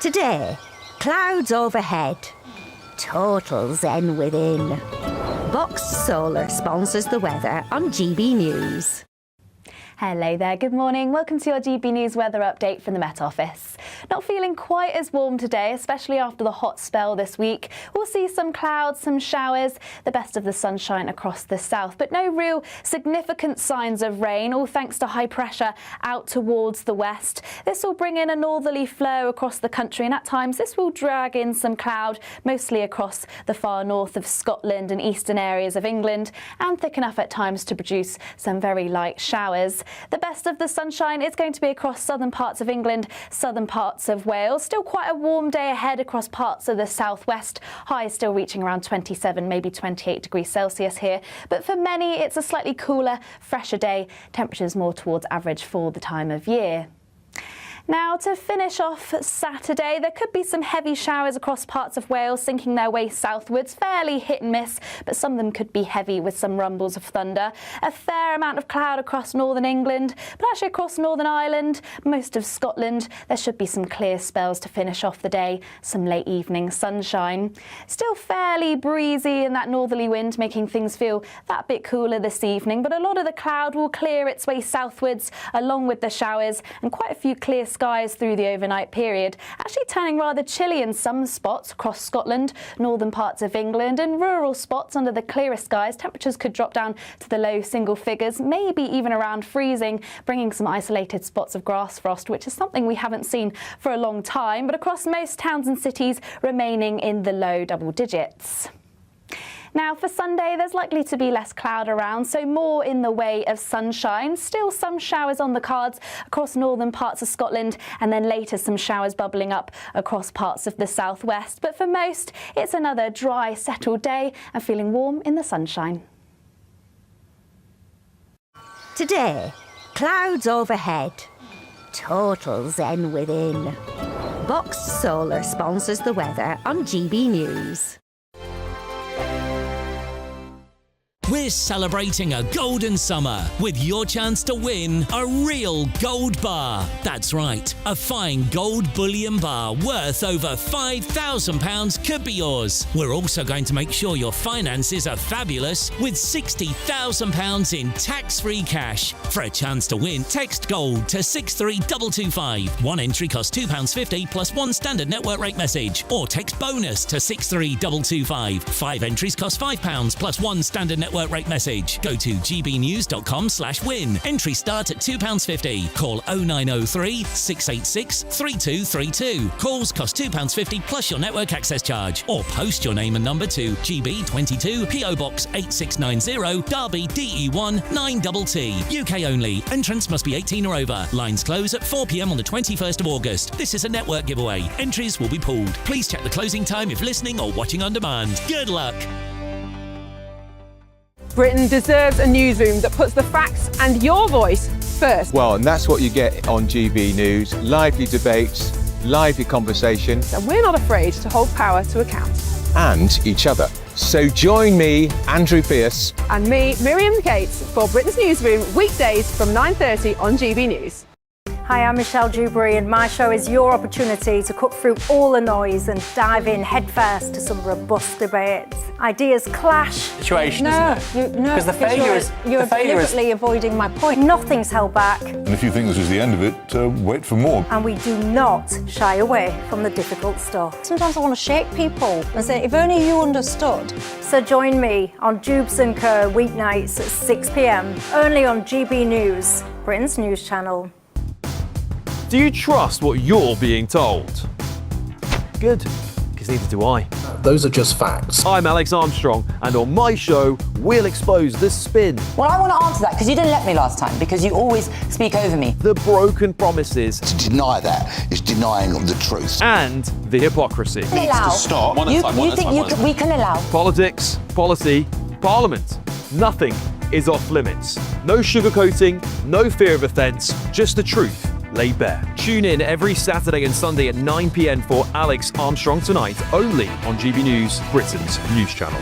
Today, clouds overhead. Total zen within. Boxed Solar sponsors the weather on GB News. Hello there, good morning. Welcome to your GB News weather update from the Met Office. Not feeling quite as warm today, especially after the hot spell this week. We'll see some clouds, some showers, the best of the sunshine across the south, but no real significant signs of rain, all thanks to high pressure out towards the west. This will bring in a northerly flow across the country, and at times this will drag in some cloud, mostly across the far north of Scotland and eastern areas of England, and thick enough at times to produce some very light showers. The best of the sunshine is going to be across southern parts of England, southern parts of Wales. Still quite a warm day ahead across parts of the southwest. Highs still reaching around 27, maybe 28 degrees Celsius here. But for many, it's a slightly cooler, fresher day. Temperatures more towards average for the time of year. Now, to finish off Saturday, there could be some heavy showers across parts of Wales, sinking their way southwards, fairly hit and miss, but some of them could be heavy with some rumbles of thunder. A fair amount of cloud across northern England, but actually across Northern Ireland, most of Scotland, there should be some clear spells to finish off the day, some late evening sunshine. Still fairly breezy in that northerly wind, making things feel that bit cooler this evening, but a lot of the cloud will clear its way southwards along with the showers, and quite a few clear skies through the overnight period, actually turning rather chilly in some spots across Scotland, northern parts of England, and rural spots under the clearer skies. Temperatures could drop down to the low single figures, maybe even around freezing, bringing some isolated spots of grass frost, which is something we haven't seen for a long time, but across most towns and cities remaining in the low double digits. Now, for Sunday, there's likely to be less cloud around, so more in the way of sunshine. Still some showers on the cards across northern parts of Scotland, and then later some showers bubbling up across parts of the southwest. But for most, it's another dry, settled day and feeling warm in the sunshine. Today, clouds overhead. Total zen within. Boxed Solar sponsors the weather on GB News. We're celebrating a golden summer with your chance to win a real gold bar. That's right, a fine gold bullion bar worth over £5,000 could be yours. We're also going to make sure your finances are fabulous with £60,000 in tax-free cash. For a chance to win, text GOLD to 63225. One entry costs £2.50 plus one standard network rate message, or text BONUS to 63225. 5 entries cost £5 plus one standard network rate message. Go to gbnews.com/win. Entry start at £2.50. Call 0903 686 3232. Calls cost £2.50 plus your network access charge. Or post your name and number to GB22 PO Box 8690 Derby DE1 9TT. UK only. Entrance must be 18 or over. Lines close at 4 p.m. on the 21st of August. This is a network giveaway. Entries will be pulled. Please check the closing time if listening or watching on demand. Good luck. Britain deserves a newsroom that puts the facts and your voice first. Well, and that's what you get on GB News. Lively debates, lively conversation. And we're not afraid to hold power to account. and each other. So join me, Andrew Pearce. And me, Miriam Cates, for Britain's Newsroom, weekdays from 9:30 on GB News. Hi, I'm Michelle Dewberry, and my show is your opportunity to cut through all the noise and dive in headfirst to some robust debates. Ideas clash. Situation, isn't it? Because the failure is you're deliberately avoiding my point. Nothing's held back, And if you think this is the end of it, wait for more. and we do not shy away from the difficult stuff. Sometimes I want to shake people and say, if only you understood. So join me on Jubes & Co. weeknights at 6 p.m. only on GB News, Britain's news channel. Do you trust what you're being told? Good, because neither do I. Those are just facts. I'm Alex Armstrong, and on my show, we'll expose the spin. Well, I want to answer that because you didn't let me last time, because you always speak over me. The broken promises. To deny that is denying the truth. And the hypocrisy. Allow. Stop. You think we can allow? Politics, policy, parliament. Nothing is off limits. No sugarcoating, no fear of offence, just the truth laid bare. Tune in every Saturday and Sunday at 9 p.m. for Alex Armstrong Tonight, only on GB News, Britain's news channel.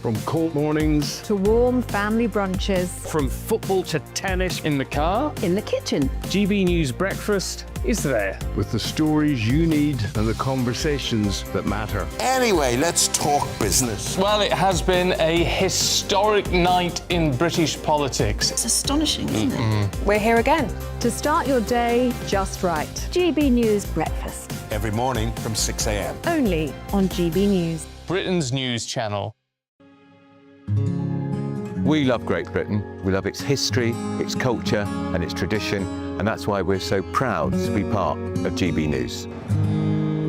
From court mornings to warm family brunches, from football to tennis in the car, in the kitchen. GB News Breakfast is there with the stories you need and the conversations that matter. Anyway, let's talk business. Well, it has been a historic night in British politics. It's astonishing, isn't it? We're here again to start your day just right. GB News Breakfast, Every morning from 6 a.m. only on GB News. Britain's news channel. We love Great Britain. We love its history, its culture and its tradition, and that's why we're so proud to be part of GB News.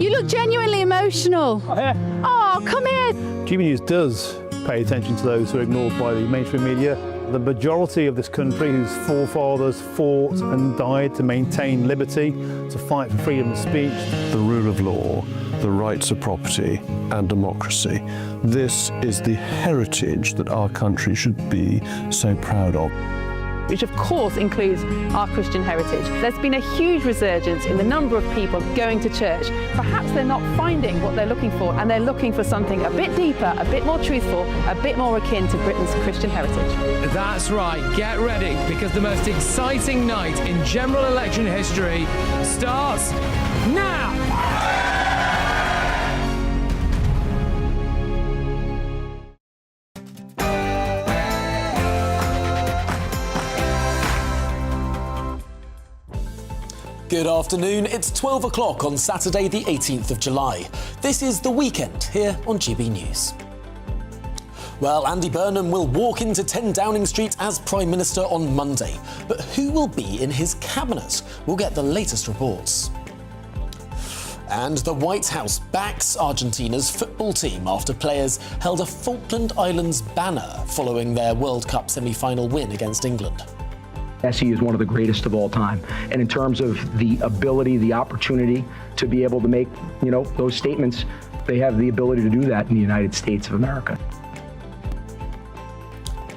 You look genuinely emotional. Oh, come here. GB News does pay attention to those who are ignored by the mainstream media. The majority of this country whose forefathers fought and died to maintain liberty, to fight for freedom of speech. The rule of law, the rights of property and democracy. This is the heritage that our country should be so proud of. Which of course includes our Christian heritage. There's been a huge resurgence in the number of people going to church. Perhaps they're not finding what they're looking for, and they're looking for something a bit deeper, a bit more truthful, a bit more akin to Britain's Christian heritage. That's right, get ready, because the most exciting night in general election history starts now! Good afternoon. It's 12 o'clock on Saturday, the 18th of July. This is The Weekend here on GB News. Well, Andy Burnham will walk into 10 Downing Street as Prime Minister on Monday. But who will be in his cabinet? We'll get the latest reports. And the White House backs Argentina's football team after players held a Falkland Islands banner following their World Cup semi-final win against England. Messi is one of the greatest of all time. And in terms of the ability, the opportunity to be able to make, those statements, they have the ability to do that in the United States of America.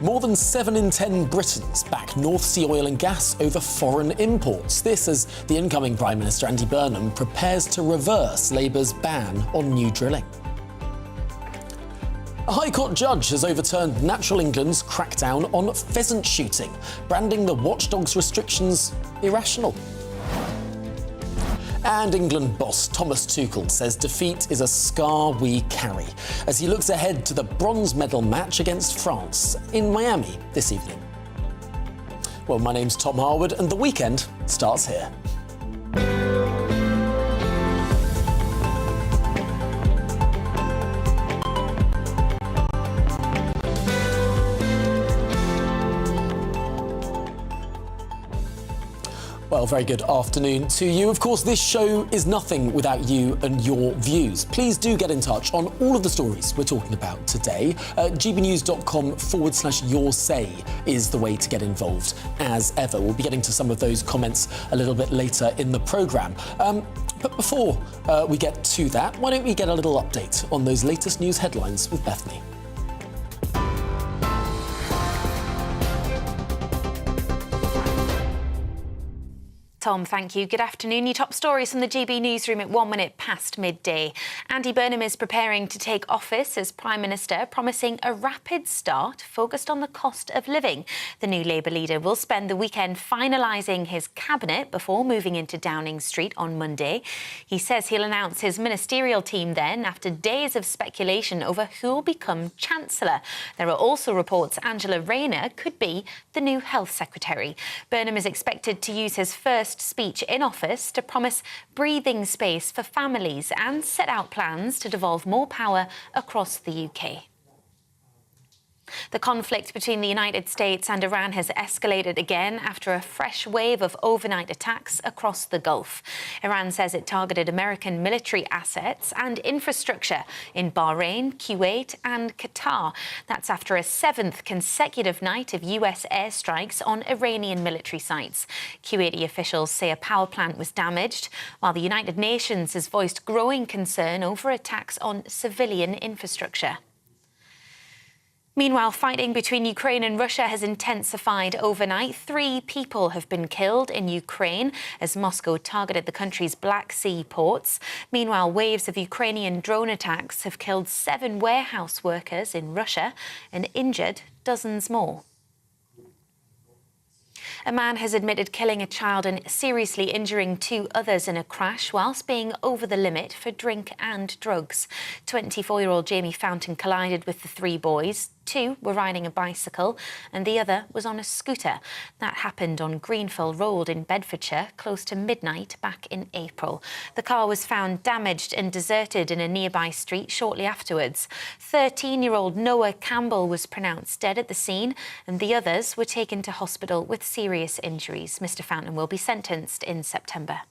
More than 7 in 10 Britons back North Sea oil and gas over foreign imports. This as the incoming Prime Minister Andy Burnham prepares to reverse Labour's ban on new drilling. A High Court judge has overturned Natural England's crackdown on pheasant shooting, branding the watchdog's restrictions irrational. And England boss Thomas Tuchel says defeat is a scar we carry as he looks ahead to the bronze medal match against France in Miami this evening. Well, my name's Tom Harwood and The Weekend starts here. Well, very good afternoon to you. Of course, this show is nothing without you and your views. Please do get in touch on all of the stories we're talking about today. gbnews.com/your say is the way to get involved, as ever. We'll be getting to some of those comments a little bit later in the programme. But before we get to that, why don't we get a little update on those latest news headlines with Bethany. Tom, thank you. Good afternoon. Your top stories from the GB newsroom at 1 minute past midday. Andy Burnham is preparing to take office as Prime Minister, promising a rapid start focused on the cost of living. The new Labour leader will spend the weekend finalising his cabinet before moving into Downing Street on Monday. He says he'll announce his ministerial team then after days of speculation over who will become Chancellor. There are also reports Angela Rayner could be the new Health Secretary. Burnham is expected to use his first speech in office to promise breathing space for families and set out plans to devolve more power across the UK. The conflict between the United States and Iran has escalated again after a fresh wave of overnight attacks across the Gulf. Iran says it targeted American military assets and infrastructure in Bahrain, Kuwait and Qatar. That's after a 7th consecutive night of US airstrikes on Iranian military sites. Kuwaiti officials say a power plant was damaged, while the United Nations has voiced growing concern over attacks on civilian infrastructure. Meanwhile, fighting between Ukraine and Russia has intensified overnight. 3 people have been killed in Ukraine as Moscow targeted the country's Black Sea ports. Meanwhile, waves of Ukrainian drone attacks have killed 7 warehouse workers in Russia and injured dozens more. A man has admitted killing a child and seriously injuring 2 others in a crash whilst being over the limit for drink and drugs. 24-year-old Jamie Fountain collided with the 3 boys. 2 were riding a bicycle and the other was on a scooter. That happened on Greenfell Road in Bedfordshire, close to midnight back in April. The car was found damaged and deserted in a nearby street shortly afterwards. 13-year-old Noah Campbell was pronounced dead at the scene and the others were taken to hospital with serious injuries. Mr. Fountain will be sentenced in September.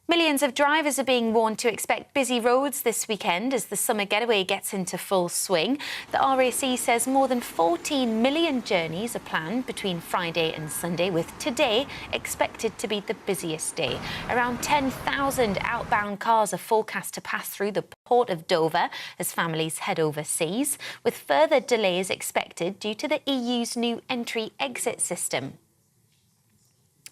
Millions of drivers are being warned to expect busy roads this weekend as the summer getaway gets into full swing. The RAC says more than 14 million journeys are planned between Friday and Sunday, with today expected to be the busiest day. Around 10,000 outbound cars are forecast to pass through the port of Dover as families head overseas, with further delays expected due to the EU's new entry-exit system.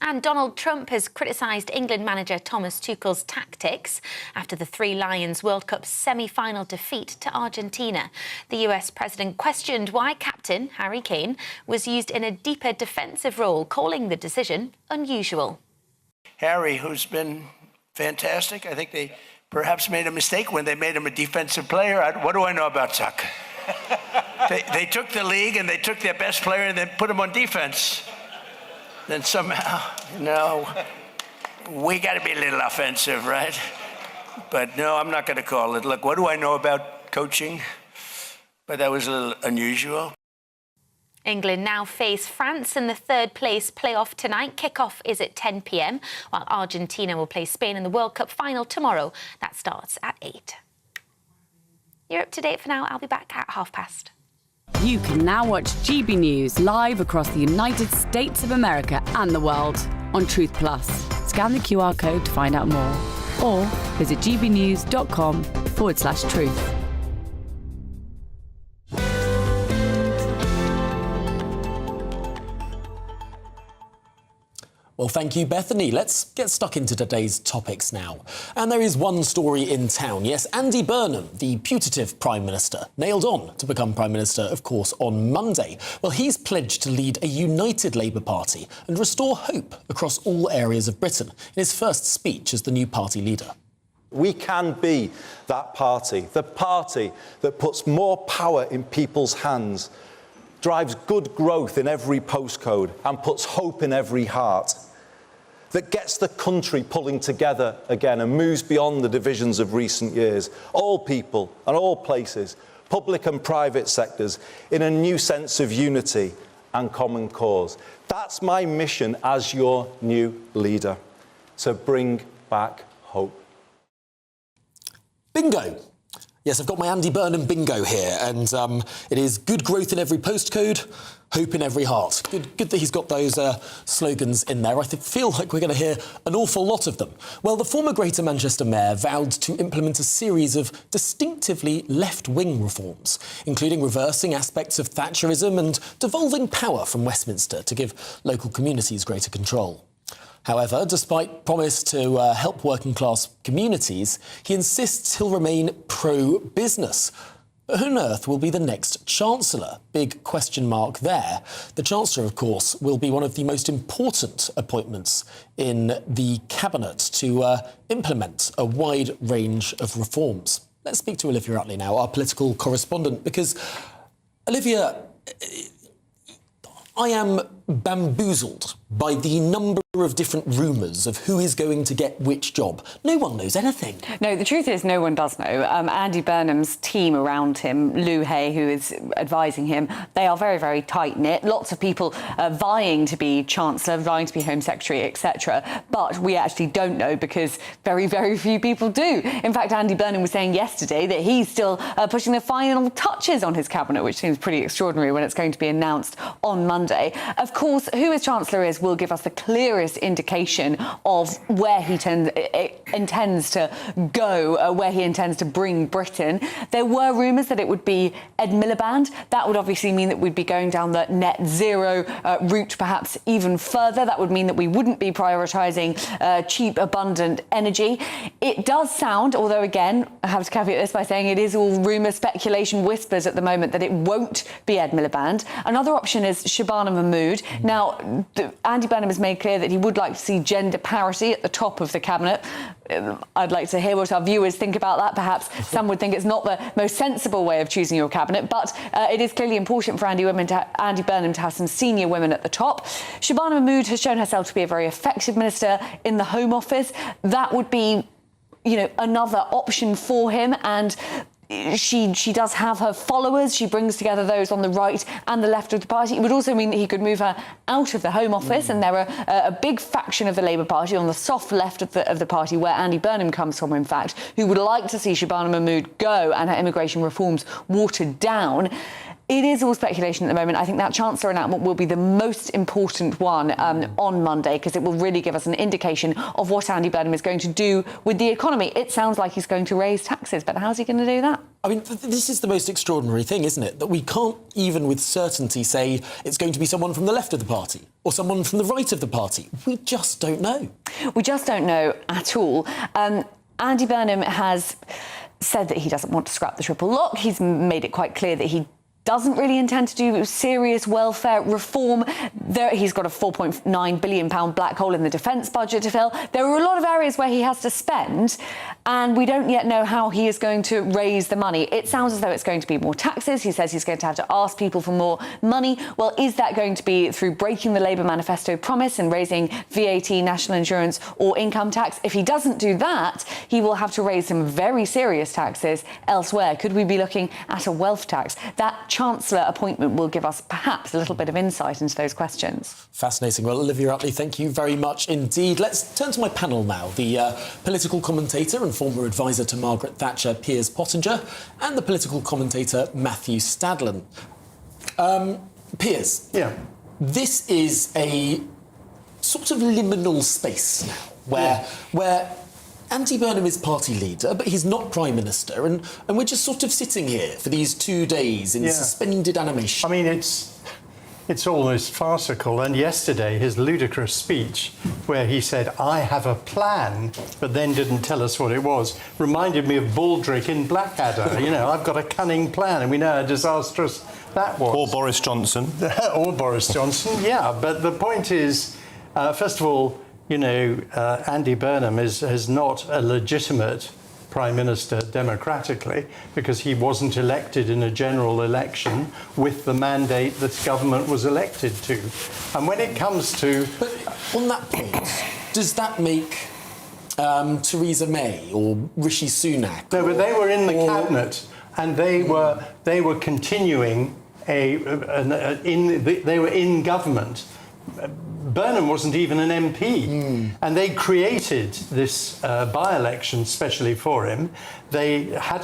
And Donald Trump has criticised England manager Thomas Tuchel's tactics after the 3 Lions World Cup semi-final defeat to Argentina. The US president questioned why captain Harry Kane was used in a deeper defensive role, calling the decision unusual. Harry, who's been fantastic, I think they perhaps made a mistake when they made him a defensive player. What do I know about soccer? They took the league and they took their best player and then put him on defense. Then somehow, we got to be a little offensive, right? But no, I'm not going to call it. Look, what do I know about coaching? But that was a little unusual. England now face France in the 3rd place playoff tonight. Kick-off is at 10 p.m, while Argentina will play Spain in the World Cup final tomorrow. That starts at 8. You're up to date for now. I'll be back at 12:30. You can now watch GB News live across the United States of America and the world on Truth Plus. Scan the QR code to find out more or visit gbnews.com/truth. Well, thank you, Bethany. Let's get stuck into today's topics now. And there is one story in town. Yes, Andy Burnham, the putative Prime Minister, nailed on to become Prime Minister, of course, on Monday. Well, he's pledged to lead a united Labour Party and restore hope across all areas of Britain in his first speech as the new party leader. We can be that party, the party that puts more power in people's hands, drives good growth in every postcode and puts hope in every heart, that gets the country pulling together again and moves beyond the divisions of recent years, all people and all places, public and private sectors, in a new sense of unity and common cause. That's my mission as your new leader, to bring back hope. Bingo! Yes, I've got my Andy Burnham bingo here, and it is good growth in every postcode, hope in every heart. Good that he's got those slogans in there. I feel like we're going to hear an awful lot of them. Well, the former Greater Manchester Mayor vowed to implement a series of distinctively left-wing reforms, including reversing aspects of Thatcherism and devolving power from Westminster to give local communities greater control. However, despite promise to help working-class communities, he insists he'll remain pro-business. Who on earth will be the next Chancellor? Big question mark there. The Chancellor, of course, will be one of the most important appointments in the Cabinet to implement a wide range of reforms. Let's speak to Olivia Utley now, our political correspondent, because, Olivia, I am bamboozled by the number of different rumours of who is going to get which job. No one knows anything. No, the truth is no one does know. Andy Burnham's team around him, Lou Hay, who is advising him, they are very, very tight-knit. Lots of people vying to be Chancellor, vying to be Home Secretary, etc. But we actually don't know because very, very few people do. In fact, Andy Burnham was saying yesterday that he's still pushing the final touches on his cabinet, which seems pretty extraordinary when it's going to be announced on Monday. Of course, who his Chancellor is will give us the clearest indication of where he intends to go, where he intends to bring Britain. There were rumours that it would be Ed Miliband. That would obviously mean that we'd be going down the net zero route, perhaps even further. That would mean that we wouldn't be prioritising cheap, abundant energy. It does sound, although again, I have to caveat this by saying it is all rumour, speculation, whispers at the moment, that it won't be Ed Miliband. Another option is Shabana Mahmood. Now, Andy Burnham has made clear that he would like to see gender parity at the top of the cabinet. I'd like to hear what our viewers think about that. Perhaps some would think it's not the most sensible way of choosing your cabinet, but it is clearly important for Andy Burnham to have some senior women at the top. Shabana Mahmood has shown herself to be a very effective minister in the Home Office. That would be, another option for him, and she does have her followers. She brings together those on the right and the left of the party. It would also mean that he could move her out of the Home Office, and there are a big faction of the Labour Party on the soft left of the party, where Andy Burnham comes from, in fact, who would like to see Shabana Mahmood go and her immigration reforms watered down. It is all speculation at the moment. I think that Chancellor announcement will be the most important one on Monday, because it will really give us an indication of what Andy Burnham is going to do with the economy. It sounds like he's going to raise taxes, but how's he going to do that? I mean, this is the most extraordinary thing, isn't it? That we can't even with certainty say it's going to be someone from the left of the party or someone from the right of the party. We just don't know. We just don't know at all. Andy Burnham has said that he doesn't want to scrap the triple lock. He's made it quite clear that he doesn't really intend to do serious welfare reform. He's got a £4.9 billion black hole in the defence budget to fill. There are a lot of areas where he has to spend, and we don't yet know how he is going to raise the money. It sounds as though it's going to be more taxes. He says he's going to have to ask people for more money. Well, is that going to be through breaking the Labour manifesto promise and raising VAT, national insurance or income tax? If he doesn't do that, he will have to raise some very serious taxes elsewhere. Could we be looking at a wealth tax? That Chancellor appointment will give us perhaps a little bit of insight into those questions. Fascinating. Well, Olivia Utley, thank you very much indeed. Let's turn to my panel now. The political commentator and former advisor to Margaret Thatcher, Piers Pottinger, and the political commentator, Matthew Stadlen. Piers. Yeah. This is a sort of liminal space now, where Andy Burnham is party leader, but he's not Prime Minister, and we're just sort of sitting here for these 2 days in suspended animation. I mean, it's almost farcical. And yesterday, his ludicrous speech, where he said, "I have a plan," but then didn't tell us what it was, reminded me of Baldrick in Blackadder. I've got a cunning plan, and we know how disastrous that was. Or Boris Johnson. Or Boris Johnson, yeah. But the point is, first of all, Andy Burnham is not a legitimate Prime Minister democratically, because he wasn't elected in a general election with the mandate that government was elected to. And when it comes to... But on that point, does that make Theresa May or Rishi Sunak... No, but they were in the cabinet, and they were continuing they were in government. Burnham wasn't even an MP, and they created this by-election specially for him. They had